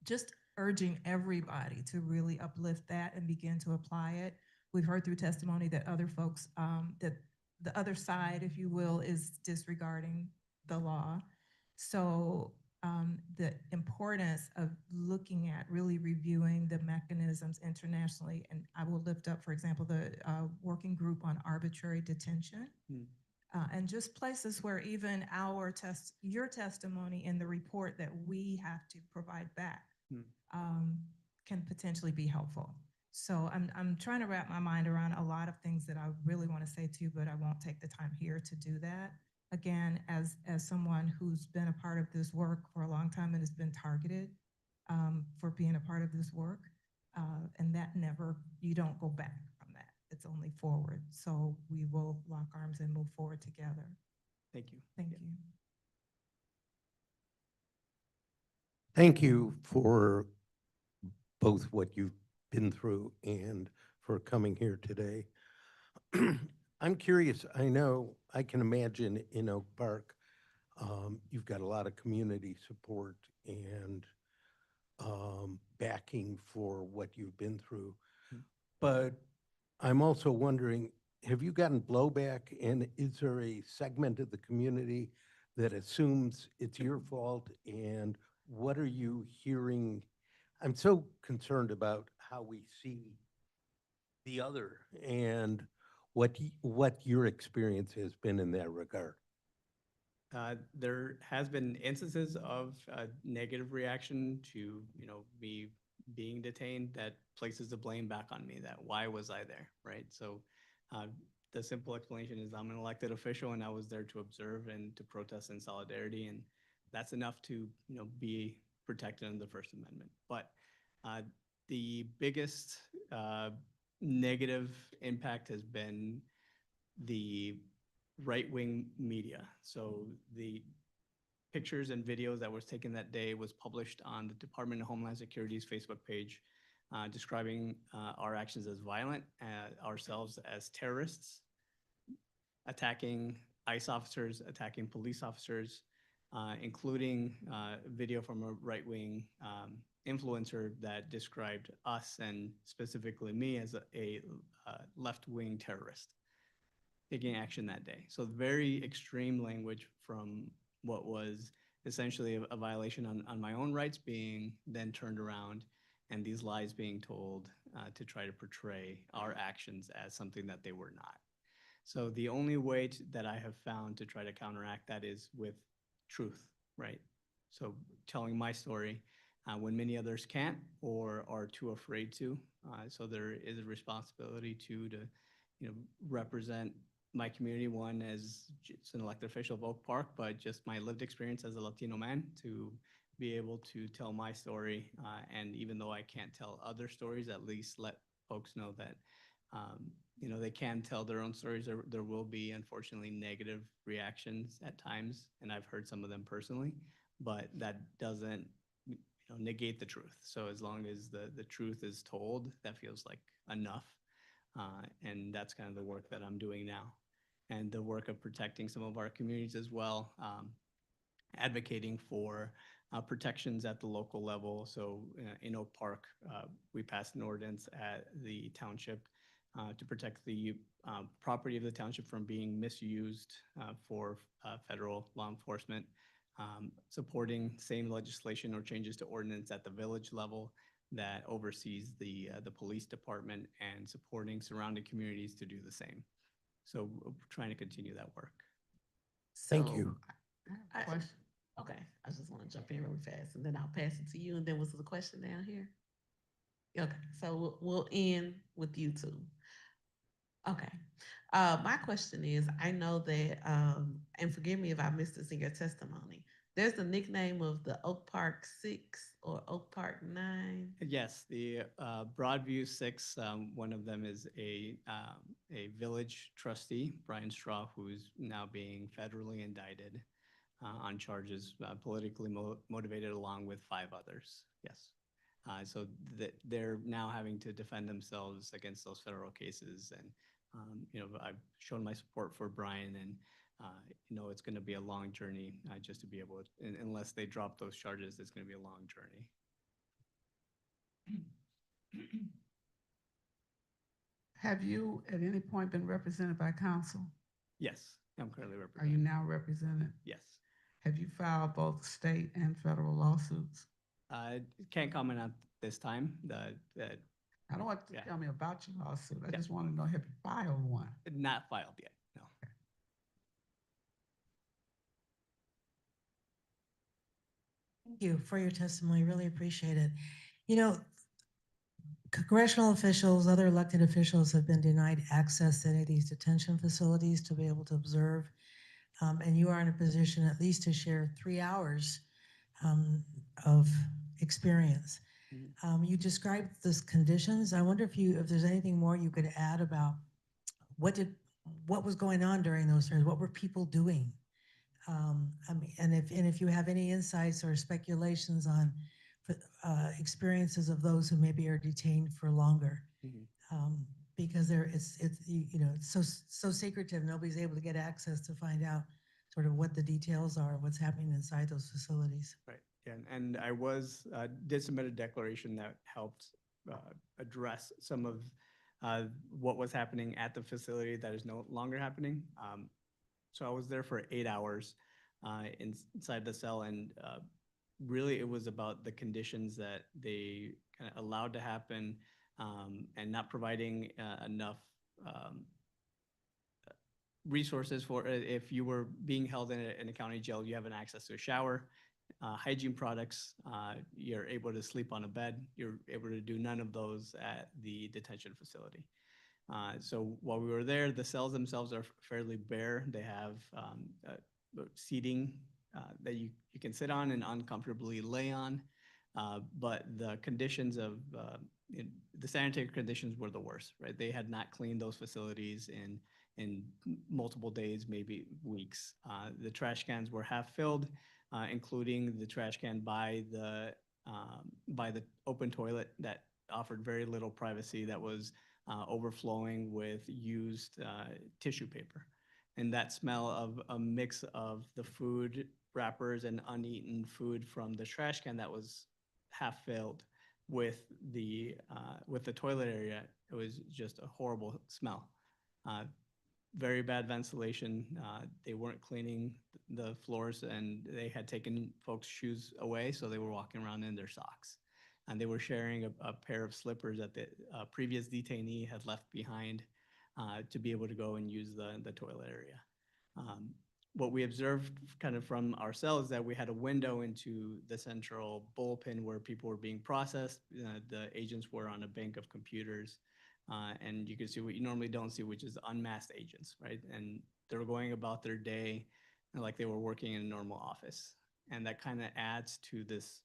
just urging everybody to really uplift that and begin to apply it. We've heard through testimony that other folks, that the other side, if you will, is disregarding the law. So the importance of looking at really reviewing the mechanisms internationally, and I will lift up, for example, the working group on arbitrary detention, and just places where even your testimony in the report that we have to provide back can potentially be helpful. So I'm trying to wrap my mind around a lot of things that I really want to say to you, but I won't take the time here to do that. Again, as someone who's been a part of this work for a long time and has been targeted for being a part of this work, and that you don't go back from that. It's only forward. So we will lock arms and move forward together. Thank you. Thank you. Thank you for both what you've been through and for coming here today. I'm curious, I know, I can imagine in Oak Park, you've got a lot of community support and backing for what you've been through. But I'm also wondering, have you gotten blowback, and is there a segment of the community that assumes it's your fault, and what are you hearing? I'm so concerned about how we see the other, and what your experience has been in that regard. There has been instances of negative reaction to, me being detained that places the blame back on me, that why was I there, right? So the simple explanation is I'm an elected official and I was there to observe and to protest in solidarity, and that's enough to, be protected under the First Amendment. But the biggest negative impact has been the right-wing media. So the pictures and videos that was taken that day was published on the Department of Homeland Security's Facebook page, describing our actions as violent, ourselves as terrorists, attacking ICE officers, attacking police officers, including video from a right-wing influencer that described us and specifically me as a left-wing terrorist taking action that day. So very extreme language from what was essentially a violation on my own rights being then turned around, and these lies being told to try to portray our actions as something that they were not. So the only way that I have found to try to counteract that is with truth, right? So telling my story when many others can't or are too afraid to. So there is a responsibility to represent my community, one as just an elected official of Oak Park, but just my lived experience as a Latino man to be able to tell my story. And even though I can't tell other stories, at least let folks know that, they can tell their own stories. There will be, unfortunately, negative reactions at times, and I've heard some of them personally, but that doesn't negate the truth. So as long as the truth is told, that feels like enough. And that's kind of the work that I'm doing now, and the work of protecting some of our communities as well, advocating for protections at the local level. So in Oak Park, we passed an ordinance at the township to protect the property of the township from being misused for federal law enforcement, supporting same legislation or changes to ordinance at the village level that oversees the police department, and supporting surrounding communities to do the same. So we're trying to continue that work. Thank you. I have a question. Okay, I just want to jump in really fast, and then I'll pass it to you. And then was the question down here? Okay, so we'll end with you two. Okay. My question is, I know that, and forgive me if I missed this in your testimony, there's the nickname of the Oak Park 6 or Oak Park 9. Yes, the Broadview 6, one of them is a village trustee, Brian Straw, who's now being federally indicted on charges politically motivated, along with 5 others. Yes. So they're now having to defend themselves against those federal cases. And, I've shown my support for Brian, and, it's going to be a long journey just to be able to, unless they drop those charges, it's going to be a long journey. Have you at any point been represented by counsel? Yes, I'm currently Are represented. you now represented? Yes. Have you filed both state and federal lawsuits? I can't comment on this time. I don't want you to Yeah. tell me about your lawsuit. I Yeah. just want to know, have you filed one? Not filed yet, no. Thank you for your testimony. Really appreciate it. You know, congressional officials, other elected officials have been denied access to any of these detention facilities to be able to observe. And you are in a position at least to share 3 hours of experience. You described those conditions. I wonder if there's anything more you could add about what was going on during those times. What were people doing? And if you have any insights or speculations on experiences of those who maybe are detained for longer, because it's so secretive. Nobody's able to get access to find out sort of what the details are, what's happening inside those facilities. Right. Yeah, and I did submit a declaration that helped address some of what was happening at the facility that is no longer happening. So I was there for 8 hours inside the cell, and really it was about the conditions that they kind of allowed to happen, and not providing enough resources for if you were being held in a county jail, you have an access to a shower, hygiene products, you're able to sleep on a bed. You're able to do none of those at the detention facility. So while we were there, the cells themselves are fairly bare. They have seating that you can sit on and uncomfortably lay on. But the conditions of the sanitary conditions were the worst, right? They had not cleaned those facilities in multiple days, maybe weeks. The trash cans were half filled, including the trash can by the open toilet that offered very little privacy, that was overflowing with used tissue paper. And that smell of a mix of the food wrappers and uneaten food from the trash can that was half filled with the toilet area, it was just a horrible smell. Very bad ventilation. They weren't cleaning the floors, and they had taken folks' shoes away, so they were walking around in their socks. And they were sharing a pair of slippers that the previous detainee had left behind to be able to go and use the toilet area. What we observed kind of from our cell is that we had a window into the central bullpen where people were being processed. The agents were on a bank of computers. And you can see what you normally don't see, which is unmasked agents, right? And they were going about their day like they were working in a normal office. And that kind of adds to this,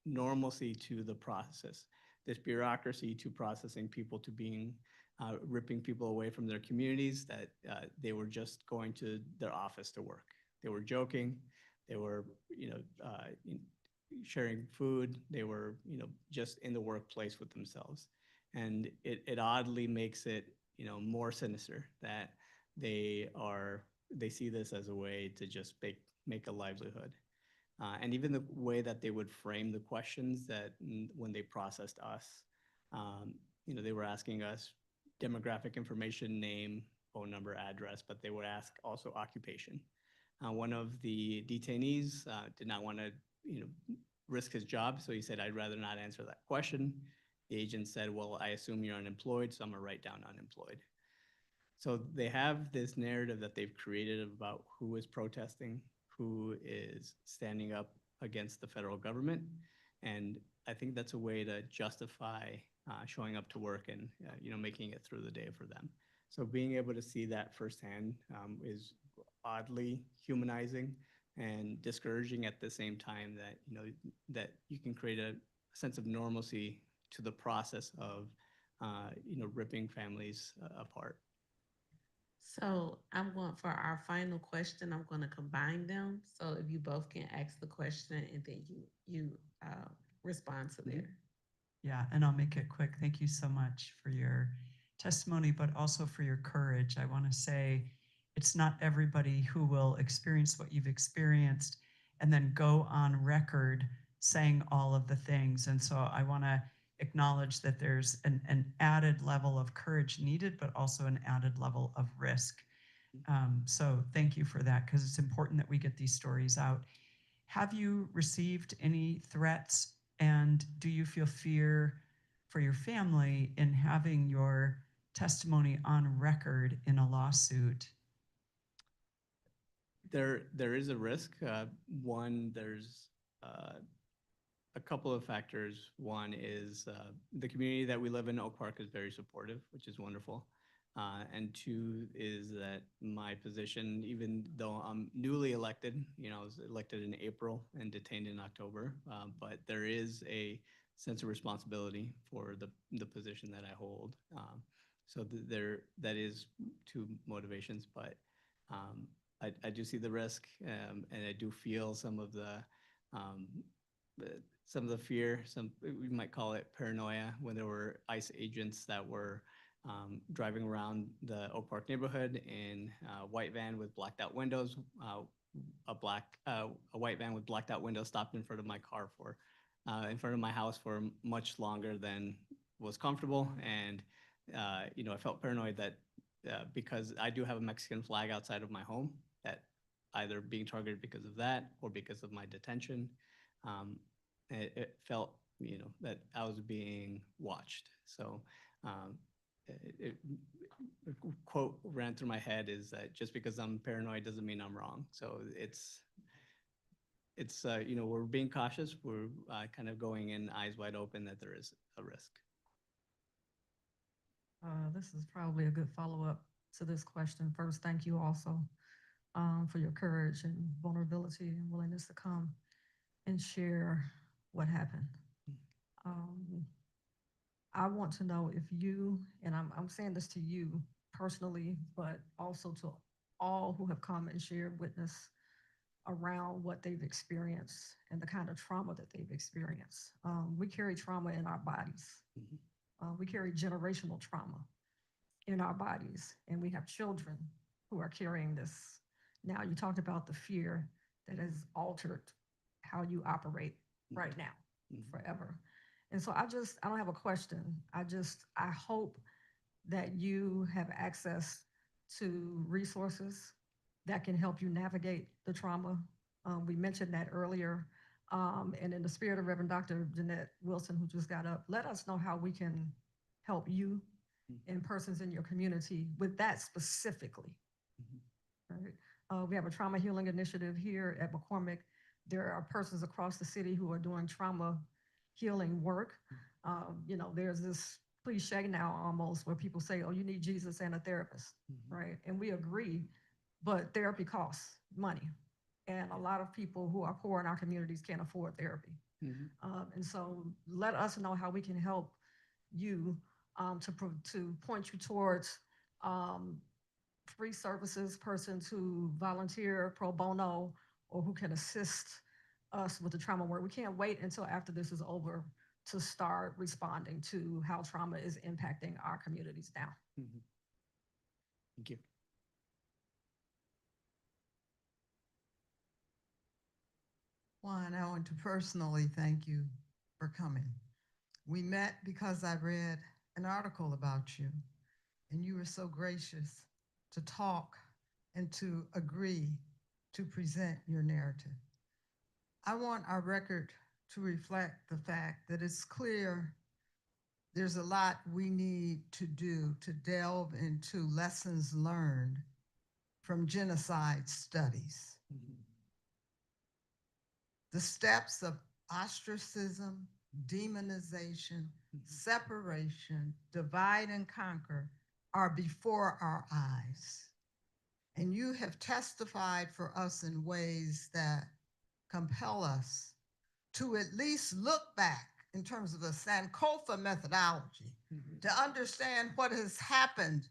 normalcy to the process, this bureaucracy to processing people, to being ripping people away from their communities, that they were just going to their office to work. They were joking. They were, sharing food. They were, just in the workplace with themselves. And it oddly makes it, more sinister that they see this as a way to just make a livelihood. And even the way that they would frame the questions, that when they processed us, they were asking us demographic information, name, phone number, address, but they would ask also occupation. One of the detainees did not want to, risk his job, so he said, "I'd rather not answer that question." The agent said, "Well, I assume you're unemployed, so I'm gonna write down unemployed." So they have this narrative that they've created about who is protesting, who is standing up against the federal government. And I think that's a way to justify showing up to work and making it through the day for them. So being able to see that firsthand is oddly humanizing and discouraging at the same time, that that you can create a sense of normalcy to the process of ripping families apart. So I'm going for our final question. I'm going to combine them. So if you both can ask the question and then you respond to there. Yeah, and I'll make it quick. Thank you so much for your testimony, but also for your courage. I want to say it's not everybody who will experience what you've experienced and then go on record saying all of the things. And so I want to acknowledge that there's an added level of courage needed, but also an added level of risk. So thank you for that, because it's important that we get these stories out. Have you received any threats, and do you feel fear for your family in having your testimony on record in a lawsuit? There is a risk. One, there's a couple of factors. One is the community that we live in, Oak Park, is very supportive, which is wonderful. And two is that my position, even though I'm newly elected, I was elected in April and detained in October, but there is a sense of responsibility for the position that I hold. So that is two motivations, but I do see the risk, and I do feel some of the fear, we might call it paranoia, when there were ICE agents that were driving around the Oak Park neighborhood in a white van with blacked out windows. A white van with blacked out windows stopped in front of my car in front of my house for much longer than was comfortable. And I felt paranoid that because I do have a Mexican flag outside of my home, that either being targeted because of that or because of my detention, it felt that I was being watched. So a quote ran through my head is that just because I'm paranoid doesn't mean I'm wrong. So we're being cautious. We're kind of going in eyes wide open that there is a risk. This is probably a good follow-up to this question. First, thank you also for your courage and vulnerability and willingness to come and share what happened. I want to know if you, and I'm saying this to you personally, but also to all who have come and shared witness around what they've experienced and the kind of trauma that they've experienced. We carry trauma in our bodies. We carry generational trauma in our bodies, and we have children who are carrying this. Now, you talked about the fear that has altered how you operate right now, forever. And so I don't have a question. I hope that you have access to resources that can help you navigate the trauma. We mentioned that earlier. And in the spirit of Reverend Dr. Jeanette Wilson, who just got up, let us know how we can help you and persons in your community with that specifically. Right? We have a trauma healing initiative here at McCormick. There are persons across the city who are doing trauma healing work. There's this cliche now almost where people say, oh, you need Jesus and a therapist, right? And we agree, but therapy costs money. And a lot of people who are poor in our communities can't afford therapy. And so let us know how we can help you to point you towards free services, persons who volunteer pro bono or who can assist us with the trauma work. We can't wait until after this is over to start responding to how trauma is impacting our communities now. Thank you. Juan, I want to personally thank you for coming. We met because I read an article about you, and you were so gracious to talk and to agree to present your narrative. I want our record to reflect the fact that it's clear there's a lot we need to do to delve into lessons learned from genocide studies. The steps of ostracism, demonization, separation, divide and conquer are before our eyes. And you have testified for us in ways that compel us to at least look back in terms of a Sankofa methodology to understand what has happened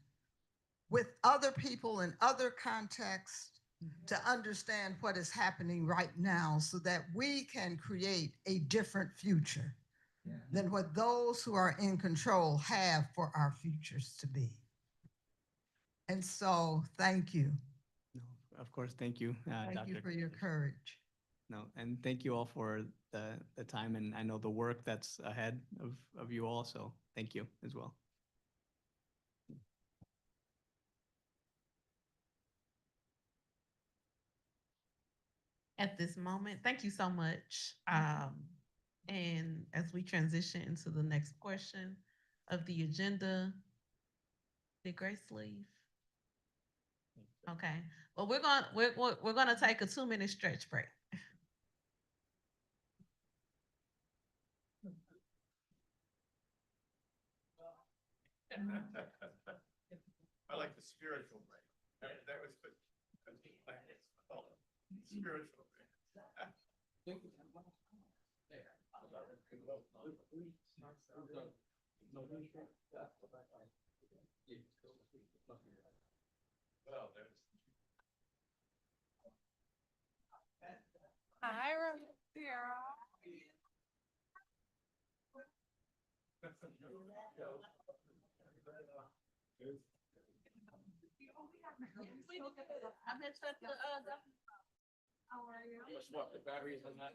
with other people in other contexts, to understand what is happening right now so that we can create a different future than what those who are in control have for our futures to be. And so, thank you. No, of course, thank you, Thank you Dr. for your courage. No, and thank you all for the time, and I know the work that's ahead of you all, so thank you as well. At this moment, thank you so much. And as we transition into the next question of the agenda, did Grace leave? Okay. Well, we're gonna take a 2-minute stretch break. I like the spiritual break. That was good. Spiritual Swap the batteries on that.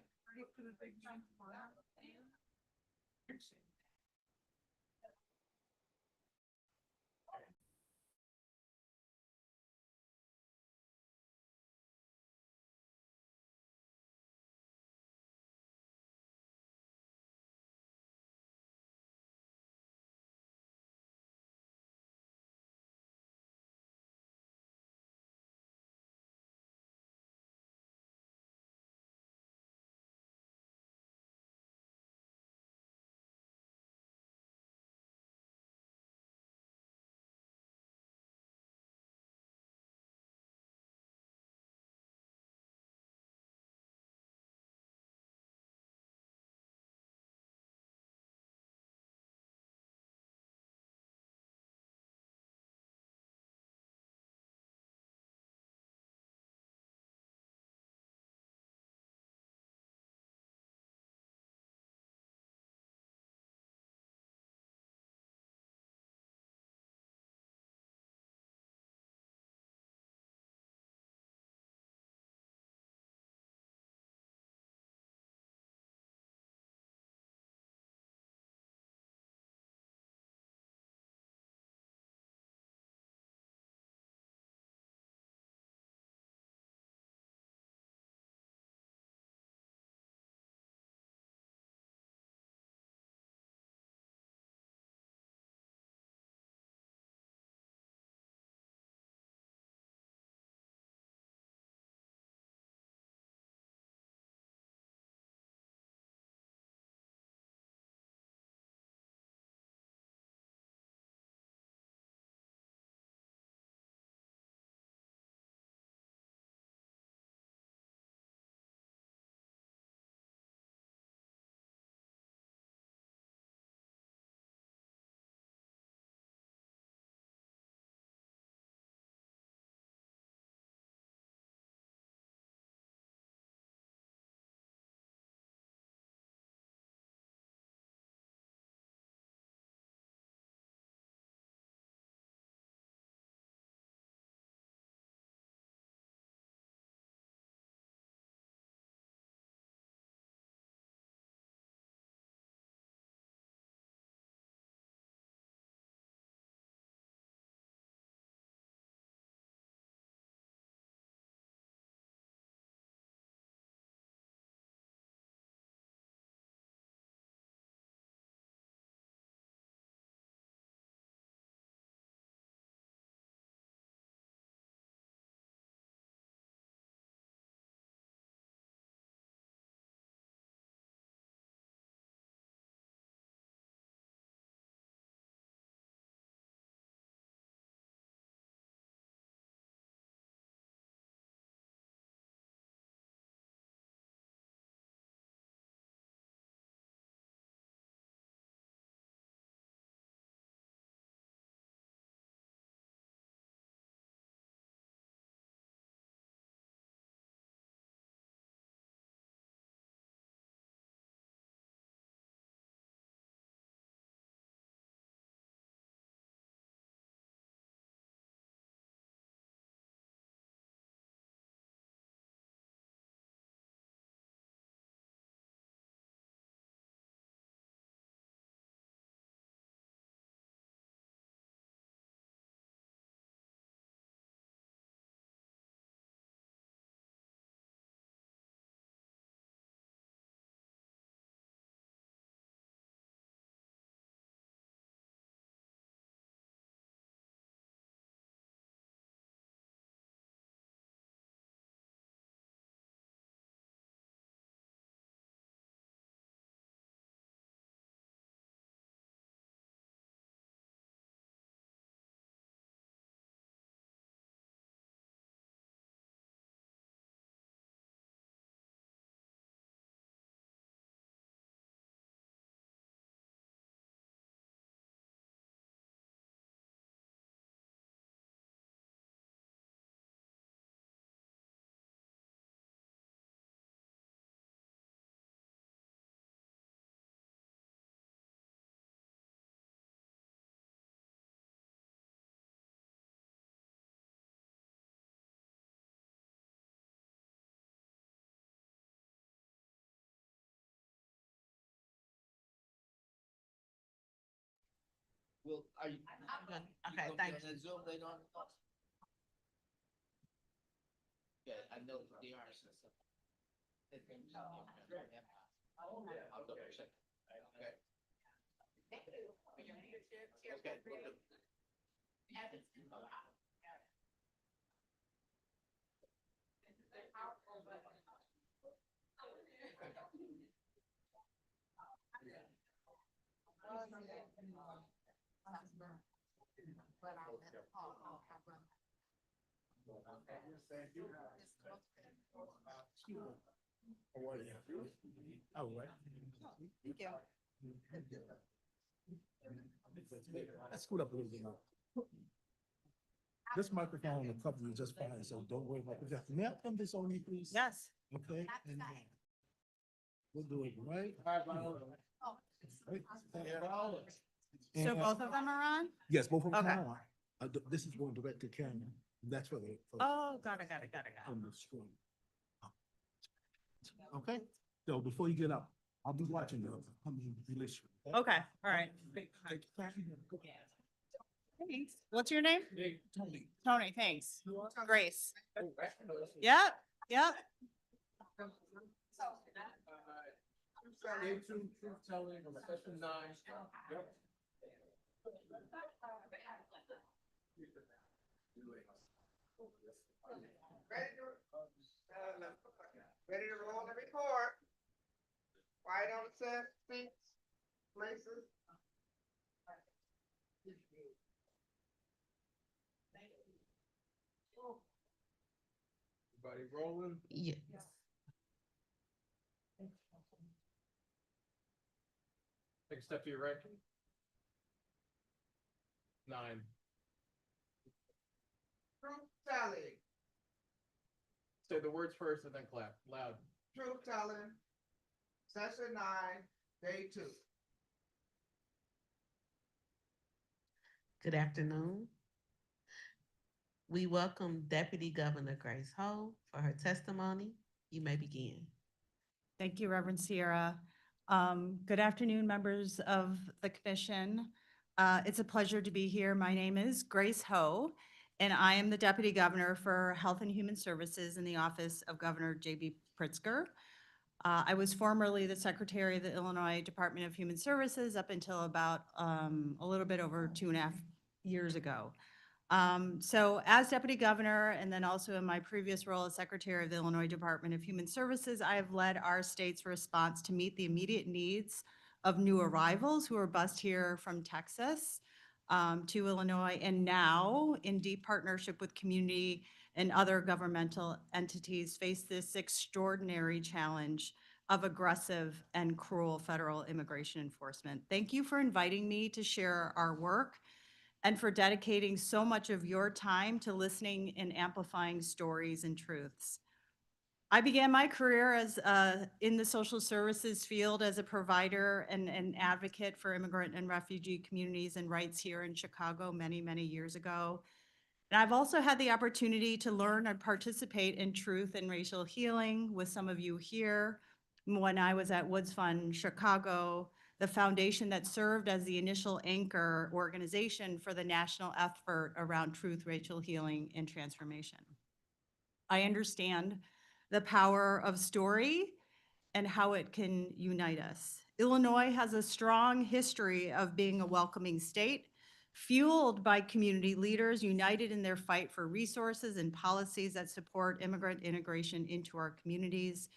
Will, are you? Okay, thank you. Zoom later on? Yeah, I know they are. I'll double check. Okay. Okay, will do. All right. Let's scoot up a little bit more. This microphone will cover you just fine, so don't worry about it. May I come this on you, please? Yes. Okay. And we'll do it right. Right. So And- both of them are on? Yes, both of them Okay. are. This is going direct to camera. That's for the. Oh, got it. On the screen. Okay, so before you get up, I'll be watching you. I'm release you. Okay, all right. Thanks. What's your name? Tony. Tony, thanks. Grace. Yep, yep. Day two, truth telling, session 9. Yep. Ready to roll the report? Quiet on the set, seats, places. Everybody rolling? Yes. Take a step to your right. 9. Truth telling, Say the words first and then clap loud. truth telling, session 9, day 2. Good afternoon. We welcome Deputy Governor Grace Ho for her testimony. You may begin. Thank you, Reverend Sierra. Good afternoon, members of the commission. It's a pleasure to be here. My name is Grace Ho, and I am the Deputy Governor for Health and Human Services in the Office of Governor J.B. Pritzker. I was formerly the Secretary of the Illinois Department of Human Services up until about a little bit over 2.5 years ago. So as Deputy Governor, and then also in my previous role as Secretary of the Illinois Department of Human Services, I have led our state's response to meet the immediate needs of new arrivals who are bused here from Texas to Illinois, and now in deep partnership with community and other governmental entities face this extraordinary challenge of aggressive and cruel federal immigration enforcement. Thank you for inviting me to share our work and for dedicating so much of your time to listening and amplifying stories and truths. I began my career as in the social services field as a provider and an advocate for immigrant and refugee communities and rights here in Chicago many, many years ago. And I've also had the opportunity to learn and participate in truth and racial healing with some of you here when I was at Woods Fund Chicago, the foundation that served as the initial anchor organization for the national effort around truth, racial healing, and transformation. I understand the power of story and how it can unite us. Illinois has a strong history of being a welcoming state, fueled by community leaders united in their fight for resources and policies that support immigrant integration into our communities,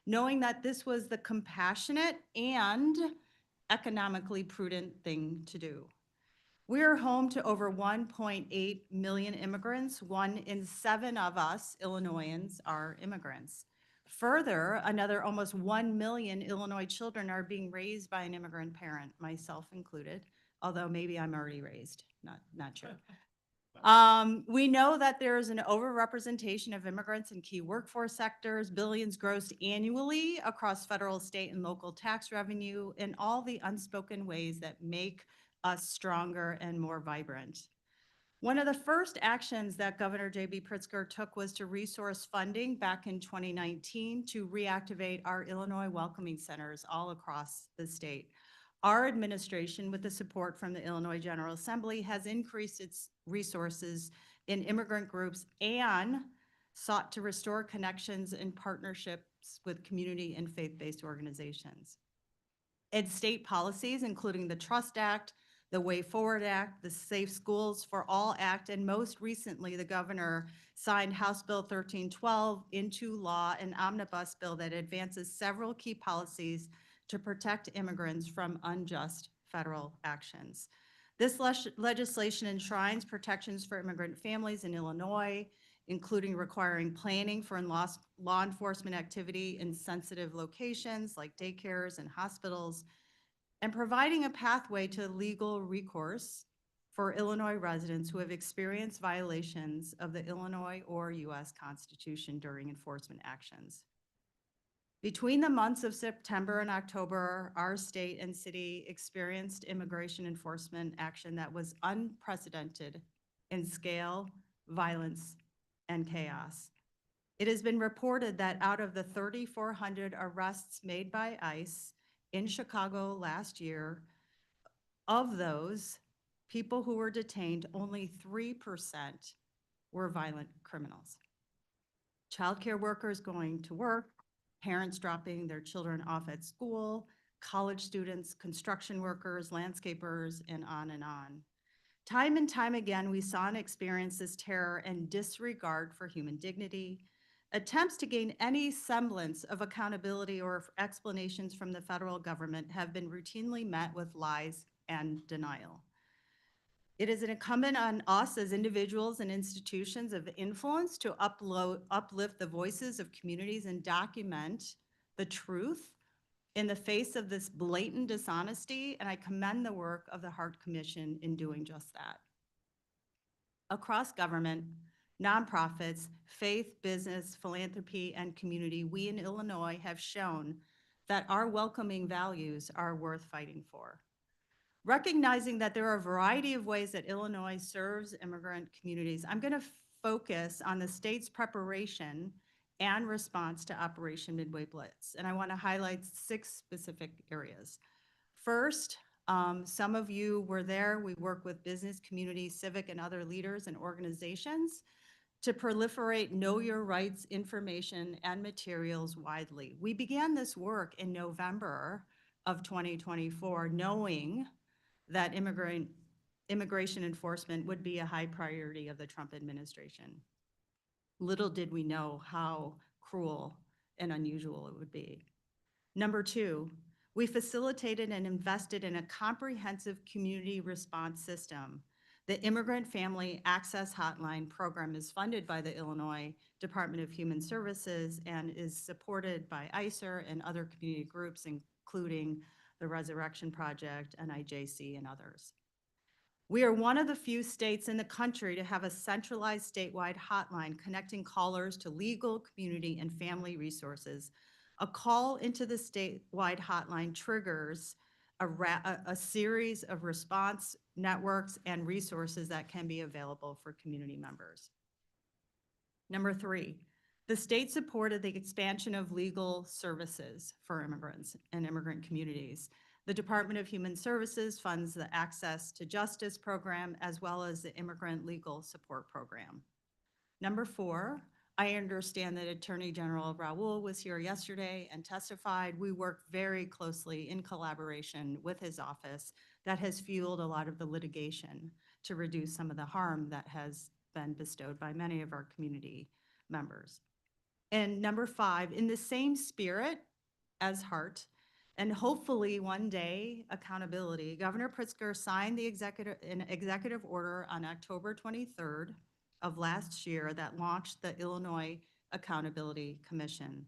knowing that this was the compassionate and economically prudent thing to do. We are home to over 1.8 million immigrants. 1 in 7 of us Illinoisans are immigrants. Further, another almost 1 million Illinois children are being raised by an immigrant parent, myself included, although maybe I'm already raised, not sure. We know that there is an overrepresentation of immigrants in key workforce sectors, billions grossed annually across federal, state, and local tax revenue, and all the unspoken ways that make us stronger and more vibrant. One of the first actions that Governor J.B. Pritzker took was to resource funding back in 2019 to reactivate our Illinois welcoming centers all across the state. Our administration, with the support from the Illinois General Assembly, has increased its resources in immigrant groups and sought to restore connections and partnerships with community and faith-based organizations. And state policies, including the Trust Act, the Way Forward Act, the Safe Schools for All Act, and most recently, the governor signed House Bill 1312 into law, an omnibus bill that advances several key policies to protect immigrants from unjust federal actions. This legislation enshrines protections for immigrant families in Illinois, including requiring planning for law enforcement activity in sensitive locations like daycares and hospitals, and providing a pathway to legal recourse for Illinois residents who have experienced violations of the Illinois or U.S. Constitution during enforcement actions. Between the months of September and October, our state and city experienced immigration enforcement action that was unprecedented in scale, violence, and chaos. It has been reported that out of the 3,400 arrests made by ICE in Chicago last year, of those people who were detained, only 3% were violent criminals. Childcare workers going to work, parents dropping their children off at school, college students, construction workers, landscapers, and on and on. Time and time again, we saw and experienced this terror and disregard for human dignity. Attempts to gain any semblance of accountability or explanations from the federal government have been routinely met with lies and denial. It is incumbent on us as individuals and institutions of influence to uplift the voices of communities and document the truth in the face of this blatant dishonesty, and I commend the work of the HART Commission in doing just that. Across government, nonprofits, faith, business, philanthropy, and community, we in Illinois have shown that our welcoming values are worth fighting for. Recognizing that there are a variety of ways that Illinois serves immigrant communities, I'm going to focus on the state's preparation and response to Operation Midway Blitz, and I want to highlight 6 specific areas. First, some of you were there. We work with business, community, civic, and other leaders and organizations to proliferate Know Your Rights information and materials widely. We began this work in November of 2024, knowing that immigration enforcement would be a high priority of the Trump administration. Little did we know how cruel and unusual it would be. Number 2, we facilitated and invested in a comprehensive community response system. The Immigrant Family Access Hotline program is funded by the Illinois Department of Human Services and is supported by ICER and other community groups, including the Resurrection Project, NIJC, and others. We are one of the few states in the country to have a centralized statewide hotline connecting callers to legal, community, and family resources. A call into the statewide hotline triggers a series of response networks and resources that can be available for community members. Number 3, the state supported the expansion of legal services for immigrants and immigrant communities. The Department of Human Services funds the Access to Justice program as well as the Immigrant Legal Support Program. Number 4, I understand that Attorney General Raul was here yesterday and testified. We work very closely in collaboration with his office that has fueled a lot of the litigation to reduce some of the harm that has been bestowed by many of our community members. And number 5, in the same spirit as HART, and hopefully one day accountability, Governor Pritzker signed an executive order on October 23rd of last year that launched the Illinois Accountability Commission,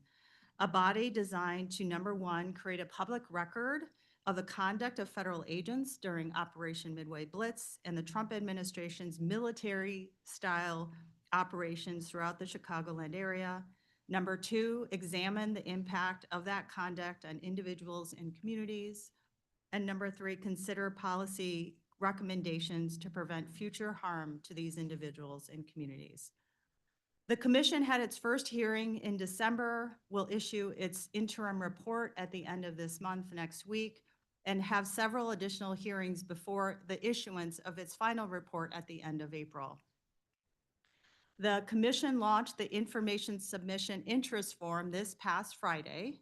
a body designed to, number 1, create a public record of the conduct of federal agents during Operation Midway Blitz and the Trump administration's military-style operations throughout the Chicagoland area. Number 2, examine the impact of that conduct on individuals and communities. And number 3, consider policy recommendations to prevent future harm to these individuals and communities. The commission had its first hearing in December, will issue its interim report at the end of this month, next week, and have several additional hearings before the issuance of its final report at the end of April. The commission launched the information submission interest form this past Friday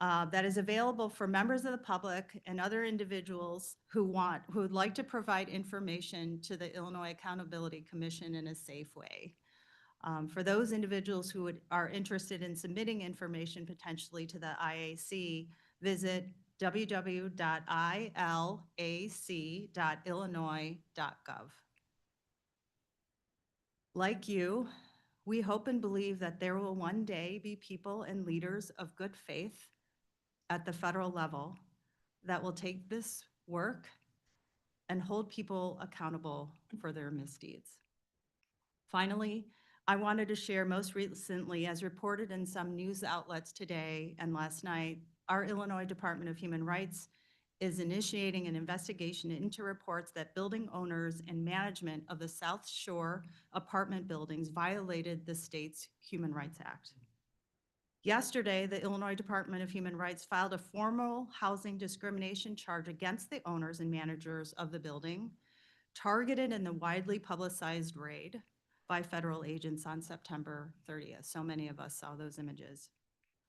that is available for members of the public and other individuals who would like to provide information to the Illinois Accountability Commission in a safe way. For those individuals who are interested in submitting information potentially to the IAC, visit www.ilac.illinois.gov. Like you, we hope and believe that there will one day be people and leaders of good faith at the federal level that will take this work and hold people accountable for their misdeeds. Finally, I wanted to share most recently, as reported in some news outlets today and last night, our Illinois Department of Human Rights is initiating an investigation into reports that building owners and management of the South Shore apartment buildings violated the state's Human Rights Act. Yesterday, the Illinois Department of Human Rights filed a formal housing discrimination charge against the owners and managers of the building, targeted in the widely publicized raid by federal agents on September 30th. So many of us saw those images.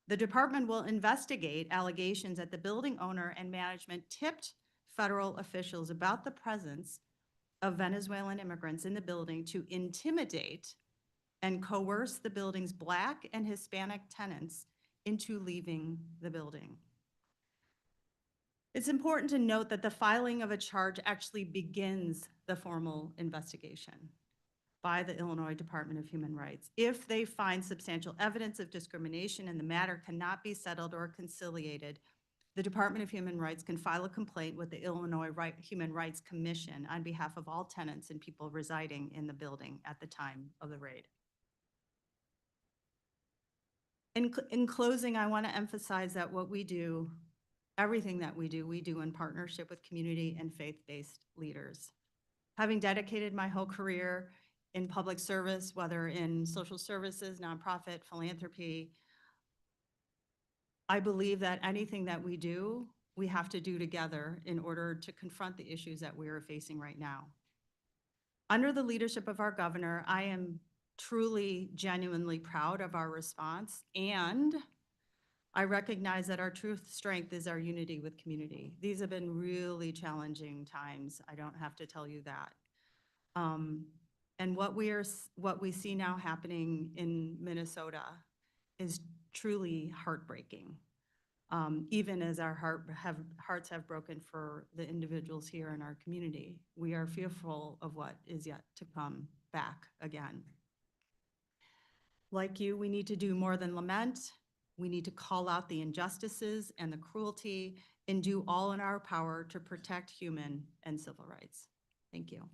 The department will investigate allegations that the building owner and management tipped federal officials about the presence of Venezuelan immigrants in the building to intimidate and coerce the building's Black and Hispanic tenants into leaving the building. It's important to note that the filing of a charge actually begins the formal investigation by the Illinois Department of Human Rights. If they find substantial evidence of discrimination and the matter cannot be settled or conciliated, the Department of Human Rights can file a complaint with the Illinois Human Rights Commission on behalf of all tenants and people residing in the building at the time of the raid. In closing, I want to emphasize that what we do, everything that we do in partnership with community and faith-based leaders. Having dedicated my whole career in public service, whether in social services, nonprofit, philanthropy, I believe that anything that we do, we have to do together in order to confront the issues that we are facing right now. Under the leadership of our governor, I am truly, genuinely proud of our response, and I recognize that our true strength is our unity with community. These have been really challenging times. I don't have to tell you that. And what we see now happening in Minnesota is truly heartbreaking. Even as our hearts have broken for the individuals here in our community, we are fearful of what is yet to come back again. Like you, we need to do more than lament. We need to call out the injustices and the cruelty and do all in our power to protect human and civil rights. Thank you.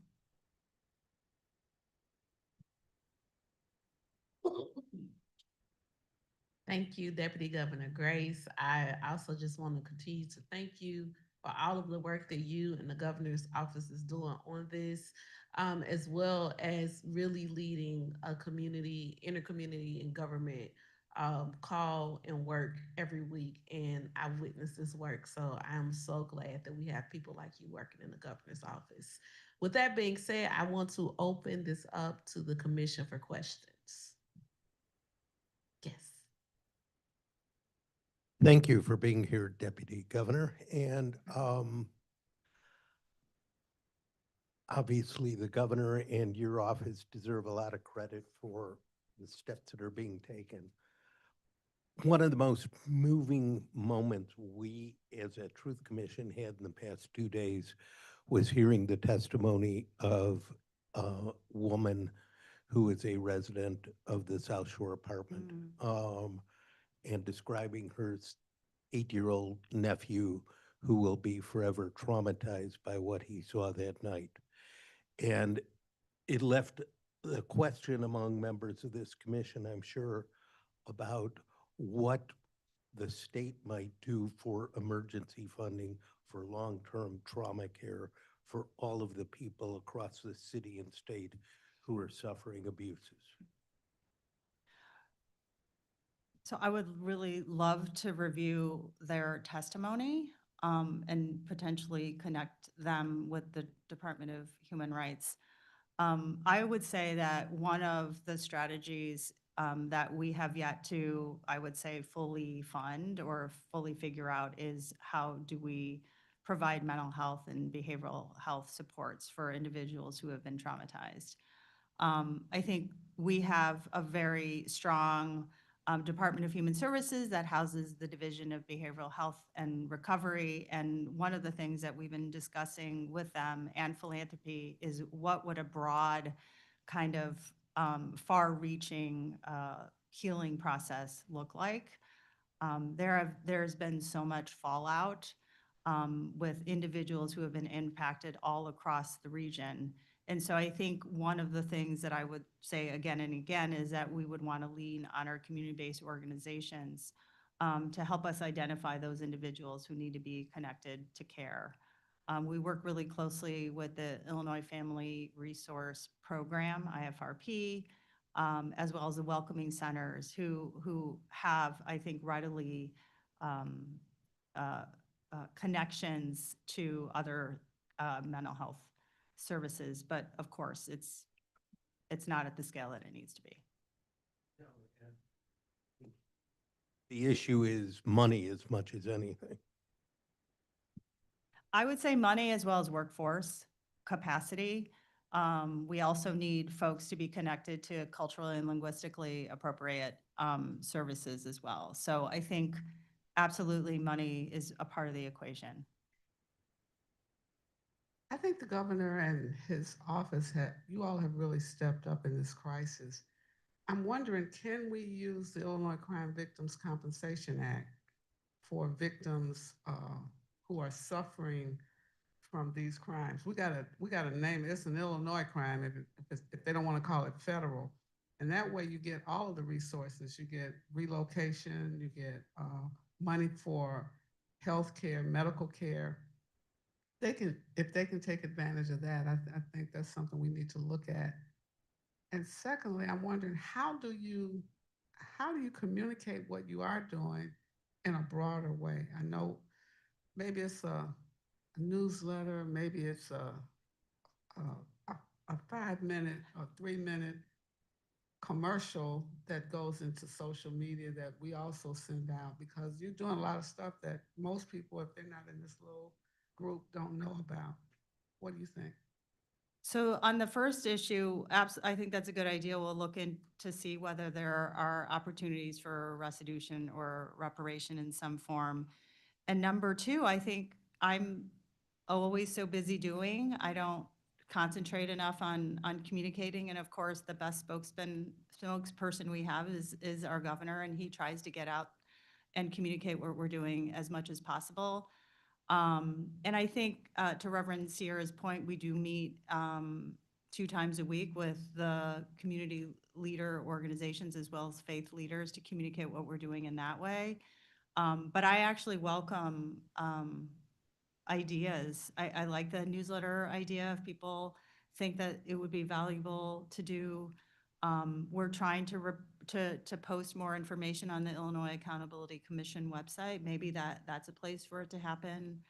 Thank you, Deputy Governor Grace. I also just want to continue to thank you for all of the work that you and the governor's office is doing on this, as well as really leading a community, intercommunity and government call and work every week. And I witnessed this work. So I'm so glad that we have people like you working in the governor's office. With that being said, I want to open this up to the commission for questions. Yes. Thank you for being here, Deputy Governor. And obviously, the governor and your office deserve a lot of credit for the steps that are being taken. One of the most moving moments we, as a Truth Commission, had in the past 2 days was hearing the testimony of a woman who is a resident of the South Shore apartment. And describing her 8-year-old nephew who will be forever traumatized by what he saw that night. And it left the question among members of this commission, I'm sure, about what the state might do for emergency funding for long-term trauma care for all of the people across the city and state who are suffering abuses. So I would really love to review their testimony. and potentially connect them with the Department of Human Rights. I would say that one of the strategies that we have yet to, I would say, fully fund or fully figure out is how do we provide mental health and behavioral health supports for individuals who have been traumatized. I think we have a very strong Department of Human Services that houses the Division of Behavioral Health and Recovery. And one of the things that we've been discussing with them and philanthropy is what would a broad kind of far-reaching healing process look like. There's been so much fallout with individuals who have been impacted all across the region. And so I think one of the things that I would say again and again is that we would want to lean on our community-based organizations to help us identify those individuals who need to be connected to care. We work really closely with the Illinois Family Resource Program, IFRP, as well as the welcoming centers who have, I think, readily connections to other mental health services, but of course, it's not at the scale that it needs to be. The issue is money as much as anything. I would say money as well as workforce capacity. We also need folks to be connected to culturally and linguistically appropriate services as well. So I think absolutely money is a part of the equation. I think the governor and his office you all have really stepped up in this crisis. I'm wondering, can we use the Illinois Crime Victims Compensation Act for victims who are suffering from these crimes? We gotta name it. It's an Illinois crime if they don't want to call it federal. And that way you get all of the resources. You get relocation, you get money for health care, medical care. If they can take advantage of that, I think that's something we need to look at. And secondly, I'm wondering how do you communicate what you are doing in a broader way? I know maybe it's a newsletter, maybe it's a 5-minute or 3-minute commercial that goes into social media that we also send out, because you're doing a lot of stuff that most people, if they're not in this little group, don't know about. What do you think? So on the first issue, I think that's a good idea. We'll look in to see whether there are opportunities for restitution or reparation in some form. And number two, I think I'm always so busy doing, I don't concentrate enough on communicating. And of course, the best spokesperson we have is our governor, and he tries to get out and communicate what we're doing as much as possible. And I think to Reverend Sierra's point, we do meet 2 times a week with the community leader organizations as well as faith leaders to communicate what we're doing in that way. But I actually welcome ideas. I like the newsletter idea if people think that it would be valuable to do. We're trying to post more information on the Illinois Accountability Commission website. Maybe that's a place for it to happen.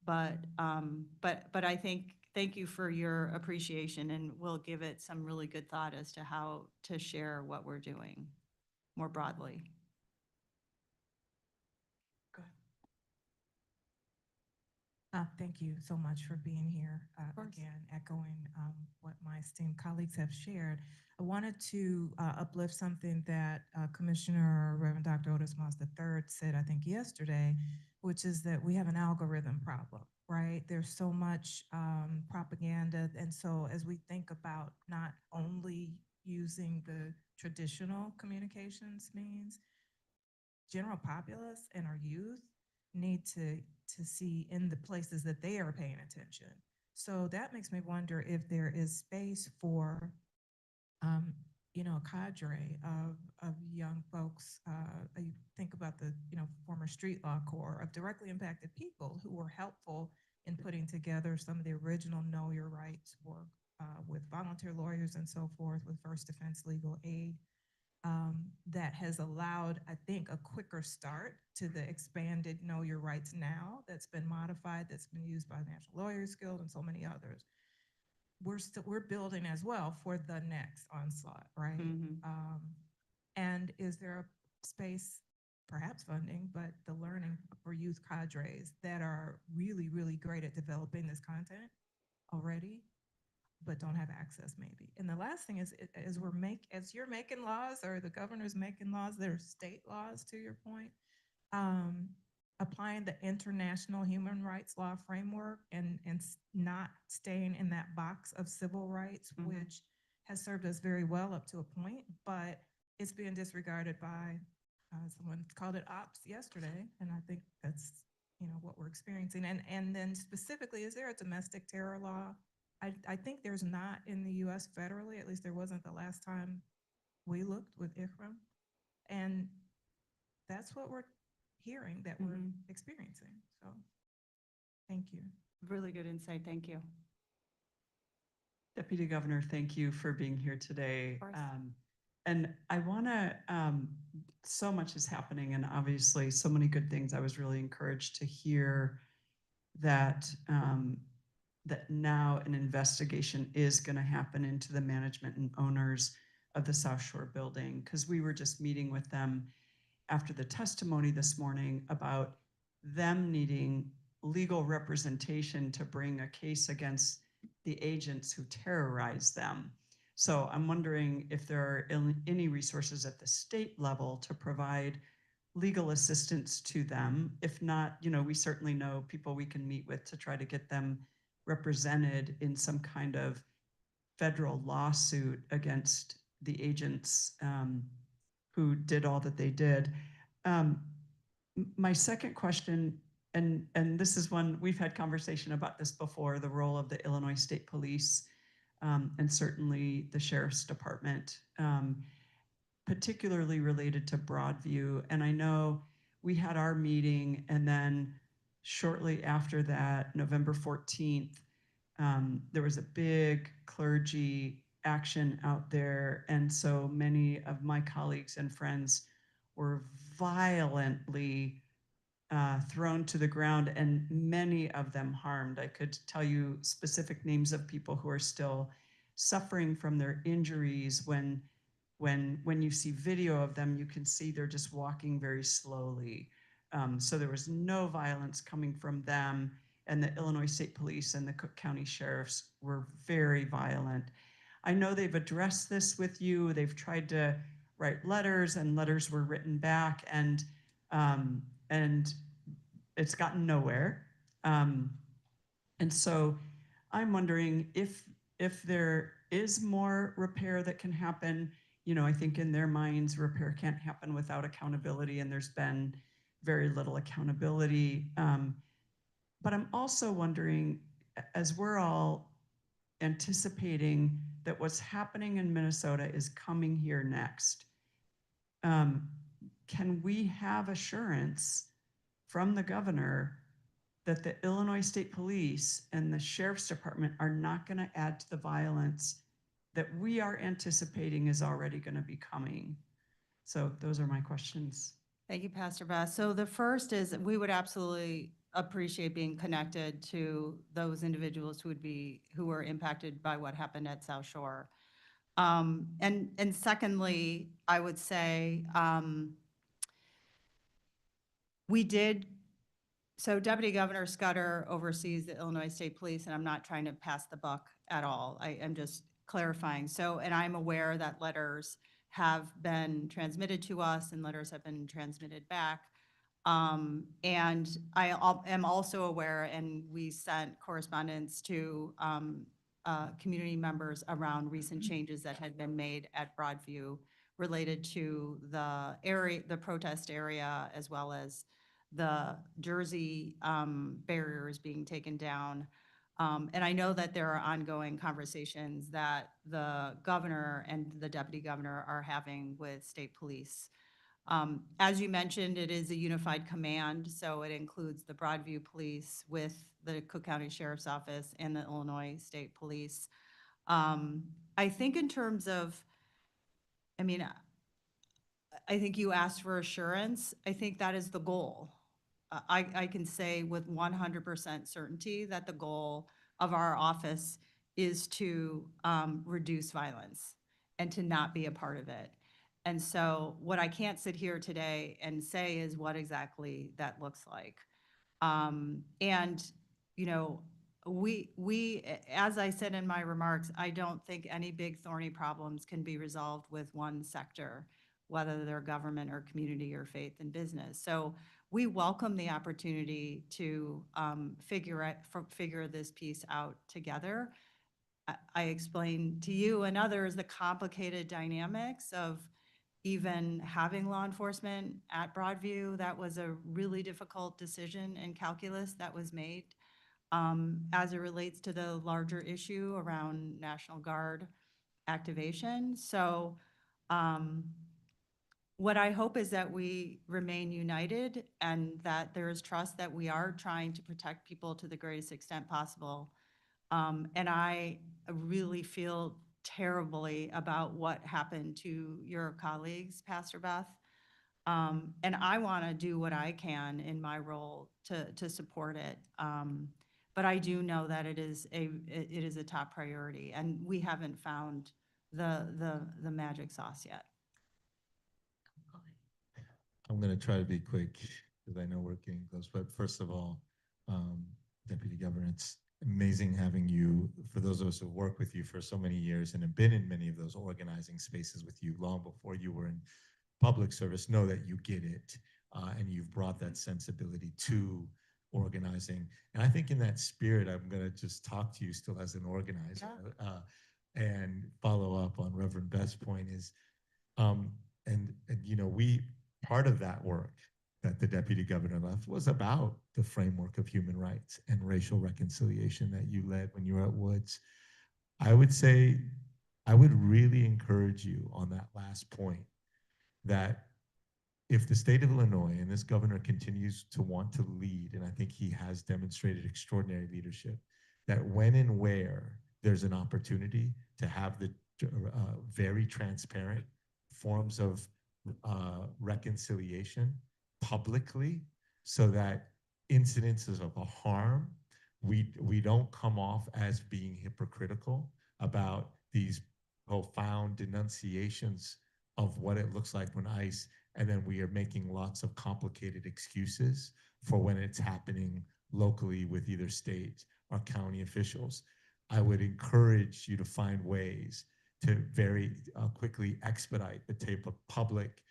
But I think, thank you for your appreciation, and we'll give it some really good thought as to how to share what we're doing more broadly. Thank you so much for being here. Again, echoing what my esteemed colleagues have shared. I wanted to uplift something that Commissioner Reverend Dr. Otis Moss III said, I think yesterday, which is that we have an algorithm problem, right? There's so much propaganda. And so as we think about not only using the traditional communications means, general populace and our youth need to see in the places that they are paying attention. So that makes me wonder if there is space for, a cadre of young folks. I think about the, former street law corps of directly impacted people who were helpful in putting together some of the original Know Your Rights work with volunteer lawyers and so forth, with First Defense Legal Aid. that has allowed, I think, a quicker start to the expanded Know Your Rights Now that's been modified, that's been used by National Lawyers Guild and so many others. We're building as well for the next onslaught, right? Mhm. And is there a space, perhaps funding, but the learning for youth cadres that are really, really great at developing this content already, but don't have access maybe. And the last thing is, as you're making laws or the governor's making laws, there are state laws to your point, applying the international human rights law framework and not staying in that box of civil rights, which has served us very well up to a point, but it's being disregarded by someone called it ops yesterday, and I think that's what we're experiencing. And then specifically, is there a domestic terror law? I think there's not in the U.S. federally. At least there wasn't the last time we looked with ICRM, and that's what we're hearing that we're experiencing. So, thank you. Really good insight. Thank you. Deputy Governor, thank you for being here today. Of course. And I want to, so much is happening and obviously so many good things. I was really encouraged to hear that, that now an investigation is going to happen into the management and owners of the South Shore building, because we were just meeting with them after the testimony this morning about them needing legal representation to bring a case against the agents who terrorize them. So I'm wondering if there are any resources at the state level to provide legal assistance to them. If not, we certainly know people we can meet with to try to get them represented in some kind of federal lawsuit against the agents who did all that they did. My second question, and this is one, we've had conversation about this before, the role of the Illinois State Police and certainly the Sheriff's Department, particularly related to Broadview. And I know we had our meeting, and then shortly after that, November 14th, there was a big clergy action out there. And so many of my colleagues and friends were violently thrown to the ground, and many of them harmed. I could tell you specific names of people who are still suffering from their injuries. When you see video of them, you can see they're just walking very slowly. So there was no violence coming from them, and the Illinois State Police and the Cook County Sheriffs were very violent. I know they've addressed this with you. They've tried to write letters, and letters were written back, and it's gotten nowhere. And so I'm wondering if there is more repair that can happen. I think in their minds, repair can't happen without accountability, and there's been very little accountability. But I'm also wondering, as we're all anticipating that what's happening in Minnesota is coming here next, can we have assurance from the governor that the Illinois State Police and the Sheriff's Department are not going to add to the violence that we are anticipating is already going to be coming? So those are my questions. Thank you, Pastor Bass. So the first is we would absolutely appreciate being connected to those individuals who were impacted by what happened at South Shore. And secondly, I would say so Deputy Governor Scudder oversees the Illinois State Police, and I'm not trying to pass the buck at all. I am just clarifying. So, and I'm aware that letters have been transmitted to us and letters have been transmitted back. And I am also aware, and we sent correspondence to community members around recent changes that had been made at Broadview related to the protest area, as well as the Jersey barriers being taken down. And I know that there are ongoing conversations that the governor and the deputy governor are having with state police. As you mentioned, it is a unified command, so it includes the Broadview Police with the Cook County Sheriff's Office and the Illinois State Police. I think in terms of, I think you asked for assurance. I think that is the goal. I can say with 100% certainty that the goal of our office is to reduce violence and to not be a part of it. And so what I can't sit here today and say is what exactly that looks like. And, you know, as I said in my remarks, I don't think any big thorny problems can be resolved with one sector, whether they're government or community or faith and business. So we welcome the opportunity to figure this piece out together. I explained to you and others the complicated dynamics of even having law enforcement at Broadview. That was a really difficult decision and calculus that was made as it relates to the larger issue around National Guard activation. So what I hope is that we remain united and that there is trust that we are trying to protect people to the greatest extent possible. And I really feel terribly about what happened to your colleagues, Pastor Beth. And I want to do what I can in my role to support it. But I do know that it is a top priority, and we haven't found the magic sauce yet. I'm going to try to be quick because I know we're getting close. But first of all, Deputy Governor, it's amazing having you. For those of us who worked with you for so many years and have been in many of those organizing spaces with you long before you were in public service, know that you get it, and you've brought that sensibility to organizing. And I think in that spirit, I'm going to just talk to you still as an organizer, and follow up on Reverend Beth's point is, and you know, part of that work that the deputy governor left was about the framework of human rights and racial reconciliation that you led when you were at Woods. I would say, I would really encourage you on that last point that if the state of Illinois and this governor continues to want to lead, and I think he has demonstrated extraordinary leadership, that when and where there's an opportunity to have the very transparent forms of reconciliation publicly, so that incidences of a harm, we don't come off as being hypocritical about these profound denunciations of what it looks like when ICE, and then we are making lots of complicated excuses for when it's happening locally with either state or county officials. I would encourage you to find ways to very quickly expedite the tape of public,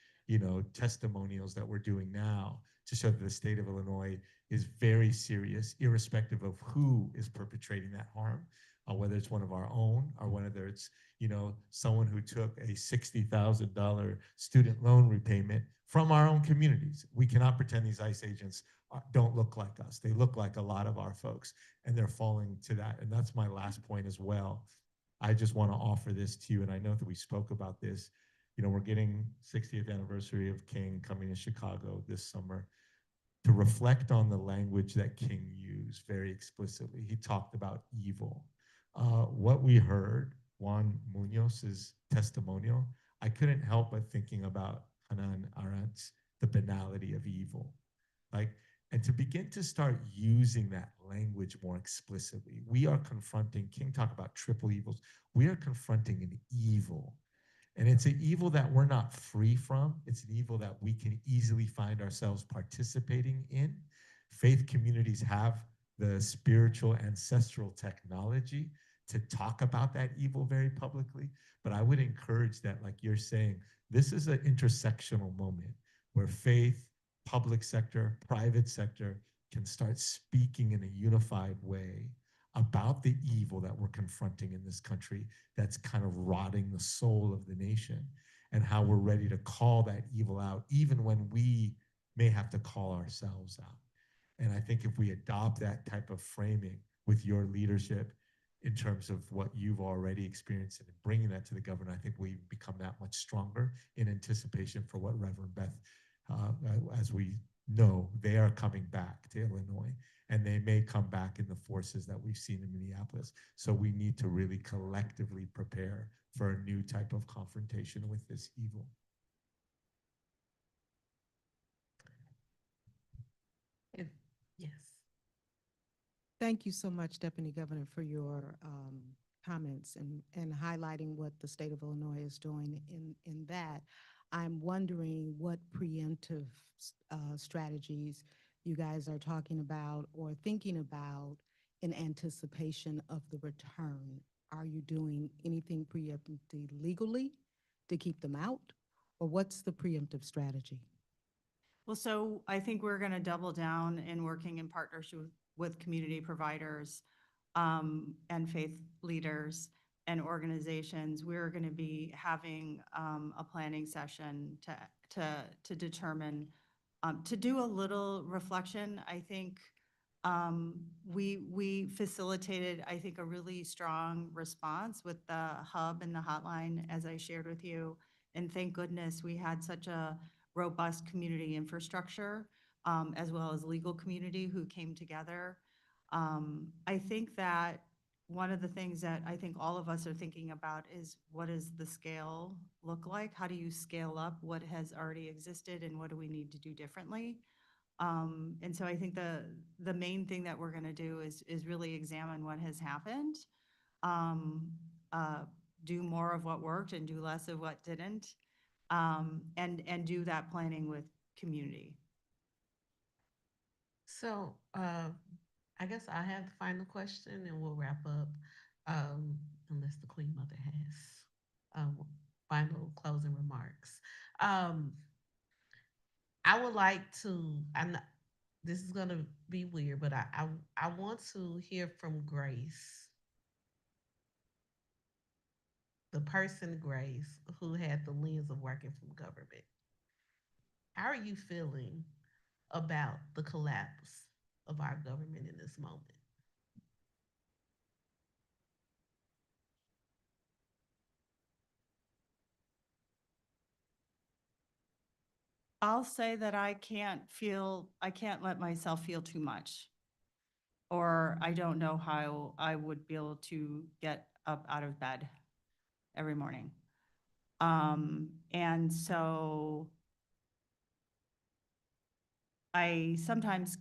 testimonials that we're doing now to show that the state of Illinois is very serious, irrespective of who is perpetrating that harm, whether it's one of our own or whether it's, someone who took a $60,000 student loan repayment from our own communities. We cannot pretend these ICE agents don't look like us. They look like a lot of our folks, and they're falling to that. And that's my last point as well. I just want to offer this to you, and I know that we spoke about this. We're getting 60th anniversary of King coming to Chicago this summer. To reflect on the language that King used very explicitly, he talked about evil. What we heard, Juan Munoz's testimonial, I couldn't help but thinking about Hanan Arendt's The Banality of Evil. And to begin to start using that language more explicitly, we are confronting, King talked about triple evils, we are confronting an evil. And it's an evil that we're not free from. It's an evil that we can easily find ourselves participating in. Faith communities have the spiritual ancestral technology to talk about that evil very publicly. But I would encourage that, like you're saying, this is an intersectional moment where faith, public sector, private sector can start speaking in a unified way about the evil that we're confronting in this country that's kind of rotting the soul of the nation, and how we're ready to call that evil out, even when we may have to call ourselves out. And I think if we adopt that type of framing with your leadership in terms of what you've already experienced and bringing that to the governor, I think we become that much stronger in anticipation for what Reverend Beth, as we know, they are coming back to Illinois, and they may come back in the forces that we've seen in Minneapolis. So we need to really collectively prepare for a new type of confrontation with this evil. Thank you so much, Deputy Governor, for your comments and highlighting what the state of Illinois is doing in that. I'm wondering what preemptive strategies you guys are talking about or thinking about in anticipation of the return. Are you doing anything preemptively legally to keep them out? Or what's the preemptive strategy? Well, so I think we're going to double down in working in partnership with community providers and faith leaders and organizations. We're going to be having a planning session to determine, to do a little reflection. I think we facilitated, I think, a really strong response with the hub and the hotline, as I shared with you. And thank goodness we had such a robust community infrastructure, as well as legal community who came together. I think that one of the things that I think all of us are thinking about is what does the scale look like? How do you scale up what has already existed and what do we need to do differently? And so I think the main thing that we're going to do is really examine what has happened, um, uh, do more of what worked and do less of what didn't, and do that planning with community. So, I guess I have the final question and we'll wrap up, unless the Queen Mother has final closing remarks. Um, I would like to, this is going to be weird, but I want to hear from Grace, the person, Grace, who had the lens of working from government. How are you feeling about the collapse of our government in this moment? I'll say that I can't let myself feel too much, or I don't know how I would be able to get up out of bed every morning. And so I sometimes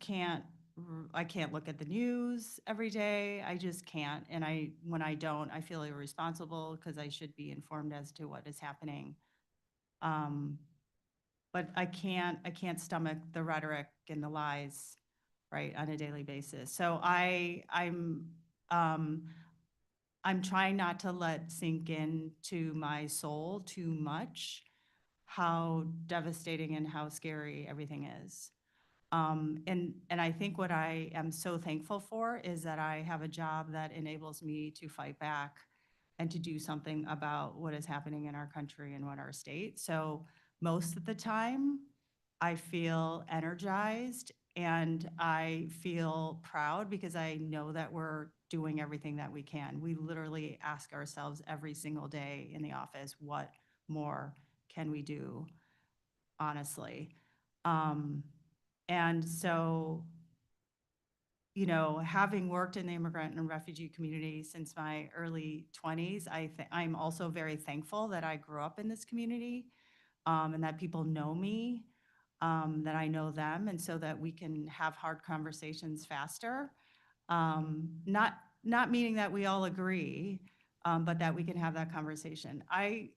I can't look at the news every day. I just can't. And when I don't, I feel irresponsible because I should be informed as to what is happening. Um, but I can't stomach the rhetoric and the lies, right, on a daily basis. So I'm trying not to let sink into my soul too much how devastating and how scary everything is. And I think what I am so thankful for is that I have a job that enables me to fight back and to do something about what is happening in our country and what our state. So most of the time, I feel energized and I feel proud because I know that we're doing everything that we can. We literally ask ourselves every single day in the office, what more can we do, honestly? Um, and so, you know, having worked in the immigrant and refugee community since my early 20s, I'm also very thankful that I grew up in this community, and that people know me, that I know them, and so that we can have hard conversations faster. Not meaning that we all agree, but that we can have that conversation.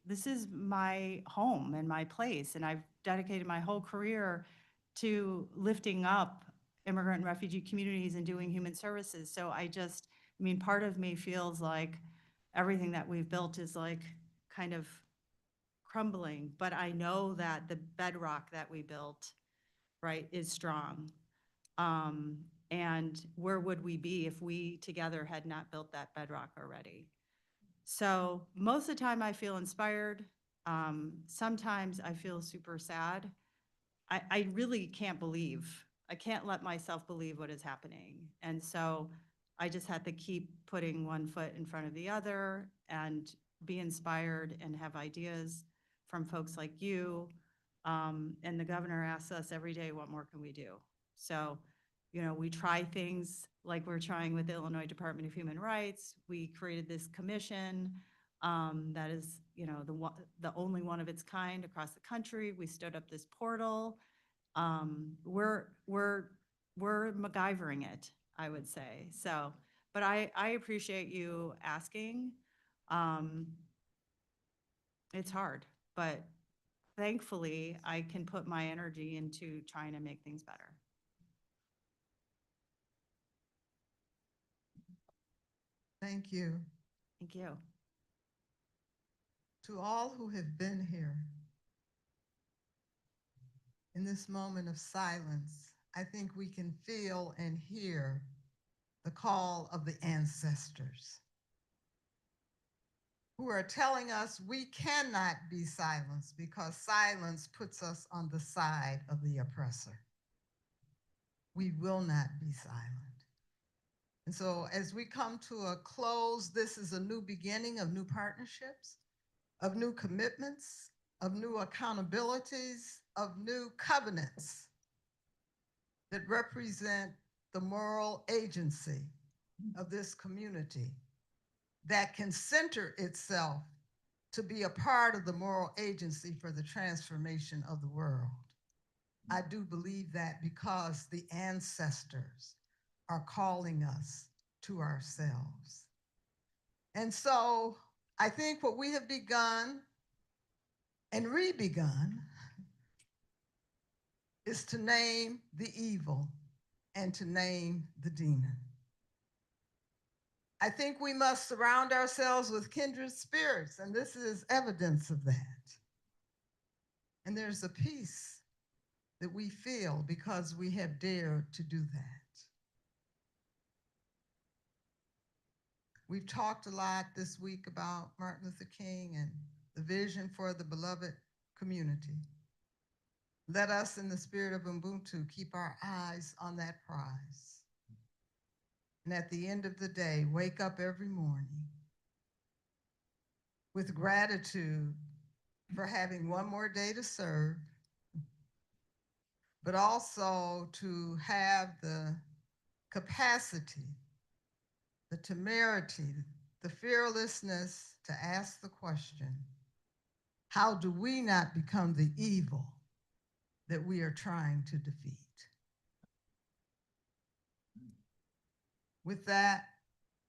This is my home and my place, and I've dedicated my whole career to lifting up immigrant and refugee communities and doing human services. So I mean, part of me feels like everything that we've built is like kind of crumbling, but I know that the bedrock that we built, right, is strong. And where would we be if we together had not built that bedrock already? So most of the time I feel inspired. Sometimes I feel super sad. I really I can't let myself believe what is happening. And so I just had to keep putting one foot in front of the other and be inspired and have ideas from folks like you. And the governor asks us every day, what more can we do? So, you know, we try things like we're trying with the Illinois Department of Human Rights. We created this commission that is, you know, the only one of its kind across the country. We stood up this portal. We're MacGyvering it. I would say. So, but I appreciate you asking. It's hard, but thankfully I can put my energy into trying to make things better. Thank you. Thank you. To all who have been here, in this moment of silence, I think we can feel and hear the call of the ancestors who are telling us we cannot be silenced because silence puts us on the side of the oppressor. We will not be silent. And so as we come to a close, this is a new beginning of new partnerships, of new commitments, of new accountabilities, of new covenants that represent the moral agency of this community that can center itself to be a part of the moral agency for the transformation of the world. I do believe that because the ancestors are calling us to ourselves. And so I think what we have begun and re-begun is to name the evil and to name the demon. I think we must surround ourselves with kindred spirits, and this is evidence of that. And there's a peace that we feel because we have dared to do that. We've talked a lot this week about Martin Luther King and the vision for the beloved community. Let us, in the spirit of Ubuntu, keep our eyes on that prize. And at the end of the day, wake up every morning with gratitude for having one more day to serve, but also to have the capacity, the temerity, the fearlessness to ask the question, how do we not become the evil that we are trying to defeat? With that,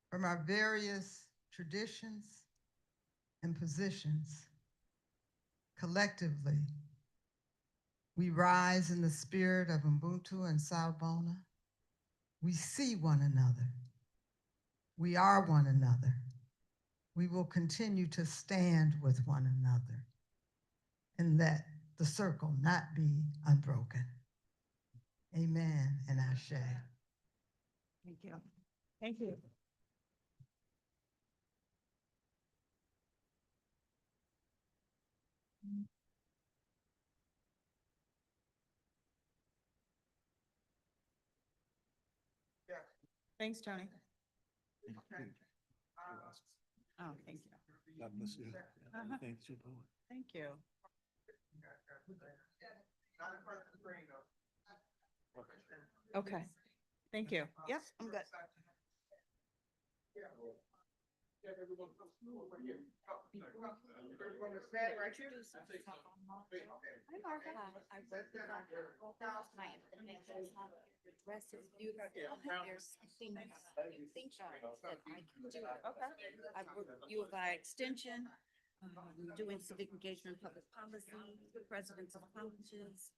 from our various traditions and positions, collectively, we rise in the spirit of Ubuntu and Sawubona. We see one another. We are one another. We will continue to stand with one another and let the circle not be unbroken. Amen and Ashe. Thank you. Thank you. Thanks, Tony. Oh, thank you. God bless you. Uh-huh. Thanks, you both. Thank you. Okay. Thank you. Yep, I'm good. I'm Martha. I work with my information. The dress is beautiful. There's things that I can do. Okay. I work with U of I Extension, doing civic engagement, public policy, presidents of colleges.